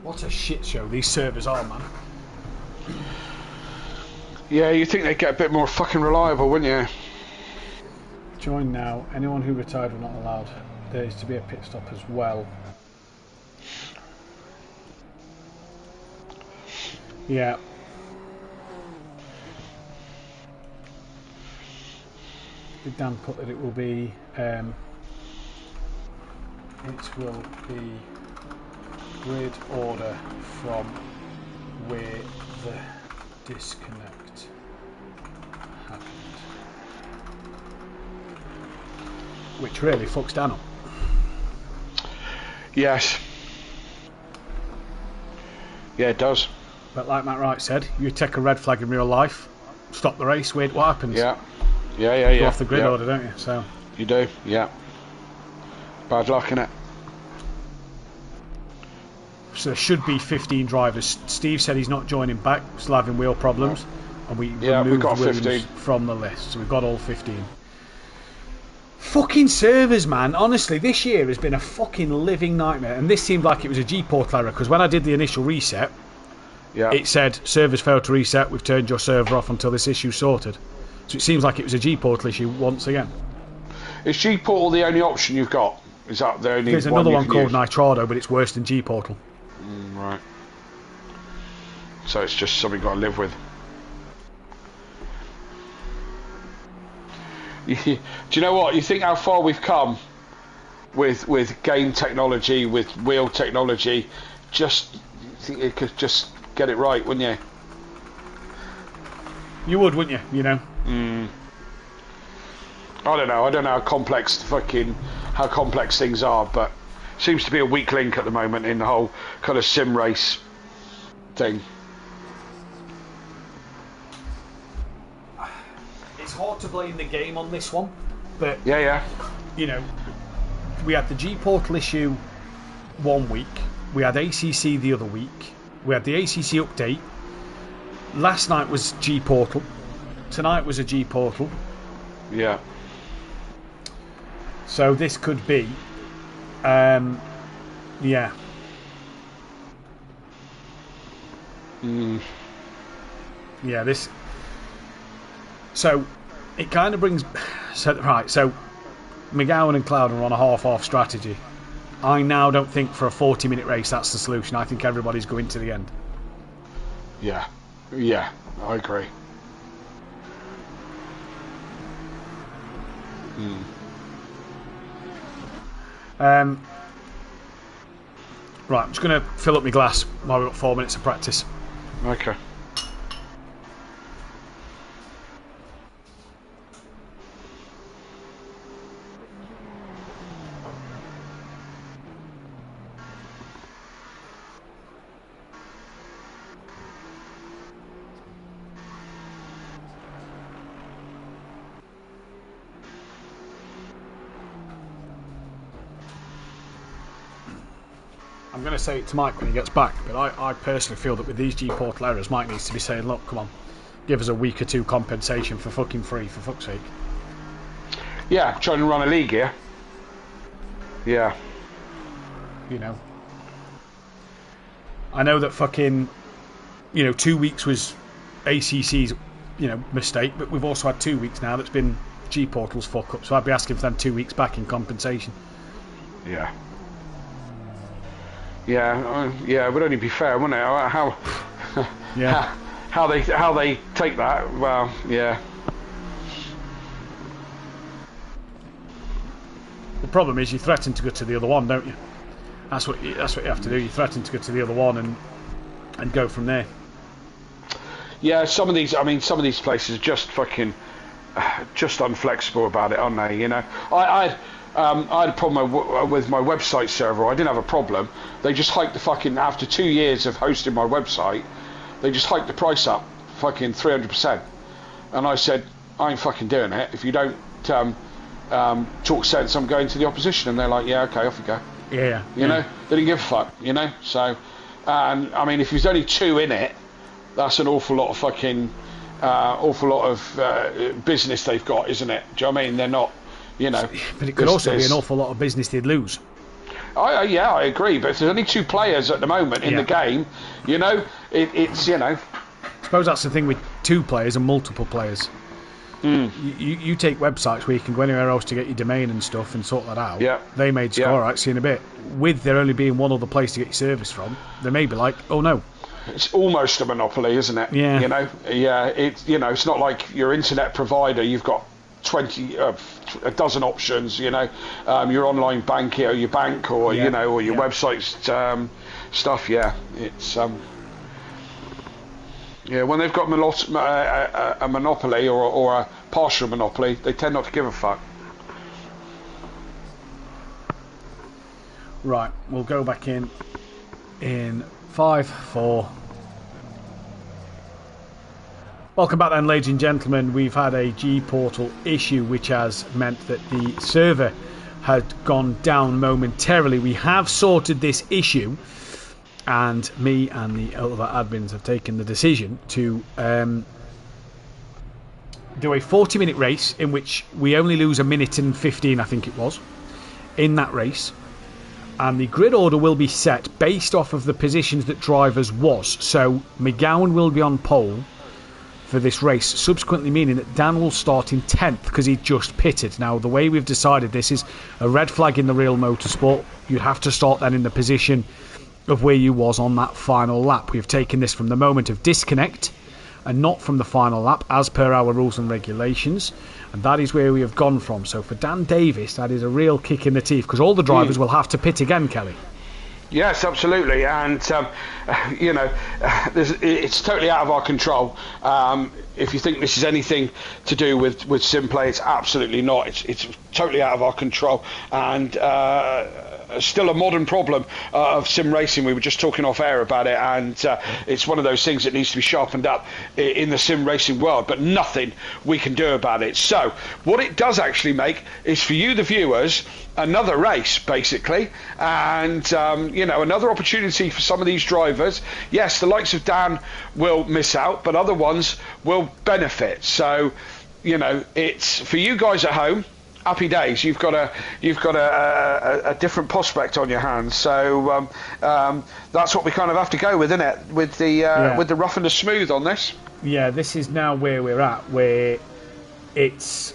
What a shit show these servers are, man. Yeah, you think they'd get a bit more fucking reliable, wouldn't you? Join now. Anyone who retired were not allowed. There is to be a pit stop as well. Yeah. Did Dan put that it will be grid order from where the disconnect happened, which really fucks Dan up. Yes. Yeah, it does. But like Matt Wright said, you take a red flag in real life, stop the race, wait what happens. Yeah. You go off the grid order, don't you? So you do, yeah. Bad luck, innit? So there should be 15 drivers. Steve said he's not joining back, still having wheel problems, and we removed got Williams 15 from the list, so we've got all 15. Fucking servers, man. Honestly, this year has been a fucking living nightmare, and this seemed like it was a G-Portal error, because when I did the initial reset, it said, servers failed to reset, we've turned your server off until this issue's sorted. So it seems like it was a G-Portal issue once again. Is G-Portal the only option you've got? Is that the only There's another one called Nitrado, but it's worse than G-Portal. Right. So it's just something you've got to live with. Do you know what? You think how far we've come with game technology, with wheel technology? Just think you could just get it right, wouldn't you? You would, wouldn't you? You know. I don't know how complex things are, but seems to be a weak link at the moment in the whole kind of sim race thing. It's hard to blame the game on this one, but you know, we had the G-Portal issue one week, we had ACC the other week, we had the ACC update. Last night was G-Portal, tonight was a G-Portal. Yeah. So this could be, yeah. Yeah, this. So it kind of brings. So McGowan and Cloud are on a half-half strategy. I now don't think for a 40-minute race that's the solution. I think everybody's going to the end. Yeah, I agree. Right, I'm just going to fill up my glass while we've got 4 minutes of practice. Okay. I'm going to say it to Mike when he gets back, but I personally feel that with these G-Portal errors, Mike needs to be saying, look, come on, give us a week or two compensation for fucking free, for fuck's sake. Yeah, trying to run a league here. Yeah. You know. I know that fucking, 2 weeks was ACC's, mistake, but we've also had 2 weeks now that's been G-Portal's fuck up, so I'd be asking for them 2 weeks back in compensation. Yeah. Yeah, it would only be fair, wouldn't it? How they take that? Well, yeah. The problem is you threaten to go to the other one, don't you? That's what you have to do. You threaten to go to the other one and go from there. Yeah, some of these places are just fucking just unflexible about it, aren't they? You know, I had a problem with my website server. I didn't have a problem. They just hiked the fucking, after 2 years of hosting my website, they just hiked the price up fucking 300%. And I said, I ain't fucking doing it. If you don't talk sense, I'm going to the opposition. And they're like, yeah, okay, off you go. Yeah. You know, they didn't give a fuck, So, and I mean, if there's only 2 in it, that's an awful lot of fucking, business they've got, isn't it? Do you know what I mean? They're not, But it could also be an awful lot of business they'd lose. I agree. But if there's only 2 players at the moment in the game, it's I suppose that's the thing with 2 players and multiple players. You take websites where you can go anywhere else to get your domain and stuff and sort that out. Yeah. They made score, all right, see in a bit. With there only being one other place to get your service from, they may be like, oh no. It's almost a monopoly, isn't it? Yeah. It's not like your internet provider. You've got 20, a dozen options. Your online banking, or your bank, or or your website stuff. Yeah, it's when they've got a monopoly or a partial monopoly, they tend not to give a fuck. Right, we'll go back in 5-4. Welcome back then, ladies and gentlemen. We've had a G-Portal issue which has meant that the server had gone down momentarily. We have sorted this issue, and me and the other admins have taken the decision to do a 40-minute race in which we only lose 1:15, I think it was, in that race. And the grid order will be set based off of the positions that drivers was. So McGowan will be on pole for this race, subsequently meaning that Dan will start in 10th because he just pitted. Now, the way we've decided this is a red flag in the real motorsport. You'd have to start then in the position of where you was on that final lap. We've taken this from the moment of disconnect and not from the final lap as per our rules and regulations, and that is where we have gone from. So for Dan Davis, that is a real kick in the teeth because all the drivers will have to pit again, Kelly. Yes, absolutely, and it's totally out of our control. If you think this is anything to do with SimPlay, it's absolutely not. It's totally out of our control, and still a modern problem of sim racing. We were just talking off air about it, and it's one of those things that needs to be sharpened up in the sim racing world, but nothing we can do about it. So what it does actually make is, for you, the viewers, another race basically, and another opportunity for some of these drivers. Yes, the likes of Dan will miss out, but other ones will benefit. So it's for you guys at home. Happy days! You've got a different prospect on your hands. So that's what we kind of have to go with, isn't it? With the rough and the smooth on this. Yeah, this is now where we're at, where it's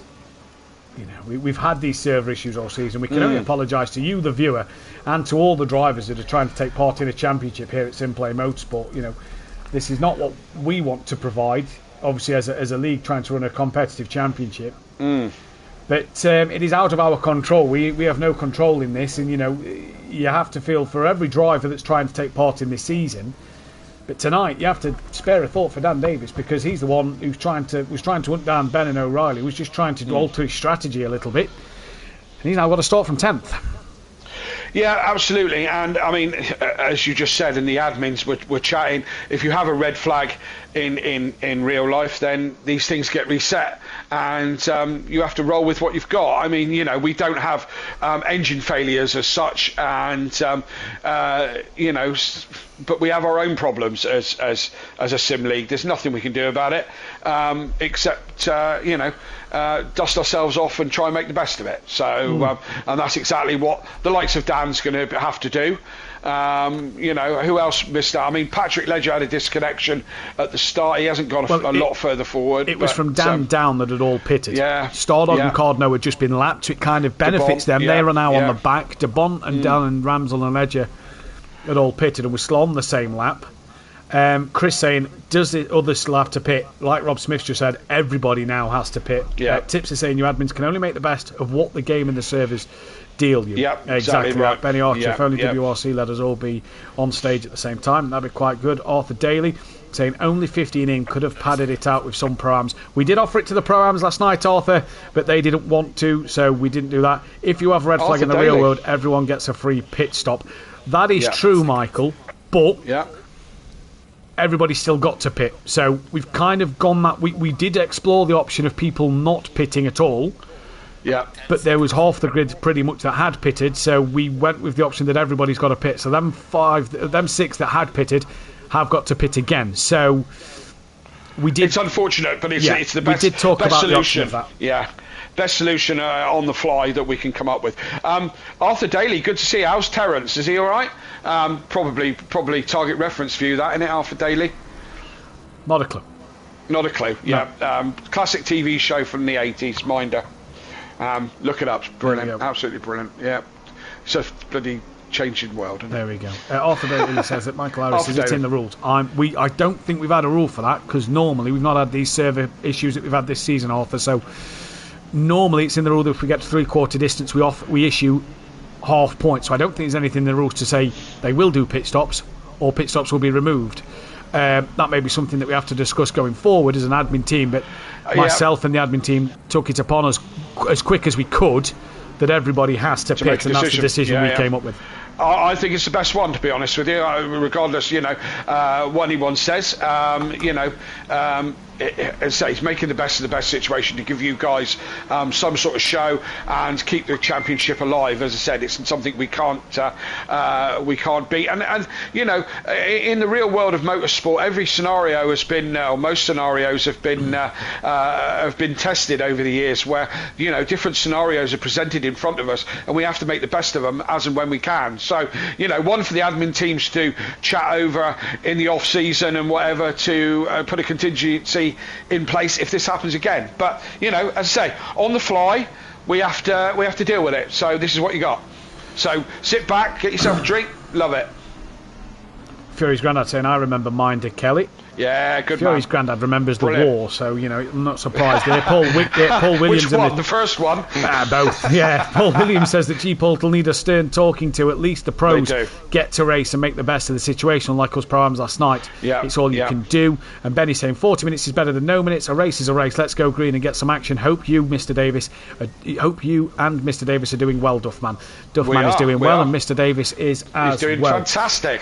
we've had these server issues all season. We can only apologise to you, the viewer, and to all the drivers that are trying to take part in a championship here at SimPlay Motorsport. This is not what we want to provide. Obviously, as a league trying to run a competitive championship. But it is out of our control. We have no control in this, and you have to feel for every driver that's trying to take part in this season. But tonight you have to spare a thought for Dan Davis, because he's the one who's was trying to hunt down Ben and O'Reilly. Was just trying to alter his strategy a little bit, and he's now got to start from 10th. Yeah, absolutely. And I mean, as you just said, and the admins were chatting, if you have a red flag in real life, then these things get reset, and you have to roll with what you've got. I mean, we don't have engine failures as such, and but we have our own problems as a sim league. There's nothing we can do about it, except dust ourselves off and try and make the best of it. So and that's exactly what the likes of Dan's going to have to do. Who else missed out? I mean, Patrick Ledger had a disconnection at the start. He hasn't gone a lot further forward. It was from Dan down that had all pitted. Yeah. Stardog and Cardno had just been lapped. It kind of benefits them. They are now on the back. DeBont and Dan and Ramsel and Ledger had all pitted and were still on the same lap. Chris saying, does the others still have to pit? Like Rob Smith just said, everybody now has to pit. Tips are saying you admins can only make the best of what the game and the servers deal you. Exactly right. Benny Archer, if only WRC let us all be on stage at the same time, that'd be quite good. Arthur Daly saying only 15 in, could have padded it out with some pro-ams. We did offer it to the pro-ams last night, Arthur, but they didn't want to, so we didn't do that. If you have a red flag in the real world, everyone gets a free pit stop. That is true, Michael, but everybody's still got to pit. So we've kind of gone that... We did explore the option of people not pitting at all. Yeah. But there was half the grid pretty much that had pitted, so we went with the option that everybody's got to pit. So them 6 that had pitted have got to pit again. So we did... It's unfortunate, but it's the best, we did talk best about solution. The option of that. Yeah. solution on the fly that we can come up with. Arthur Daly, good to see you. How's Terence? Is he all right? Probably target reference for you, that, isn't it, Arthur Daly? Not a clue. Not a clue. Yeah. No. Classic TV show from the 80s, Minder. Look it up. Brilliant. Absolutely brilliant. Yeah. It's a bloody changing world. There we go. Arthur Daly says that Michael Harris is in the rules. I don't think we've had a rule for that, because normally we've not had these server issues that we've had this season, Arthur. So normally it's in the rule that if we get to 3/4 distance, we issue half points. So I don't think there's anything in the rules to say they will do pit stops or pit stops will be removed. That may be something that we have to discuss going forward as an admin team. But myself and the admin team took it upon us as quick as we could that everybody has to pit, and that's the decision we came up with. I think it's the best one, to be honest with you, regardless, what anyone says. It's making the best of the best situation to give you guys some sort of show and keep the championship alive. As I said, it's something we can't beat. And in the real world of motorsport, every scenario has been, or most scenarios have been tested over the years, where different scenarios are presented in front of us, and we have to make the best of them as and when we can. So one for the admin teams to chat over in the off season and whatever, to put a contingency in place if this happens again. But as I say, on the fly, we have to deal with it. So this is what you got. So sit back, get yourself a drink, love it. Fury's granddad saying, I remember Minder Kelly. Yeah, good Fury's man. Granddad remembers the war, so I'm not surprised there. Paul Williams. Which one? The first one? Both. Yeah. Paul Williams says that G-Pult will need a stern talking to. At least the pros get to race and make the best of the situation, like us pro-ams last night. Yeah. It's all you can do. And Benny's saying 40 minutes is better than no minutes. A race is a race. Let's go green and get some action. Hope you, Mr. Davis, and Mr. Davis are doing well, Duffman. Duffman is doing well, and Mr. Davis is as well. He's doing fantastic.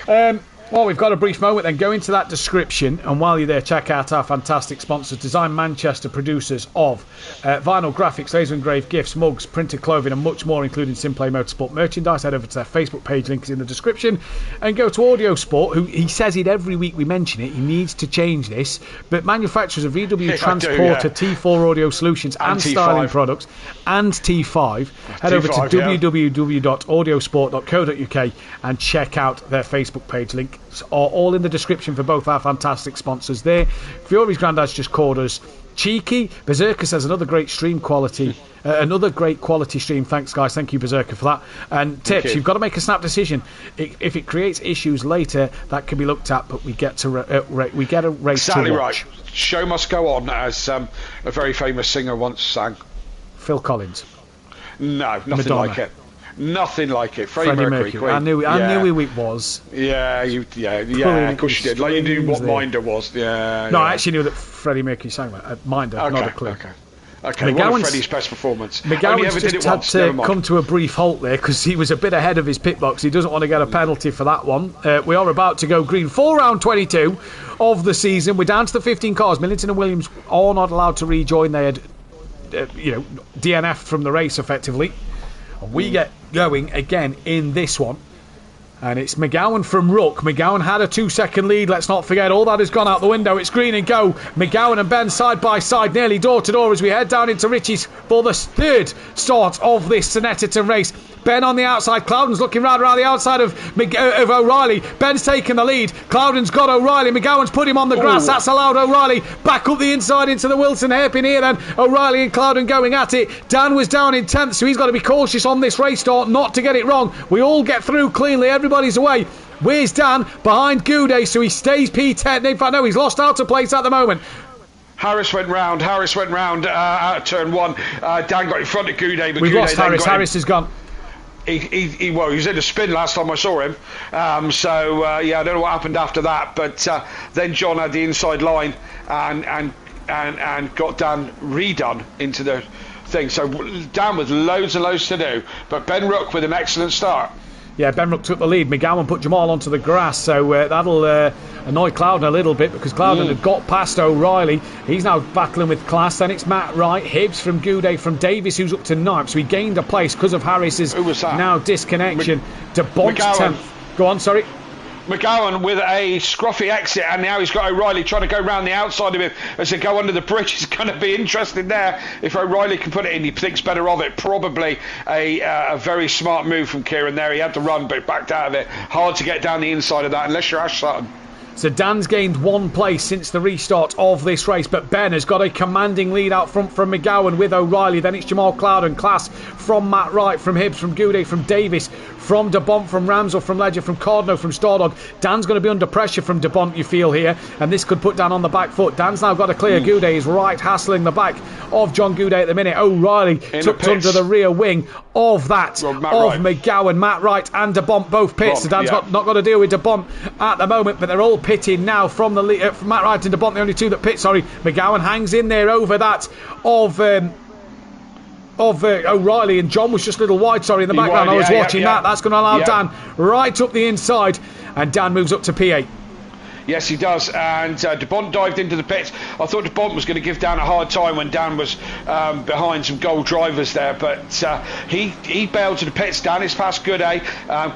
Well, we've got a brief moment, then go into that description, and while you're there, check out our fantastic sponsors, Design Manchester, producers of vinyl graphics, laser engraved gifts, mugs, printed clothing, and much more, including Simplay Motorsport merchandise. Head over to their Facebook page, link is in the description, and go to Audio Sport, who he says it every week we mention it, he needs to change this, but manufacturers of VW Transporter, T4 audio solutions, and styling products, and T5, head over to www.audiosport.co.uk and check out their Facebook page. Links are all in the description for both our fantastic sponsors there. Fury's Granddad's just called us cheeky. Berserker says another great stream quality. Another great quality stream. Thanks, guys. Thank you, Berserker, for that. And tips, you've got to make a snap decision. If it creates issues later, that can be looked at, but we get a race exactly to watch. Right. Show must go on, as a very famous singer once sang. Phil Collins. No, nothing Madonna. Like it. Nothing like it. Freddie Mercury. I knew who it was. Yeah, of course you did. Like you knew what Minder was. Yeah. No, I actually knew that Freddie Mercury sang that. Minder, not a clue. Okay. What was Freddie's best performance? McGowan's just had to come to a brief halt there because he was a bit ahead of his pit box. He doesn't want to get a penalty for that one. We are about to go green. Full round 22 of the season. We're down to the 15 cars. Millington and Williams are not allowed to rejoin. They had, DNF from the race effectively. We get going again in this one. And it's McGowan from Rook. McGowan had a 2-second lead. Let's not forget, all that has gone out the window. It's green and go. McGowan and Ben side by side, nearly door to door as we head down into Richie's for the third start of this Snetterton race. Ben on the outside. Cloudon's looking round around the outside of O'Reilly. Ben's taken the lead. Cloudon's got O'Reilly. McGowan's put him on the grass. That's allowed O'Reilly back up the inside into the Wilson hairpin here then. O'Reilly and Cloudon going at it. Dan was down in 10th, so he's got to be cautious on this race start not to get it wrong. We all get through cleanly. Everybody's away. Where's Dan? Behind Goudet, so he stays P10. In fact, no, he's lost out of place at the moment. Harris went round out of turn one. Dan got in front of Goudet, but we've Goudet lost Harris. Harris has gone. He was in a spin last time I saw him. I don't know what happened after that. But then John had the inside line and got Dan redone into the thing. So Dan with loads and loads to do. But Ben Rook with an excellent start. Yeah, Ben Rook took the lead. McGowan put Jamal onto the grass, so that'll annoy Cloudon a little bit because Cloudon had got past O'Reilly. He's now battling with Class. Then it's Matt Wright, Hibbs from Goudet, from Davis, who's up to 9th. So he gained a place because of Harris's now disconnection. De Bont's 10th. Go on, sorry. McGowan with a scruffy exit, and now he's got O'Reilly trying to go round the outside of him as they go under the bridge. It's going to be interesting there if O'Reilly can put it in. He thinks better of it. Probably a very smart move from Kieran there. He had to run but backed out of it. Hard to get down the inside of that unless you're Ash Sutton. So Dan's gained 1 place since the restart of this race, but Ben has got a commanding lead out front from McGowan with O'Reilly. Then it's Jamal Cloud and Class from Matt Wright, from Hibbs, from Goudet, from Davis, from De Bont, from Ramsell, from Ledger, from Cardno, from Stordog. Dan's going to be under pressure from De Bont, you feel here, and this could put Dan on the back foot. Dan's now got a clear. Goudet is right hassling the back of John Goudet at the minute. O'Reilly tucked under the rear wing of that of McGowan, Matt Wright and De Bont both pits. So Dan's not got to deal with De Bont at the moment, but they're all pitting now from the lead. From Matt Wright and De Bont, the only two that pit. McGowan hangs in there over that of O'Reilly, and John was just a little wide, in the background. I was watching that. That's going to allow Dan right up the inside, and Dan moves up to P8. Yes, he does, and De Bont dived into the pits. I thought De Bont was going to give Dan a hard time when Dan was behind some gold drivers there, but he bailed to the pits. Dan is past Goudet,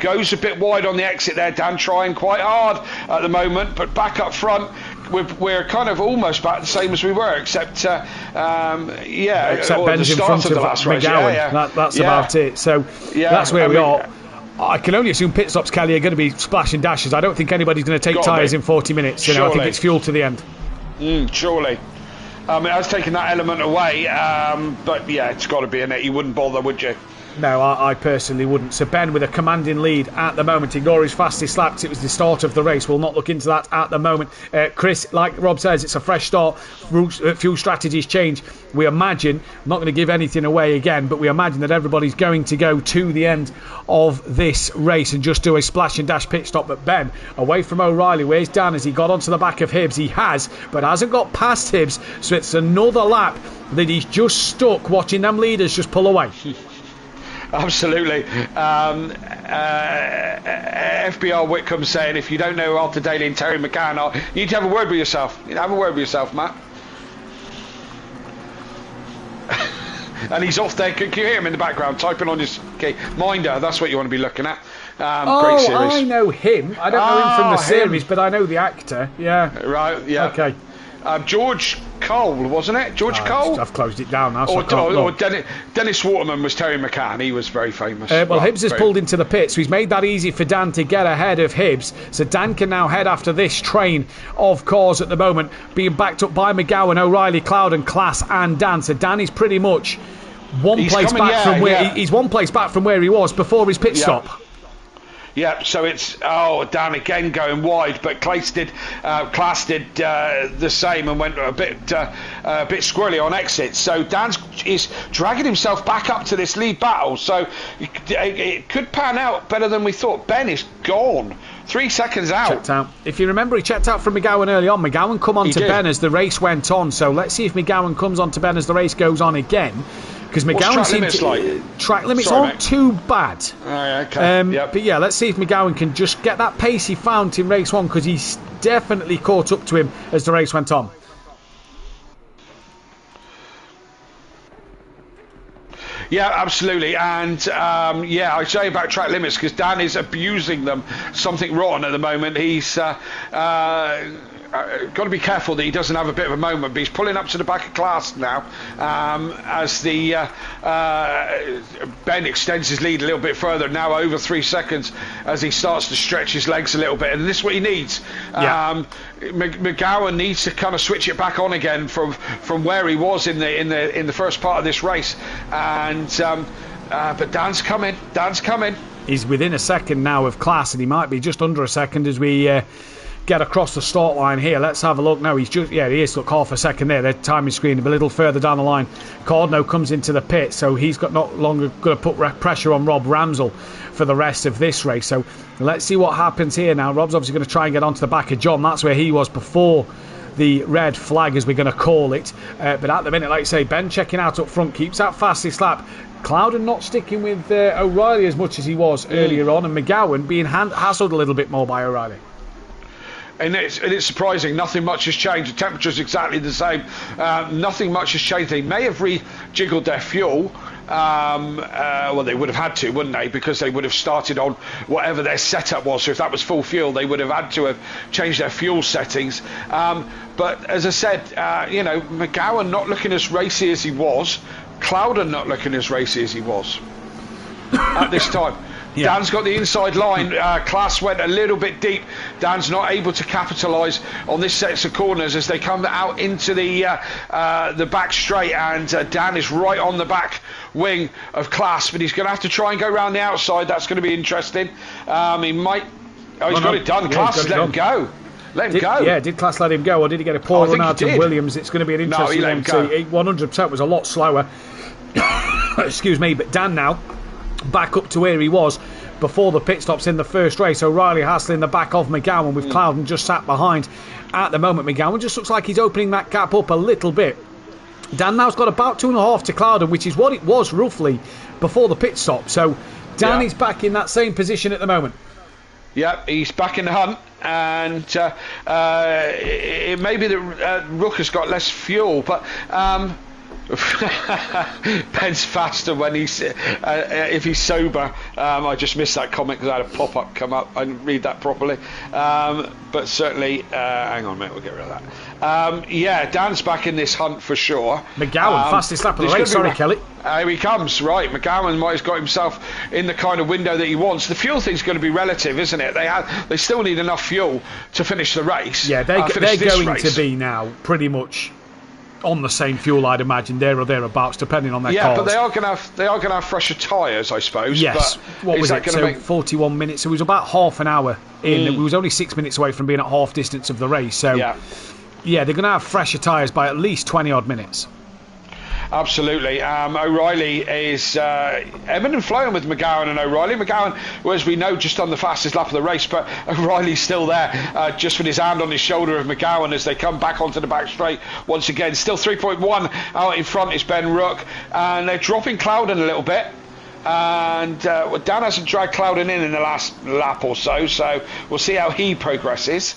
goes a bit wide on the exit there. Dan trying quite hard at the moment, but back up front, we're kind of almost back the same as we were, except Ben's in front of the last McGowan. That's about it. So that's where we are. I can only assume pit stops, Kelly, are going to be splash and dashes. I don't think anybody's going to take tyres in 40 minutes. I think it's fuel to the end. Surely. It has taken that element away, but it's got to be in it. You wouldn't bother, would you? No, I personally wouldn't. So Ben with a commanding lead at the moment. Ignore his fastest laps. It was the start of the race. We'll not look into that at the moment. Chris, like Rob says, it's a fresh start. Fuel strategies change. We imagine, I'm not going to give anything away again, but we imagine that everybody's going to go to the end of this race and just do a splash and dash pit stop. But Ben, away from O'Reilly, where's Dan? Has he got onto the back of Hibbs? He has, but hasn't got past Hibbs. So it's another lap that he's just stuck watching them leaders just pull away. Absolutely. FBR Whitcomb saying, if you don't know Arthur Daly and Terry McCann are, you need to have a word with yourself. Have a word with yourself, Matt. And he's off there. Can you hear him in the background typing on his Minder? That's what you want to be looking at. Great series. I know him. I don't know him from the series, but I know the actor. Yeah. Right. Yeah. Okay. George Cole, wasn't it? George Cole? I've closed it down now. Or Dennis Waterman was Terry McCann. He was very famous. Hibbs has pulled into the pit, so he's made that easy for Dan to get ahead of Hibbs. So Dan can now head after this train of cars at the moment, being backed up by McGowan, O'Reilly, Cloud and Class and Dan. So Dan is pretty much one place back from where he was before his pit stop. Yeah, so it's Dan again going wide, but Class did the same and went a bit squirrely on exit. So Dan is dragging himself back up to this lead battle. So it could pan out better than we thought. Ben is gone. 3 seconds out. Checked out. If you remember, he checked out from McGowan early on. McGowan come on to Ben as the race went on. So let's see if McGowan comes on to Ben as the race goes on again. Because McGowan track limits aren't too bad. Okay. But yeah, let's see if McGowan can just get that pace he found in race one, because he's definitely caught up to him as the race went on. Yeah, absolutely. And I say about track limits because Dan is abusing them. Something rotten at the moment. He's got to be careful that he doesn't have a bit of a moment, but he's pulling up to the back of Class now as the Ben extends his lead a little bit further, now over 3 seconds, as he starts to stretch his legs a little bit, and this is what he needs. McGowan needs to kind of switch it back on again from where he was in the first part of this race, and but Dan's coming. He's within a second now of Class, and he might be just under a second as we get across the start line here. Let's have a look. No, he is. Look, half a second there. The timing screen a little further down the line. Cardno comes into the pit, so he's got not longer going to put pressure on Rob Ramsell for the rest of this race. So let's see what happens here now. Rob's obviously going to try and get onto the back of John. That's where he was before the red flag, as we're going to call it. But at the minute, like I say, Ben checking out up front, keeps that fastest lap. Clouden not sticking with O'Reilly as much as he was earlier on, and McGowan being hassled a little bit more by O'Reilly. And it's surprising. Nothing much has changed. The temperature's exactly the same. Nothing much has changed. They may have rejiggled their fuel, well, they would have had to, wouldn't they? Because they would have started on whatever their setup was. So if that was full fuel, they would have had to have changed their fuel settings. But as I said, McGowan not looking as racy as he was. Clouden not looking as racy as he was at this time. Yeah. Dan's got the inside line. Klaas went a little bit deep. Dan's not able to capitalise on this set of corners as they come out into the back straight, and Dan is right on the back wing of Klaas, but he's going to have to try and go around the outside. That's going to be interesting. He might. Oh, he's got it done. Klaas let him go. Let him go. Yeah, did Klaas let him go, or did he get a poor run out of Williams? It's going to be an interesting one to see. 100% was a lot slower. Excuse me, but Dan now back up to where he was before the pit stops in the first race. O'Reilly hassling the back of McGowan with Clouden just sat behind at the moment. McGowan just looks like he's opening that gap up a little bit. Dan now's got about 2.5 to Clouden, which is what it was roughly before the pit stop. So Dan is back in that same position at the moment. Yeah, he's back in the hunt, and it may be that Rook has got less fuel, but Ben's faster when he's if he's sober. I just missed that comment because I had a pop-up come up. I didn't read that properly, but certainly hang on a minute, we'll get rid of that. Dan's back in this hunt for sure. McGowan fastest lap of the race. Sorry, Kelly. Here he comes. Right, McGowan might have got himself in the kind of window that he wants. The fuel thing's going to be relative, isn't it? They still need enough fuel to finish the race. Yeah, they're going to be now pretty much on the same fuel, I'd imagine, there or thereabouts, depending on their cars. Yeah, but they are going to have fresher tyres, I suppose. Yes. But what was it? So 41 minutes. So it was about half an hour in. It was only 6 minutes away from being at half distance of the race. So yeah, they're going to have fresher tyres by at least 20 odd minutes. Absolutely. O'Reilly is ebbing and flowing with McGowan and O'Reilly. McGowan, well, as we know, just on the fastest lap of the race, but O'Reilly's still there, just with his hand on his shoulder of McGowan as they come back onto the back straight once again. Still 3.1 out in front is Ben Rook, and they're dropping Clouden a little bit. And Dan hasn't dragged Clouden in the last lap or so we'll see how he progresses.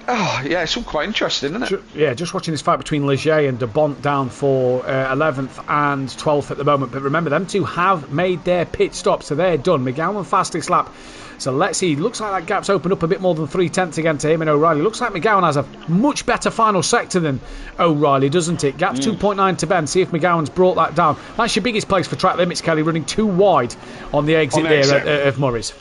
It's all quite interesting, isn't it? Yeah, just watching this fight between Leger and De Bont down for 11th and 12th at the moment. But remember, them two have made their pit stop, so they're done. McGowan fastest lap. So let's see. Looks like that gap's opened up a bit more than 3/10 again to him and O'Reilly. Looks like McGowan has a much better final sector than O'Reilly, doesn't it? Gap's 2.9 to Ben. See if McGowan's brought that down. That's your biggest place for track limits, Kelly, running too wide on the exit there of Murray's.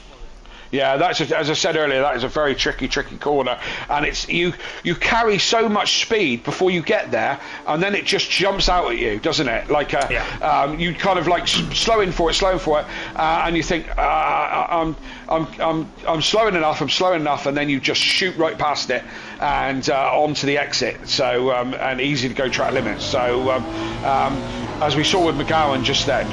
Yeah, that's as I said earlier. That is a very tricky corner, and it's you carry so much speed before you get there, and then it just jumps out at you, doesn't it? Like you kind of like slowing for it, and you think I'm slowing enough, and then you just shoot right past it and onto the exit. So and easy to go track limits. So as we saw with McGowan just then.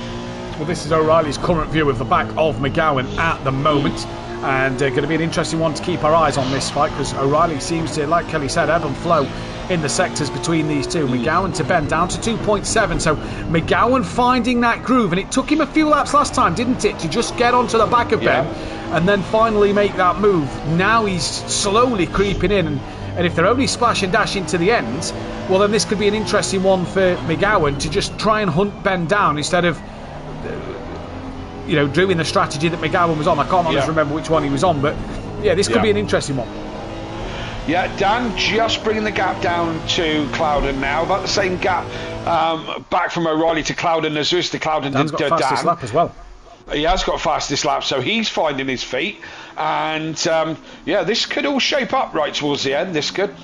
Well, this is O'Reilly's current view of the back of McGowan at the moment, and going to be an interesting one to keep our eyes on this fight, because O'Reilly seems to, like Kelly said, ebb and flow in the sectors between these two. McGowan to Ben down to 2.7, so McGowan finding that groove, and it took him a few laps last time, didn't it, to just get onto the back of Ben and then finally make that move. Now he's slowly creeping in, and if they're only splash and dash into the end, well, then this could be an interesting one for McGowan to just try and hunt Ben down instead of doing the strategy that McGowan was on. I can't honestly remember which one he was on, but this could be an interesting one. Yeah, Dan just bringing the gap down to Clouden now, about the same gap back from O'Reilly to Clouden as is to Clouden. Dan's got fastest lap as well. He has got fastest lap, so he's finding his feet, and this could all shape up right towards the end. This could.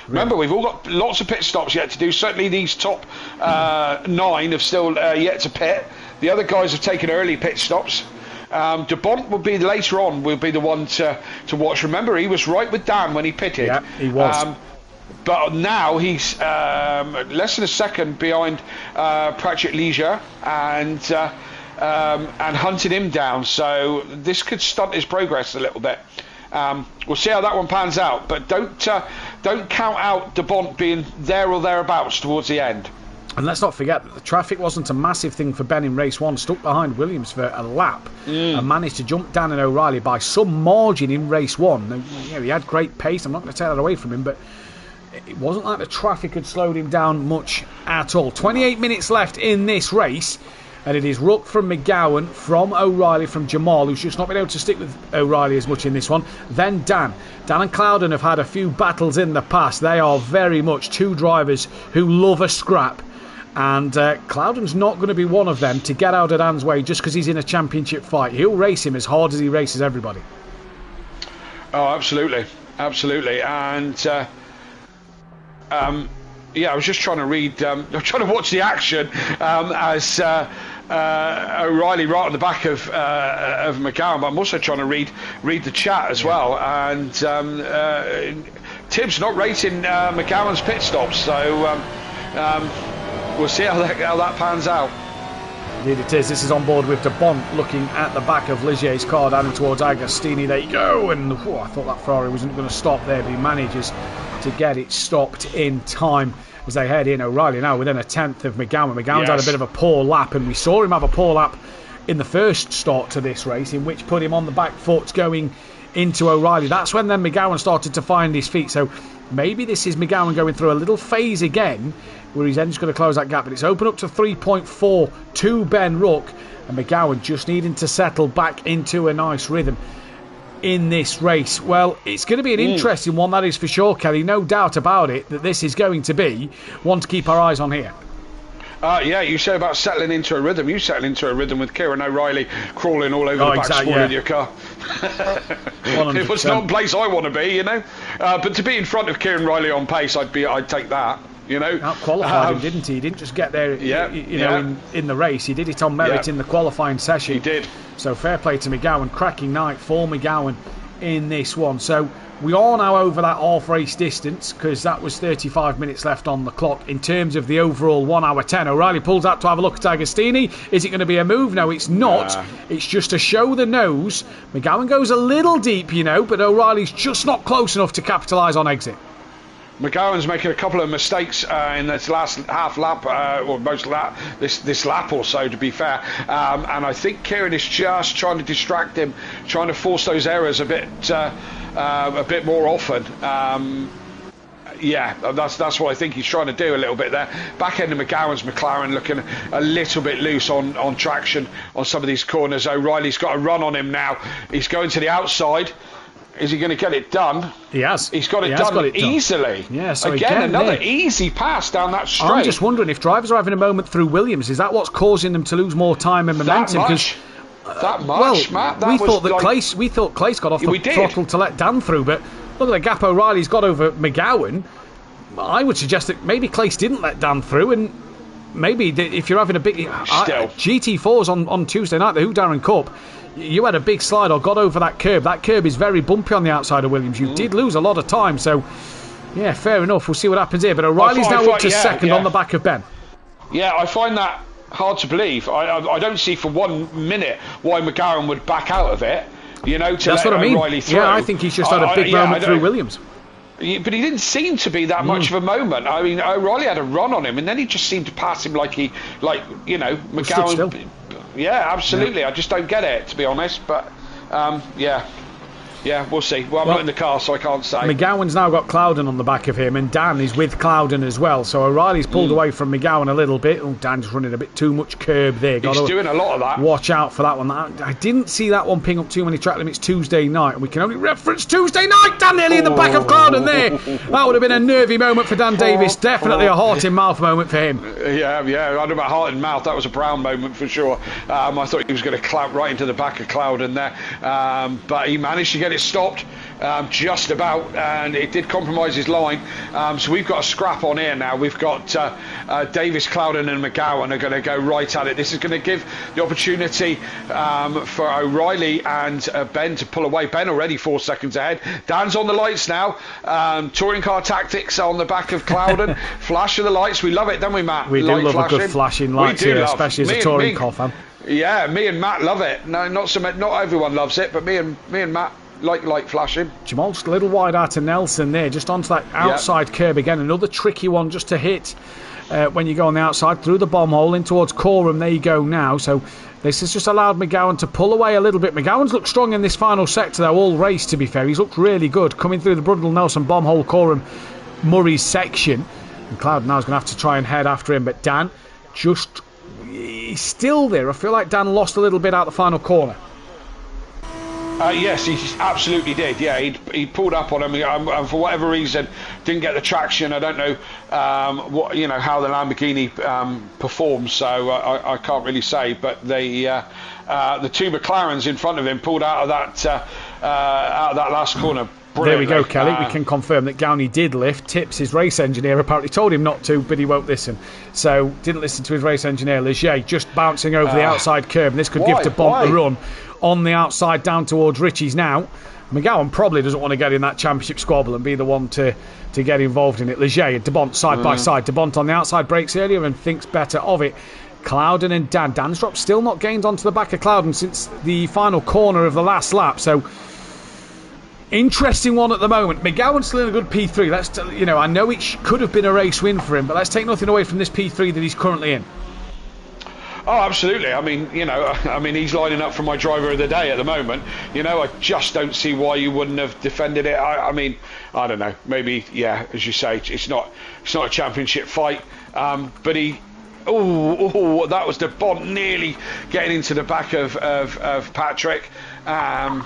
Remember, we've all got lots of pit stops yet to do. Certainly these top 9 have still yet to pit. The other guys have taken early pit stops. De Bont will be later on, will be the one to watch. Remember, he was right with Dan when he pitted. Yeah, he was. But now he's less than a second behind Pratchett Leisure and hunted him down. So this could stunt his progress a little bit. We'll see how that one pans out, but don't count out De Bont being there or thereabouts towards the end. And let's not forget that the traffic wasn't a massive thing for Ben in race 1. Stuck behind Williams for a lap and managed to jump Dan and O'Reilly by some margin in race 1. He had great pace. I'm not going to take that away from him, but it wasn't like the traffic had slowed him down much at all. 28 minutes left in this race, and it is Ruck from McGowan, from O'Reilly, from Jamal, who's just not been able to stick with O'Reilly as much in this one. Then Dan. Dan and Clouden have had a few battles in the past. They are very much two drivers who love a scrap. And Clouden's not going to be one of them to get out of Dan's way just because he's in a championship fight. He'll race him as hard as he races everybody. Oh, absolutely. Absolutely. And yeah, I was just trying to read, I'm trying to watch the action as O'Reilly right on the back of McGowan, but I'm also trying to read the chat as well. And Tim's not rating McGowan's pit stops, so we'll see how that pans out. Indeed it is. This is on board with De Bont looking at the back of Ligier's car down towards Agostini. There you go. And I thought that Ferrari wasn't going to stop there, but he manages to get it stopped in time as they head in. O'Reilly now within a tenth of McGowan. McGowan's had a bit of a poor lap, and we saw him have a poor lap in the first start to this race, in which put him on the back foot going into O'Reilly. That's when then McGowan started to find his feet. So maybe this is McGowan going through a little phase again where he's then just going to close that gap, but it's open up to 3.4 to Ben Ruck, and McGowan just needing to settle back into a nice rhythm in this race. Well, it's going to be an interesting one, that is for sure, Kelly. No doubt about it that this is going to be one to keep our eyes on here. Yeah, you say about settling into a rhythm. You settle into a rhythm with Kieran O'Reilly crawling all over the back spool of your car. It was not a place I want to be, you know. But to be in front of Kieran Riley on pace, I'd take that. You know, out-qualified him, didn't he? He didn't just get there, in the race. He did it on merit in the qualifying session. He did. So fair play to McGowan. Cracking night for McGowan in this one. So we are now over that half-race distance because that was 35 minutes left on the clock in terms of the overall 1 hour 10. O'Reilly pulls out to have a look at Agostini. Is it going to be a move? No, it's not. It's just to show the nose. McGowan goes a little deep, but O'Reilly's just not close enough to capitalise on exit. McGowan's making a couple of mistakes in this last half lap, or most of that, this lap or so, to be fair. And I think Kieran is just trying to distract him, trying to force those errors a bit more often. That's what I think he's trying to do a little bit there. Back end of McGowan's McLaren looking a little bit loose on traction on some of these corners. O'Reilly's got a run on him now. He's going to the outside. Is he going to get it done? He has. He's got it done easily. Yeah, so again another easy pass down that straight. I'm just wondering if drivers are having a moment through Williams. Is that what's causing them to lose more time and momentum? That much, Matt? We thought Clace got off the throttle to let Dan through, but look at the gap O'Reilly's got over McGowan. I would suggest that maybe Clace didn't let Dan through, and maybe if you're having a big GT4s on Tuesday night, the Who Darren Cup, you had a big slide or got over that curb. That curb is very bumpy on the outside of Williams. You did lose a lot of time, so yeah, fair enough. We'll see what happens here. But O'Reilly's now up to second on the back of Ben. Yeah, I find that hard to believe. I don't see for 1 minute why McGowan would back out of it. That's what I mean. O'Reilly through. Yeah, I think he's just had a big moment through Williams. But he didn't seem to be that much of a moment. I mean, O'Reilly had a run on him, and then he just seemed to pass him McGowan. Yeah, absolutely. Yeah. I just don't get it, to be honest. But yeah, we'll see. Well, I'm not in the car, so I can't say. McGowan's now got Clouden on the back of him, and Dan is with Clouden as well. So O'Reilly's pulled away from McGowan a little bit. Oh, Dan's running a bit too much curb there. He's doing a lot of that. Watch out for that one. I didn't see that one ping up too many track limits Tuesday night, and we can only reference Tuesday night. Dan nearly in the back of Clouden there. That would have been a nervy moment for Dan Davis. Definitely a heart-in-mouth moment for him. Yeah. I don't know about heart-in-mouth. That was a Brown moment for sure. I thought he was going to clamp right into the back of Clouden there. But he managed to get it stopped. Just about, and it did compromise his line. So we've got a scrap on here now. We've got Davis, Clouden and McGowan are going to go right at it. This is going to give the opportunity for O'Reilly and Ben to pull away. Ben already 4 seconds ahead. Dan's on the lights now. Touring car tactics on the back of Clouden. Flash of the lights. We love it, don't we, Matt? We do love a good flashing lights here, especially as a touring car fan. Yeah, me and Matt love it. No, not everyone loves it, but me and Matt like flashing. Jamal just a little wide out to Nelson there, just onto that outside curb again. Another tricky one just to hit when you go on the outside through the bomb hole in towards Coram. There you go now. So this has just allowed McGowan to pull away a little bit. McGowan's looked strong in this final sector though, all race to be fair. He's looked really good coming through the Brundle Nelson bomb hole Coram. Murray's section. And Clouden now is going to have to try and head after him. But Dan he's still there. I feel like Dan lost a little bit out the final corner. Yes, he absolutely did. Yeah, he pulled up on him, and for whatever reason didn't get the traction. I don't know how the Lamborghini performs, so I can't really say. But the two McLarens in front of him pulled out of that last corner. There we go, Kelly. We can confirm that Gowney did lift. Tips, his race engineer, apparently told him not to, but he won't listen. So didn't listen to his race engineer. Leger just bouncing over the outside curb, and this could give DeBont the run on the outside down towards Ritchie's now. McGowan probably doesn't want to get in that championship squabble and be the one to get involved in it. Leger and DeBont side by side. DeBont on the outside breaks earlier and thinks better of it. Clouden and Dan. Dan's drop still not gained onto the back of Clouden since the final corner of the last lap. So interesting one at the moment. McGowan's still in a good P3. I know it could have been a race win for him, but let's take nothing away from this P3 that he's currently in. Oh, absolutely. I mean, he's lining up for my driver of the day at the moment. I just don't see why you wouldn't have defended it. I mean, I don't know. Maybe, yeah, as you say, it's not a championship fight. But he. Oh, that was DeBont nearly getting into the back of Patrick. A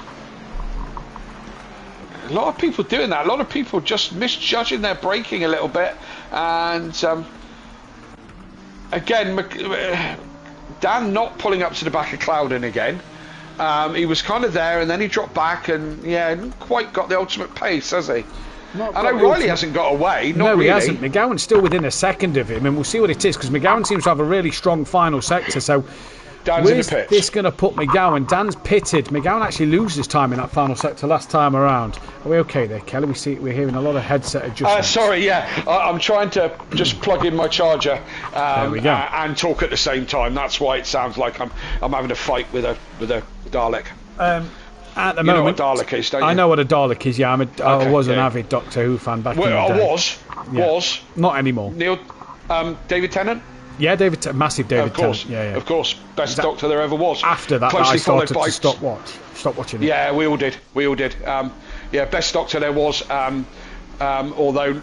lot of people doing that. A lot of people just misjudging their braking a little bit. And again, Dan not pulling up to the back of Clouden again. He was kind of there, and then he dropped back, and hadn't quite got the ultimate pace, has he? I know Riley hasn't got away. No, he hasn't. McGowan's still within a second of him, and we'll see what it is, because McGowan seems to have a really strong final sector. So Dan's where's this going to put McGowan? Dan's pitted. McGowan actually loses time in that final sector last time around. Are we okay there, Kelly? We're hearing a lot of headset adjustments. Sorry, yeah. I'm trying to just plug in my charger there we go. And talk at the same time. That's why it sounds like I'm having a fight with a Dalek. At the moment, know what Dalek is, don't you? I know what a Dalek is. Yeah, I was an avid Doctor Who fan back in the day. I was not anymore. Neil, David Tennant. Yeah, massive David Tennant. Yeah. Of course, best Doctor there ever was. After that, I started to stop watching it. Yeah, we all did. Best Doctor there was. Although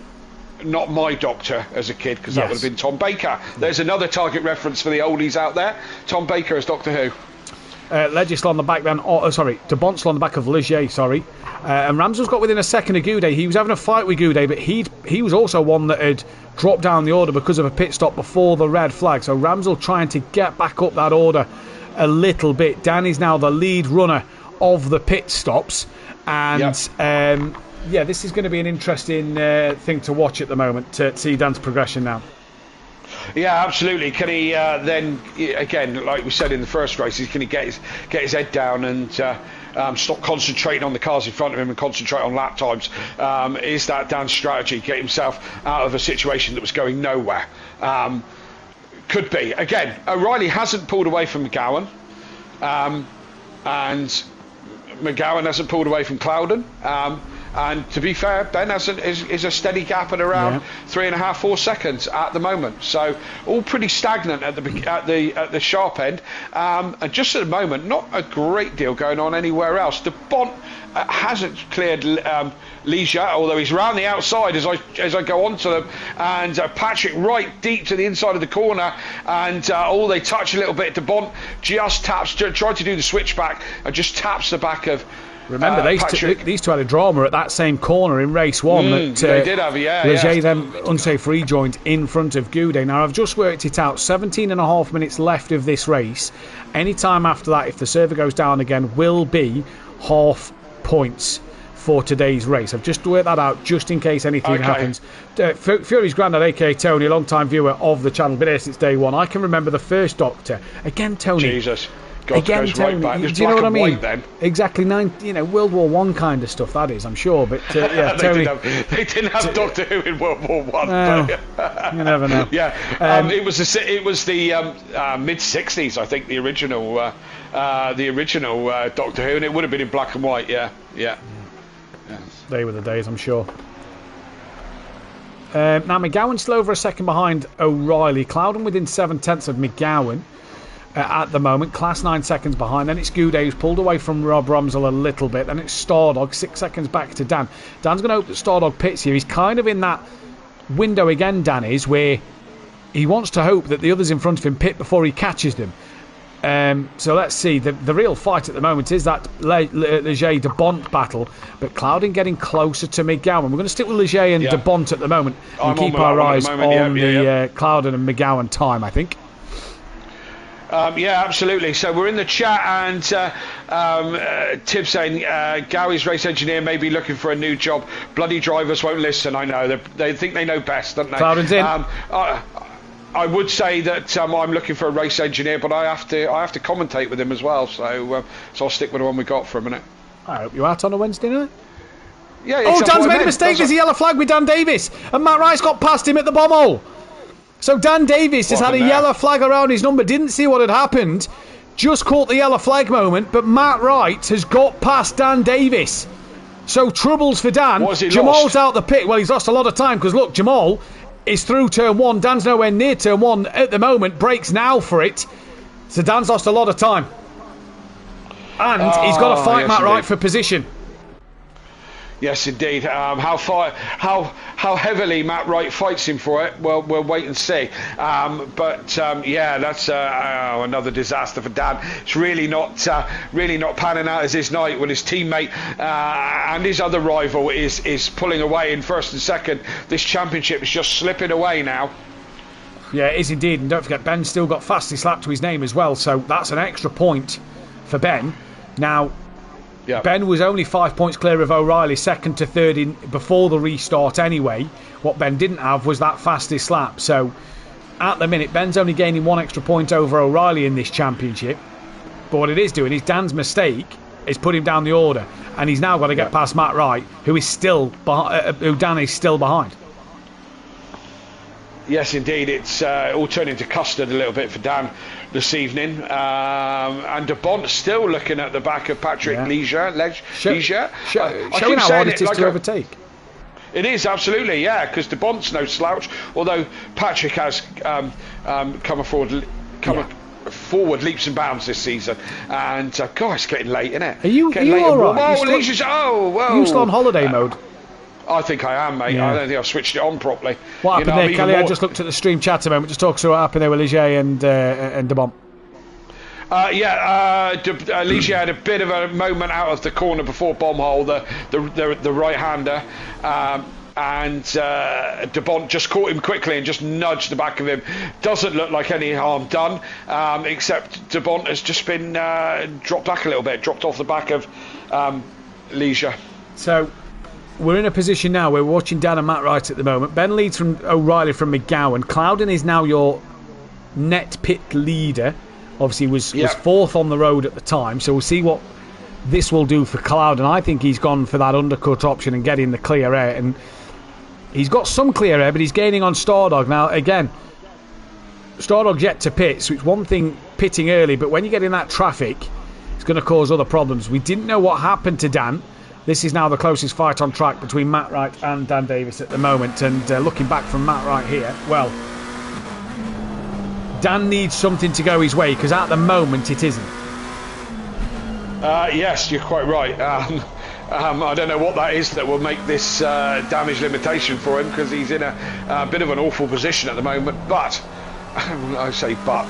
not my Doctor as a kid, because that would have been Tom Baker. There's another target reference for the oldies out there. Tom Baker as Doctor Who. Legisla on the back then. DeBont's on the back of Leger. And Ramsell's got within a second of Goudet. He was having a fight with Goudet, but he was also one that had dropped down the order because of a pit stop before the red flag. So Ramsell trying to get back up that order a little bit. Dan is now the lead runner of the pit stops, and this is going to be an interesting thing to watch at the moment, to see Dan's progression now. Yeah, absolutely. Can he then, again, like we said in the first race, can he get his head down and stop concentrating on the cars in front of him and concentrate on lap times? Is that Dan's strategy? Get himself out of a situation that was going nowhere? Could be. Again, O'Reilly hasn't pulled away from McGowan, and McGowan hasn't pulled away from Clouden. And to be fair, Ben is a steady gap at around 3.5-4 seconds at the moment. So all pretty stagnant at the sharp end. And just at the moment, not a great deal going on anywhere else. DeBont hasn't cleared Leisure, although he's round the outside as I go on to them. And Patrick right deep to the inside of the corner. And they touch a little bit. DeBont just tried to do the switchback and just taps the back of. Remember, these two had a drama at that same corner in race one. They did have, Leger then unsafe rejoined in front of Goudet. Now, I've just worked it out. 17.5 minutes left of this race. Any time after that, if the server goes down again, will be half points for today's race. I've just worked that out just in case anything happens. Fury's granddad, a.k.a. Tony, a long-time viewer of the channel, been here since day one. I can remember the first Doctor. Again, Tony. Jesus. God, again, Tony, right, do you know what I mean? Exactly, World War One kind of stuff. That is, I'm sure. But Tony, they didn't have Doctor Who in World War One. You never know. It was the mid '60s, I think, the original Doctor Who, and it would have been in black and white. Yeah. They were the days, I'm sure. Now McGowan's still over a second behind O'Reilly. Clouden within 7/10 of McGowan. at the moment. Class 9 seconds behind. Then it's Goudet, who's pulled away from Rob Ramsell a little bit. Then it's Stardog, 6 seconds back to Dan. Dan's going to hope that Stardog pits here. He's kind of in that window again, Dan is, where he wants to hope that the others in front of him pit before he catches them. So let's see. The real fight at the moment is that Leger de Bont battle, but Clouden getting closer to McGowan. We're going to stick with Leger and de Bont at the moment and keep our eyes on the Clouden and McGowan time, I think. Yeah, absolutely. So we're in the chat, and Tib saying Gowie's race engineer may be looking for a new job. Bloody drivers won't listen. I know they think they know best, don't they? Clouden's in. I would say that I'm looking for a race engineer, but I have to commentate with him as well. So I'll stick with the one we got for a minute. I hope you're out on a Wednesday night. Yeah. Oh, Dan's made a mistake. There's a yellow flag with Dan Davis, and Matt Wright's got past him at the bomb hole. So Dan Davis has had a yellow flag around his number. Didn't see what had happened. Just caught the yellow flag moment, but Matt Wright has got past Dan Davis. So troubles for Dan. Jamal's out the pit. Well, he's lost a lot of time because look, Jamal is through turn 1. Dan's nowhere near turn 1 at the moment. Brakes now for it. So Dan's lost a lot of time. And he's got to fight Matt Wright for position. Yes, indeed. How heavily Matt Wright fights him for it, well, we'll wait and see. Yeah, that's another disaster for Dan. It's really not panning out as his night when his teammate and his other rival is pulling away in first and second. This championship is just slipping away now. Yeah, it is indeed. And don't forget, Ben's still got fastest lap to his name as well, so that's an extra point for Ben. Now, Ben was only 5 points clear of O'Reilly, second to third before the restart anyway. What Ben didn't have was that fastest lap. So at the minute, Ben's only gaining 1 extra point over O'Reilly in this championship. But what it is doing is Dan's mistake is put him down the order, and he's now got to get past Matt Wright, who Dan is still behind. Yes, indeed. It's all turned into custard a little bit for Dan this evening. And de Bont still looking at the back of Patrick Leger. Showing how hard it is to overtake. It is, absolutely, yeah, because de Bont's no slouch, although Patrick has come forward leaps and bounds this season. And, God, it's getting late, isn't it? Are you all right? Whoa. You still on holiday mode? I think I am, mate. I don't think I've switched it on properly. What happened there, Kelly? I just looked at the stream chat a moment. Just talk through what happened there with Leger and de Bont. Leger had a bit of a moment out of the corner before bomb hole, the right-hander, and de Bont just caught him quickly and just nudged the back of him. Doesn't look like any harm done, except de Bont has just been dropped back a little bit, dropped off the back of Leger. So we're in a position now where we're watching Dan and Matt Wright at the moment. Ben leads from O'Reilly from McGowan. Clouden is now your net pit leader. Obviously was fourth on the road at the time, so we'll see what this will do for Clouden. I think he's gone for that undercut option and getting the clear air, and he's got some clear air, but he's gaining on Stardog. Now again, Stardog's yet to pit, so it's one thing pitting early, but when you get in that traffic, it's going to cause other problems. We didn't know what happened to Dan. This is now the closest fight on track between Matt Wright and Dan Davis at the moment. And looking back from Matt Wright here, well, Dan needs something to go his way, because at the moment it isn't. Yes, you're quite right. I don't know what that is that will make this damage limitation for him, because he's in a bit of an awful position at the moment. But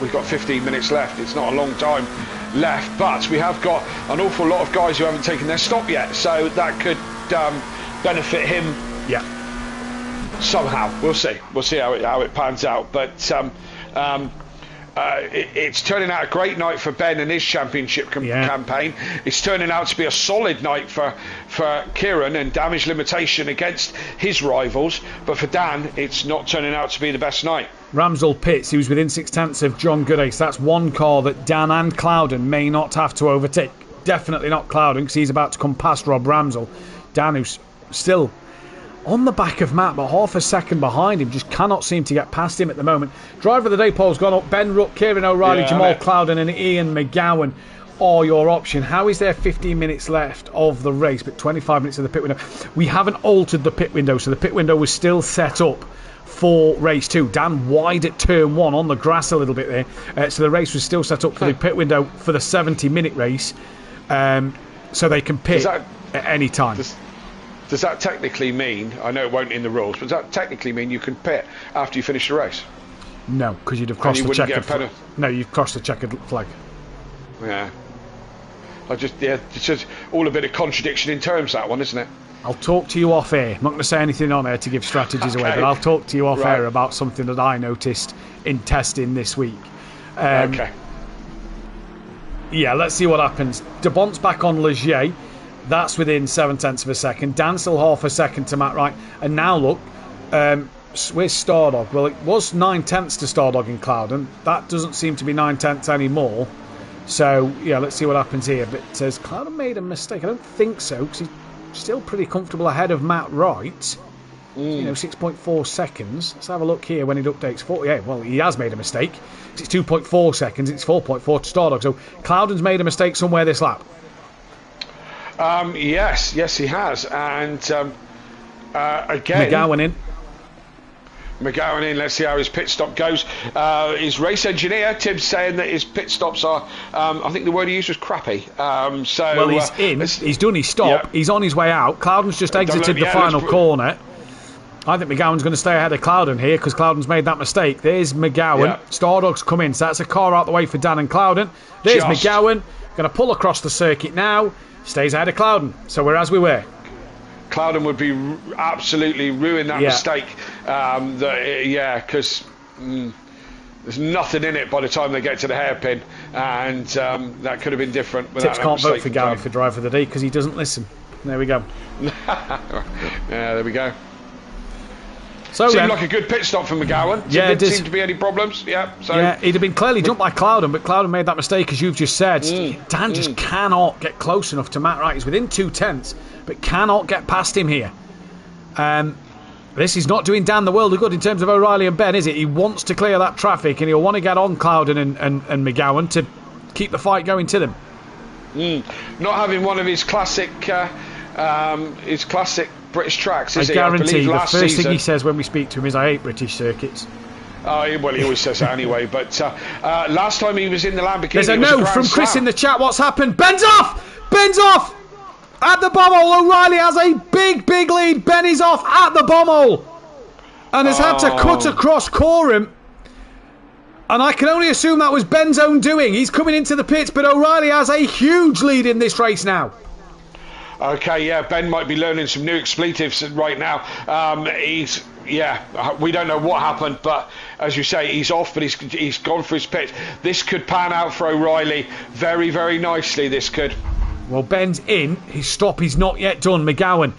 we've got 15 minutes left. It's not a long time left, but we have got an awful lot of guys who haven't taken their stop yet, so that could benefit him somehow. We'll see how it pans out, but it's turning out a great night for Ben and his championship campaign. It's turning out to be a solid night for Kieran and damage limitation against his rivals, but for Dan it's not turning out to be the best night. Ramsell pits. He was within 6/10 of John Gooday, so that's one car that Dan and Clouden may not have to overtake. Definitely not Clouden, because he's about to come past Rob Ramsell. Dan, who's still on the back of Matt, but half a second behind him, just cannot seem to get past him at the moment. Driver of the day poll's gone up. Ben Ruck, Kieran O'Reilly, Jamal Clouden and Ian McGowan are your option. How is there 15 minutes left of the race, but 25 minutes of the pit window? We haven't altered the pit window, so the pit window was still set up for race 2. Dan wide at turn 1 on the grass a little bit there. So the race was still set up for the pit window for the 70-minute race. So they can pit at any time. Does that technically mean, I know it won't in the rules, but does that technically mean you can pit after you finish the race? No, because you'd have crossed the checkered flag. No, you've crossed the checkered flag. Yeah. It's just all a bit of contradiction in terms, that one, isn't it? I'll talk to you off air. I'm not going to say anything on air to give strategies away, but I'll talk to you off air about something that I noticed in testing this week. Okay. Yeah, let's see what happens. De Bont's back on Leger. That's within 0.7 of a second. Dan still half a second to Matt Wright. And now look, where's Stardog? Well, it was 0.9 to Stardog in Clouden. That doesn't seem to be 0.9 anymore. So, yeah, let's see what happens here. But has Clouden made a mistake? I don't think so, because he's still pretty comfortable ahead of Matt Wright. 6.4 seconds. Let's have a look here when it updates. 48. Well, he has made a mistake. It's 2.4 seconds. It's 4.4 to Stardog. So Clouden's made a mistake somewhere this lap. Yes, he has. And again, McGowan in. Let's see how his pit stop goes. His race engineer, Tim's saying that his pit stops are, I think the word he used was crappy. Well, he's in. He's done his stop. Yeah. He's on his way out. Clouden's just exited the final corner. I think McGowan's going to stay ahead of Clouden here because Clouden's made that mistake. There's McGowan. Yeah. Stardog's come in, so that's a car out the way for Dan and Clouden. There's McGowan. Going to pull across the circuit now. Stays ahead of Clouden. So we're as we were. Clouden would be absolutely ruin that mistake. Because there's nothing in it by the time they get to the hairpin, and that could have been different. Tips can't vote for Gary for driver of the day because he doesn't listen. There we go. There we go. So seemed like a good pit stop for McGowan. Didn't seem to be any problems. Yeah, he'd have been clearly jumped by Clouden, but Clouden made that mistake, as you've just said. Dan just cannot get close enough to Matt Wright. He's within 0.2, but cannot get past him here. This is not doing Dan the world of good in terms of O'Reilly and Ben, is it? He wants to clear that traffic, and he'll want to get on Clouden and McGowan to keep the fight going to them. Not having one of his classic British tracks, is I guarantee the first thing he says when we speak to him is, I hate British circuits. Oh, well, he always says that anyway. But last time he was in the Lamborghini, there's a no from Chris in the chat. What's happened? Ben's off! Ben's off! At the bombhole, O'Reilly has a big lead. Ben is off at the bombhole and has had to cut across Coram. And I can only assume that was Ben's own doing. He's coming into the pits, but O'Reilly has a huge lead in this race now. Okay, Ben might be learning some new expletives right now. We don't know what happened, but as you say, he's off, but he's gone for his pit. This could pan out for O'Reilly very, very nicely, this could. Well, Ben's in. His stop is not yet done. McGowan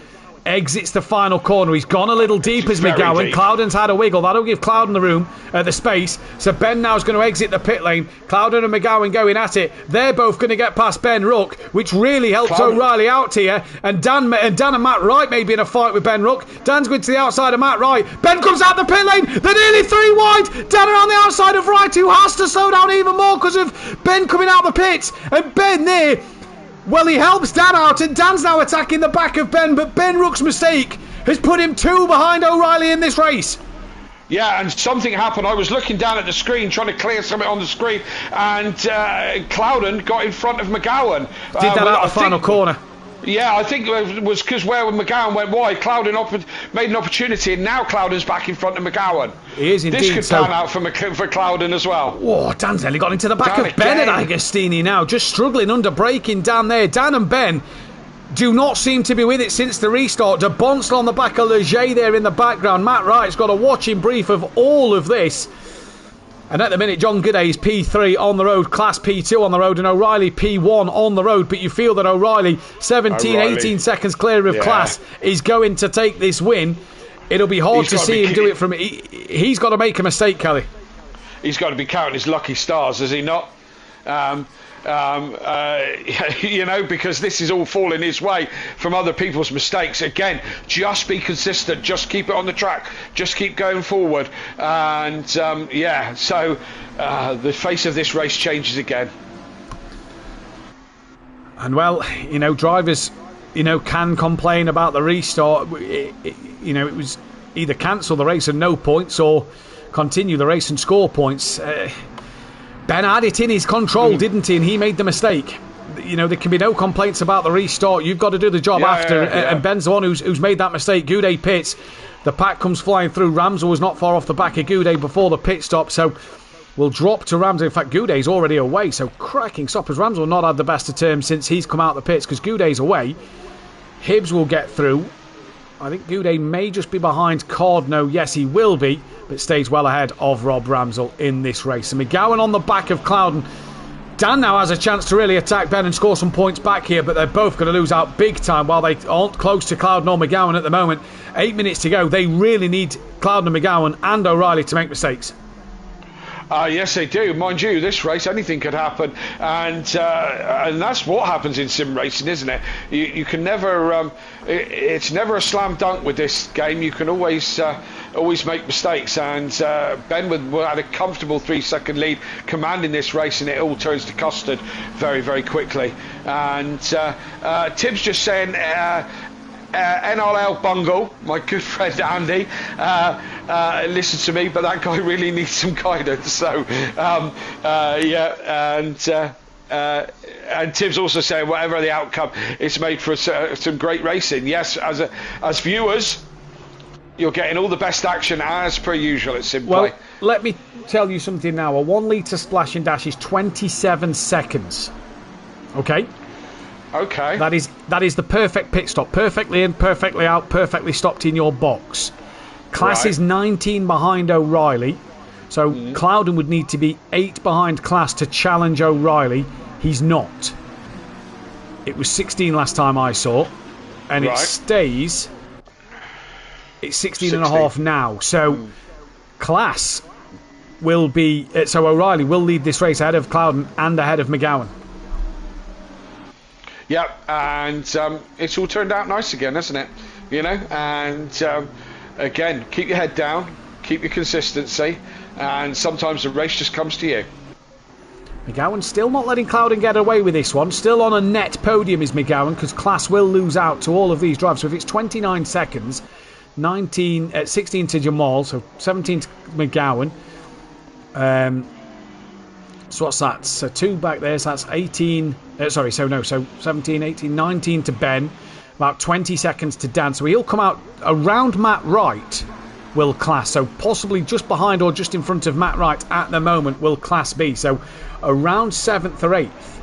exits the final corner. He's gone a little deep as McGowan. Deep. Clouden's had a wiggle. That'll give Clouden the room, the space. So Ben now is going to exit the pit lane. Clouden and McGowan going at it. They're both going to get past Ben Rook, which really helps O'Reilly out here. And Dan and Matt Wright may be in a fight with Ben Rook. Dan's going to the outside of Matt Wright. Ben comes out the pit lane. They're nearly 3 wide. Dan around the outside of Wright, who has to slow down even more because of Ben coming out the pits. And Ben there, well, he helps Dan out, and Dan's now attacking the back of Ben, but Ben Rook's mistake has put him 2 behind O'Reilly in this race. Yeah, and something happened. I was looking down at the screen, trying to clear something on the screen, and Clouden got in front of McGowan. Did that at the final corner. Yeah, I think it was because where McGowan went wide, Clouden made an opportunity, and now Clouden's back in front of McGowan. He is indeed. This could pan out for Clouden as well. Oh, Dan's nearly got into the back of Ben and Agostini now, just struggling under braking Dan there. Dan and Ben do not seem to be with it since the restart. De Bont's on the back of Leger there in the background. Matt Wright's got a watching brief of all of this. And at the minute, John Gooday's P3 on the road, Class P2 on the road, and O'Reilly P1 on the road. But you feel that O'Reilly, 18 seconds clear of Class, is going to take this win. It'll be hard to see him do it from... He's got to make a mistake, Kelly. He's got to be counting his lucky stars, has he not? Because this is all falling his way from other people's mistakes. Again, just be consistent, just keep it on the track, just keep going forward, and so the face of this race changes again. And well, drivers can complain about the restart. It either cancel the race and no points or continue the race and score points. Ben had it in his control, didn't he? And he made the mistake. There can be no complaints about the restart. You've got to do the job after. And Ben's the one who's made that mistake. Goudet pits. The pack comes flying through. Ramsell was not far off the back of Goudet before the pit stop. So we'll drop to Ramsell. In fact, Goudet's already away. So cracking stop, as Ramsell not had the best of terms since he's come out the pits because Goudet's away. Hibbs will get through. I think Goudet may just be behind Cardno. Yes, he will be, but stays well ahead of Rob Ramsell in this race. And McGowan on the back of Clouden. Dan now has a chance to really attack Ben and score some points back here, but they're both going to lose out big time while they aren't close to Clouden or McGowan at the moment. 8 minutes to go. They really need Clouden and McGowan and O'Reilly to make mistakes. Yes, they do. Mind you, this race, anything could happen, and that's what happens in sim racing, isn't it? You can never. It's never a slam dunk with this game. You can always make mistakes, and Ben had a comfortable 3-second lead, commanding this race, and it all turns to custard very, very quickly. And Tibbs just saying. NRL Bungle, my good friend Andy, listen to me, but that guy really needs some guidance. So, and Tim's also saying whatever the outcome, it's made for some great racing. Yes, as viewers, you're getting all the best action as per usual at Simplay. Well, let me tell you something now. A 1 litre splash and dash is 27 seconds. Okay? Okay. That is the perfect pit stop. Perfectly in, perfectly out, perfectly stopped in your box. Class is 19 behind O'Reilly. So Clouden would need to be 8 behind Class to challenge O'Reilly. He's not. It was 16 last time I saw. And it stays... It's 16 and a half now. So Class will be... So O'Reilly will lead this race ahead of Clouden and ahead of McGowan. Yep, and it's all turned out nice again, hasn't it? And again, keep your head down, keep your consistency, and sometimes the race just comes to you. McGowan still not letting Clouden get away with this one. Still on a net podium is McGowan, because Class will lose out to all of these drives. So if it's 29 seconds, 16 to Jamal, so 17 to McGowan. So what's that? So 2 back there, so that's 18... so 17, 18, 19 to Ben. About 20 seconds to Dan. So he'll come out around Matt Wright, will Class. So possibly just behind or just in front of Matt Wright at the moment will Class be. So around 7th or 8th.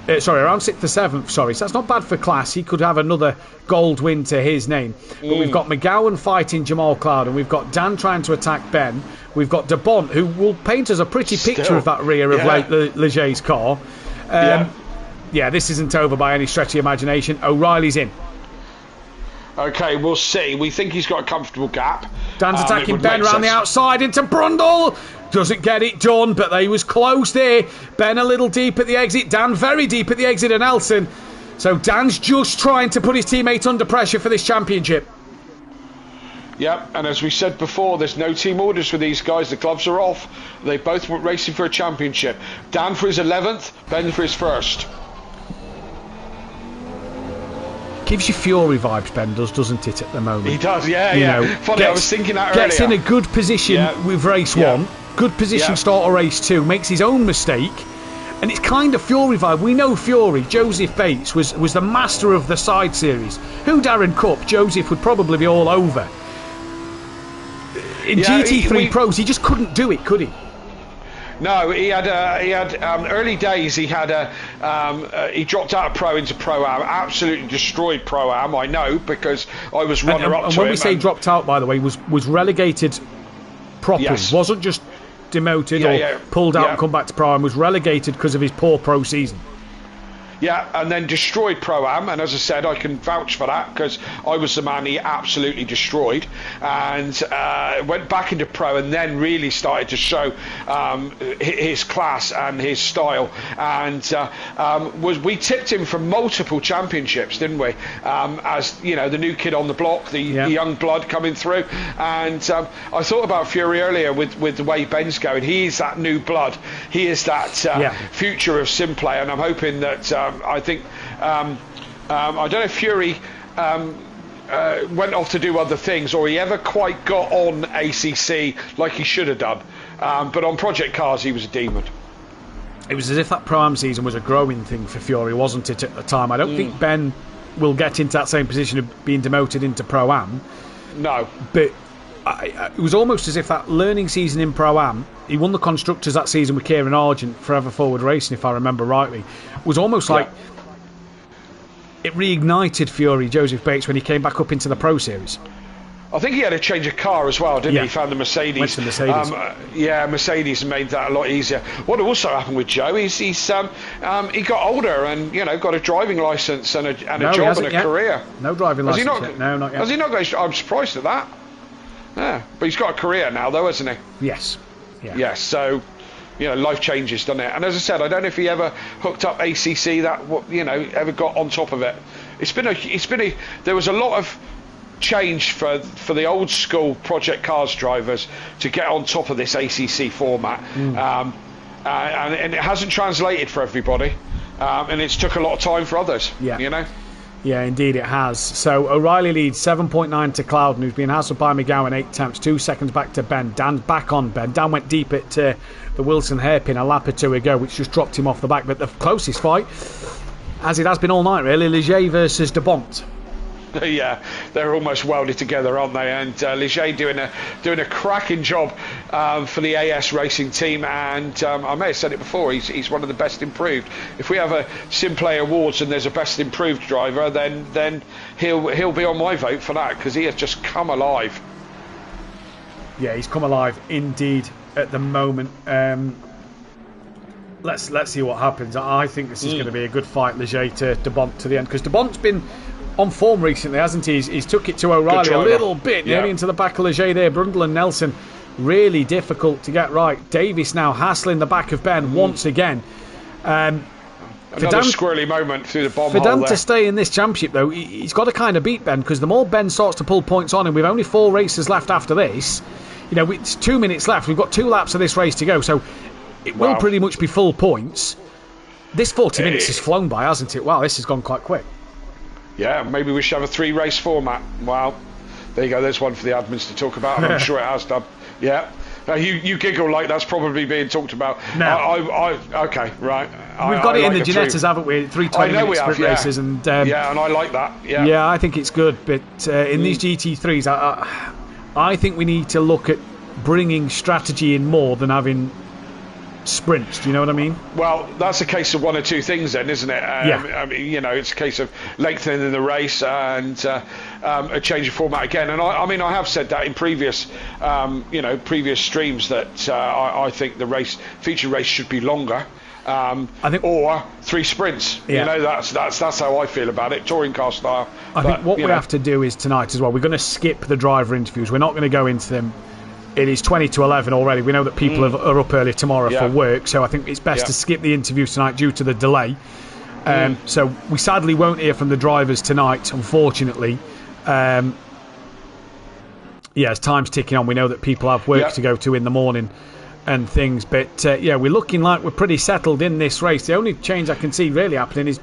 Around 6th or 7th, So that's not bad for Class. He could have another gold win to his name. But we've got McGowan fighting Jamal Clouden. We've got Dan trying to attack Ben. We've got De Bont, who will paint us a pretty picture of that rear of Leger's car. This isn't over by any stretch of the imagination. O'Reilly's in. Okay, we'll see. We think he's got a comfortable gap. Dan's attacking Ben around the outside into Brundle. Doesn't get it done, but they was close there. Ben a little deep at the exit. Dan very deep at the exit of Nelson. So Dan's just trying to put his teammate under pressure for this championship. Yep, and as we said before, there's no team orders for these guys. The gloves are off. They both were racing for a championship. Dan for his 11th, Ben for his 1st. Gives you Fury vibes, Ben does, doesn't it, at the moment? He does, yeah. Funny, I was thinking that earlier. Gets in a good position with race 1, good position start of race 2, makes his own mistake, and it's kind of Fury vibe. We know Fury, Joseph Bates, was the master of the side series. Who Darren Cup, Joseph would probably be all over. In GT3 Pros, he just couldn't do it, could he? No, he had early days. He had he dropped out of Pro into Pro-Am, absolutely destroyed Pro-Am. I know because I was runner-up to him. And when we say dropped out, by the way, was relegated properly. Yes. Wasn't just demoted or pulled out and come back to Pro-Am. Was relegated because of his poor Pro season. Yeah, and then destroyed Pro-Am, and as I said, I can vouch for that because I was the man he absolutely destroyed, and went back into Pro, and then really started to show his class and his style, and we tipped him for multiple championships, didn't we? As the new kid on the block, the young blood coming through, and I thought about Fury earlier with the way Ben's going. He is that new blood. He is that future of Simplay, and I'm hoping that. I think I don't know if Fury went off to do other things, or he ever quite got on ACC like he should have done. But on Project Cars, he was a demon. It was as if that Pro-Am season was a growing thing for Fury, wasn't it, at the time? I don't think Ben will get into that same position of being demoted into Pro-Am. No. But it was almost as if that learning season in Pro-Am, he won the Constructors that season with Kieran Argent, Forever Forward Racing, if I remember rightly, was almost like it reignited Fury, Joseph Bates, when he came back up into the Pro Series. I think he had a change of car as well, didn't he? He found the Mercedes. Went to Mercedes. Mercedes made that a lot easier. What also happened with Joe is he got older and got a driving licence and a job and a career. No driving licence yet. No, not yet. Has he not got? I'm surprised at that. Yeah, but he's got a career now, though, hasn't he? Yes. Yeah. Yes. So, life changes, doesn't it? And as I said, I don't know if he ever hooked up ACC. Ever got on top of it. There was a lot of change for the old school Project Cars drivers to get on top of this ACC format, and it hasn't translated for everybody, and it's took a lot of time for others. Yeah, indeed it has. So O'Reilly leads 7.9 to Clouden, who's been hassled by McGowan 8 attempts, 2 seconds back to Ben. Dan's back on Ben. Dan went deep at the Wilson hairpin a lap or two ago, which just dropped him off the back. But the closest fight, as it has been all night really, Ligier versus De Bont. Yeah, they're almost welded together, aren't they? And Ligier doing a cracking job for the AS Racing team. And I may have said it before, he's one of the best improved. If we have a Simplay Awards and there's a best improved driver, then he'll be on my vote for that, because he has just come alive. Yeah, he's come alive indeed at the moment. Let's see what happens. I think this is going to be a good fight, Ligier to De Bont to the end, because De Bont's been on form recently, hasn't he? He's took it to O'Reilly a little bit, nearly into the back of Ligier there. Brundle and Nelson, really difficult to get right. Davis now hassling the back of Ben once again. Another squirrely moment through the bomb for hole Dan there. To stay in this championship, though, he's got to kind of beat Ben, because the more Ben starts to pull points on, and we've only 4 races left after this, it's 2 minutes left. We've got 2 laps of this race to go, so it will pretty much be full points. This 40 minutes has flown by, hasn't it? Wow, this has gone quite quick. Yeah, maybe we should have a 3-race format. Wow. There you go, there's one for the admins to talk about, and I'm sure it has done. Yeah. You giggle like that's probably being talked about. No. Okay, right. We've got it in the Ginettas, haven't we? 3 20-minute sprint races. And, and I like that. Yeah, I think it's good. But in these GT3s, I think we need to look at bringing strategy in more than having sprints. Do you know what I mean? Well, that's a case of one or two things then, isn't it? I mean, it's a case of lengthening the race and a change of format again. And I have said that in previous streams that I think the feature race should be longer. I think, or 3 sprints. That's how I feel about it, touring car style. I think what we have to do is tonight as well, we're going to skip the driver interviews. We're not going to go into them. It is 20 to 11 already. We know that people are up early tomorrow for work, so I think it's best to skip the interviews tonight due to the delay. So we sadly won't hear from the drivers tonight, unfortunately. As time's ticking on, we know that people have work to go to in the morning and things. But we're looking like we're pretty settled in this race. The only change I can see really happening is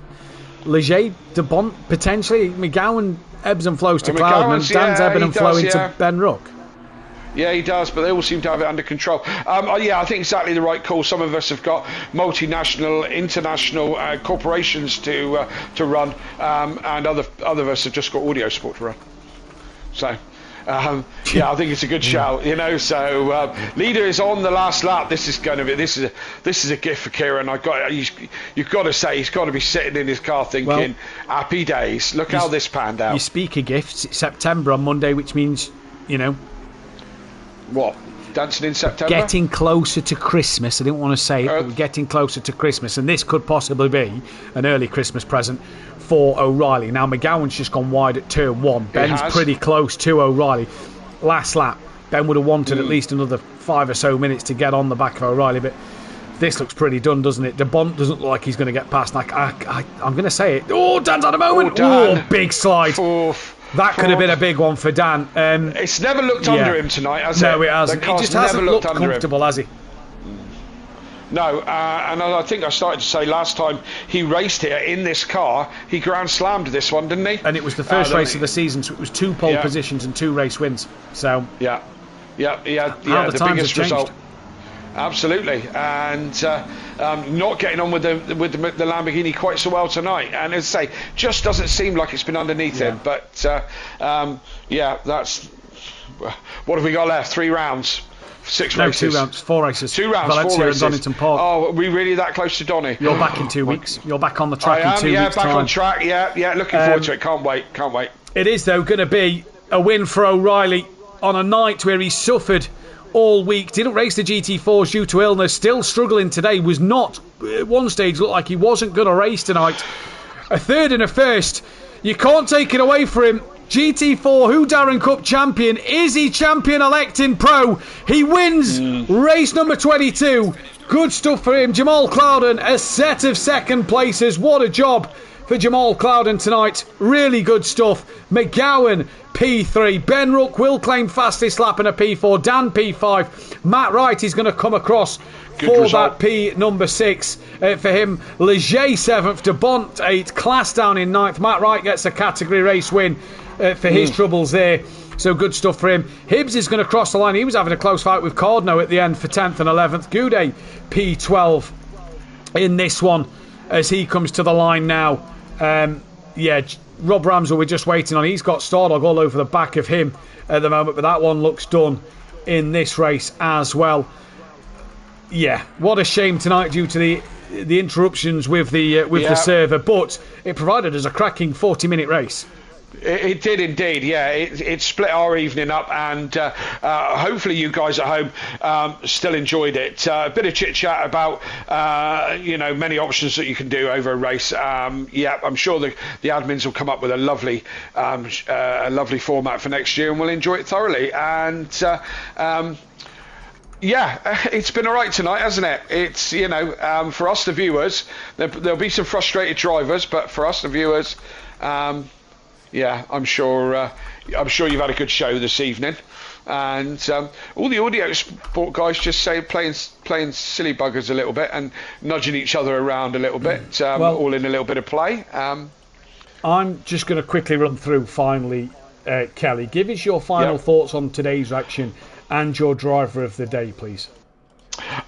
Ligier, De Bont, potentially. McGowan ebbs and flows to Clouden, and Dan's ebbing and flowing to Ben Rook. Yeah, he does, but they all seem to have it under control. I think exactly the right call. Some of us have got multinational, international corporations to run, and other of us have just got audio sport to run. So, I think it's a good shout. So leader is on the last lap. This is a gift for Kieran. You've got to say he's got to be sitting in his car thinking, happy days. Look how this panned out. You speak of gifts. It's September on Monday, which means What? Dancing in September? Getting closer to Christmas. I didn't want to say it, but we're getting closer to Christmas, and this could possibly be an early Christmas present for O'Reilly. Now, McGowan's just gone wide at turn 1. Ben's pretty close to O'Reilly. Last lap, Ben would have wanted at least another 5 or so minutes to get on the back of O'Reilly, but this looks pretty done, doesn't it? De Bont doesn't look like he's going to get past. I'm going to say it. Oh, Dan's had a moment. Oh, big slide. That could have been a big one for Dan. It's never looked under him tonight, has it? No, it hasn't. He just hasn't looked comfortable, has he? No, and I think I started to say last time he raced here in this car, he Grand Slammed this one, didn't he? And it was the first race of the season, so it was 2 pole positions and 2 race wins. So yeah, the biggest result. Absolutely, and not getting on with the Lamborghini quite so well tonight. And as I say, just doesn't seem like it's been underneath him. But that's what have we got left? 3 rounds. 6 races. 2 rounds, 4 races. 2 rounds, Valencia 4 races. And Donington Park. Oh, are we really that close to Donny? You're back in 2 weeks. You're back on the track in 2 weeks. Yeah, back on track. Yeah, looking forward to it. Can't wait. It is, though, going to be a win for O'Reilly on a night where he suffered all week. Didn't race the GT4s due to illness. Still struggling today. Was not, at one stage, looked like he wasn't going to race tonight. A third and a first. You can't take it away from him. GT4 Who Darren Cup champion. Is he champion-elect in Pro? He wins race number 22. Good stuff for him. Jamal Clouden, a set of second places. What a job for Jamal Clouden tonight. Really good stuff. McGowan, P3. Ben Rook will claim fastest lap in a P4. Dan, P5. Matt Wright is going to come across for that P number 6 for him. Leger 7th, De Bont 8th, Class down in 9th. Matt Wright gets a category race win for his troubles there. So good stuff for him. Hibbs is going to cross the line. He was having a close fight with Cardno at the end for 10th and 11th. Goudet P12 in this one as he comes to the line now. Rob Ramsell we're just waiting on. He's got Stardog all over the back of him at the moment, but that one looks done in this race as well. Yeah, what a shame tonight due to the interruptions with the server, but it provided us a cracking 40-minute race. It did indeed, yeah. It split our evening up, and hopefully you guys at home still enjoyed it. A bit of chit chat about many options that you can do over a race. I'm sure the admins will come up with a lovely format for next year, and we'll enjoy it thoroughly. And it's been all right tonight, hasn't it? It's for us the viewers, there'll be some frustrated drivers, but for us the viewers. I'm sure you've had a good show this evening, and all the audio sport guys just playing silly buggers a little bit and nudging each other around a little bit, all in a little bit of play. I'm just going to quickly run through finally, Kelly. Give us your final thoughts on today's action and your driver of the day, please.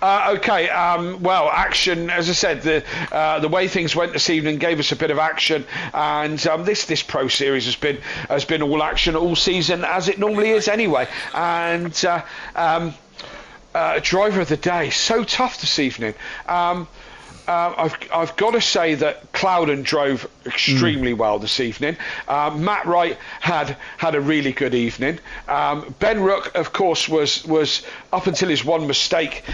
Action, as I said, the way things went this evening gave us a bit of action, and this Pro Series has been all action all season, as it normally is anyway. And driver of the day, so tough this evening. I've got to say that Clouden drove extremely well this evening. Matt Wright had a really good evening. Ben Rook, of course, was up until his one mistake.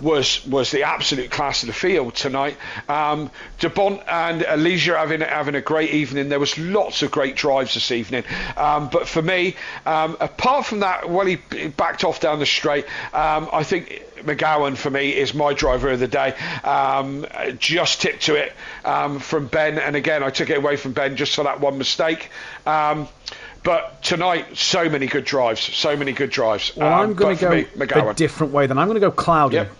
Was the absolute class of the field tonight. De Bont and Leisure having a great evening. There was lots of great drives this evening. But for me, apart from that, he backed off down the straight. I think McGowan for me is my driver of the day. Just tipped to it from Ben, and again I took it away from Ben just for that one mistake. But tonight, so many good drives. Well, I'm going to go a different way then. I'm going to go Clouden. Yep.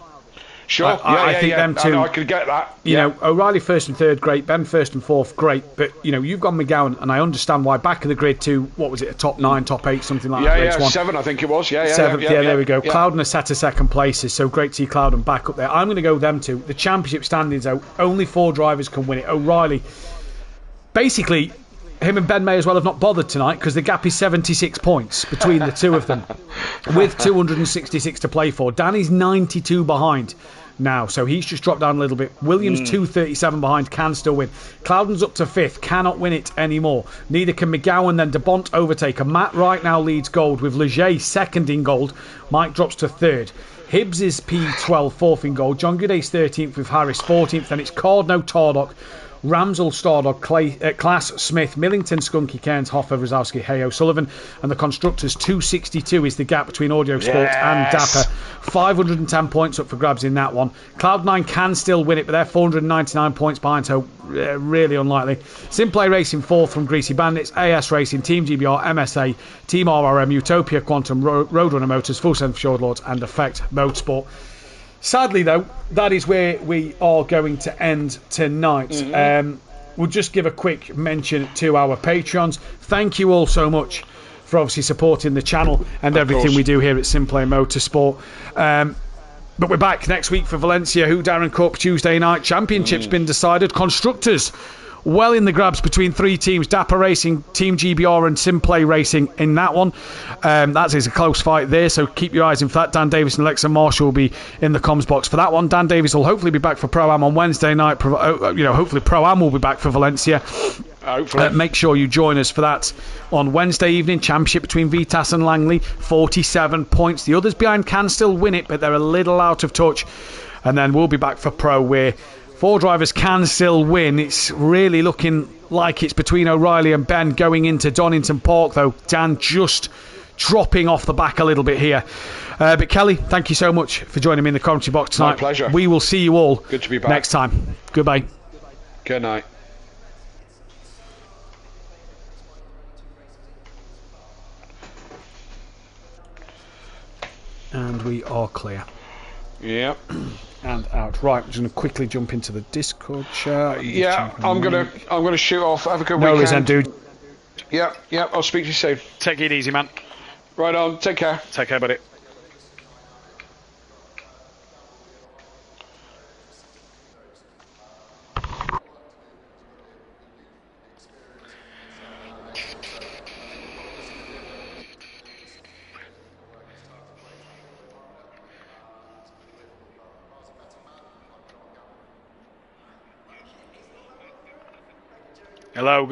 Sure. I think them two. I could get that. O'Reilly first and third, great. Ben first and fourth, great. But you've gone McGowan, and I understand why. Back of the grid to what was it, a top 9, top 8, something like that. Yeah, 7, I think it was. Seventh. There we go. Clouden a set of second places, so great to see Clouden back up there. I'm going to go them two. The championship standings out. Only 4 drivers can win it. O'Reilly, basically. Him and Ben may as well have not bothered tonight because the gap is 76 points between the two of them with 266 to play for. Danny's 92 behind now, so he's just dropped down a little bit. Williams 237 behind, can still win. Clouden's up to 5th, cannot win it anymore. Neither can McGowan, then De Bont overtaker. Matt Wright now leads gold with Leger second in gold. Mike drops to 3rd. Hibbs is P12, 4th in gold. John Gooday's 13th with Harris 14th. Then it's Cardno, Tardock, Ramsell, Stardog, Class, Smith, Millington, Skunky, Cairns, Hoffer, Rosowski, Hay, O'Sullivan, and the constructors 262 is the gap between Audio Sport and Dapper. 510 points up for grabs in that one. Cloud9 can still win it, but they're 499 points behind, so really unlikely. Simplay Racing 4th from Greasy Bandits, AS Racing, Team GBR, MSA, Team RRM, Utopia Quantum, Roadrunner Motors, Full Send for Short Lords, and Effect Motorsport. Sadly, though, that is where we are going to end tonight. We'll just give a quick mention to our Patreons. Thank you all so much for obviously supporting the channel and everything we do here at Simplay Motorsport. But we're back next week for Valencia Who Darren Cup Tuesday night. Championship's been decided. Constructors well in the grabs between three teams: Dapper Racing, Team GBR and Simplay Racing in that one. That is a close fight there, so keep your eyes in for that. Dan Davis and Alexa Marshall will be in the comms box for that one. Dan Davis will hopefully be back for Pro-Am on Wednesday night. Hopefully Pro-Am will be back for Valencia. Make sure you join us for that on Wednesday evening. Championship between Vitas and Langley, 47 points. The others behind can still win it, but they're a little out of touch. And then we'll be back for Pro, where 4 drivers can still win. It's really looking like it's between O'Reilly and Ben going into Donington Park, though. Dan just dropping off the back a little bit here. But Kelly, thank you so much for joining me in the commentary box tonight. My pleasure. We will see you all Good to be back. Next time. Goodbye. Good night. And we are clear. Yep. And out. Right, I'm just going to quickly jump into the Discord chat. I'm gonna shoot off. Have a good weekend. No worries, then, dude. Yep. I'll speak to you soon. Take it easy, man. Right on. Take care. Take care, buddy. Hello, good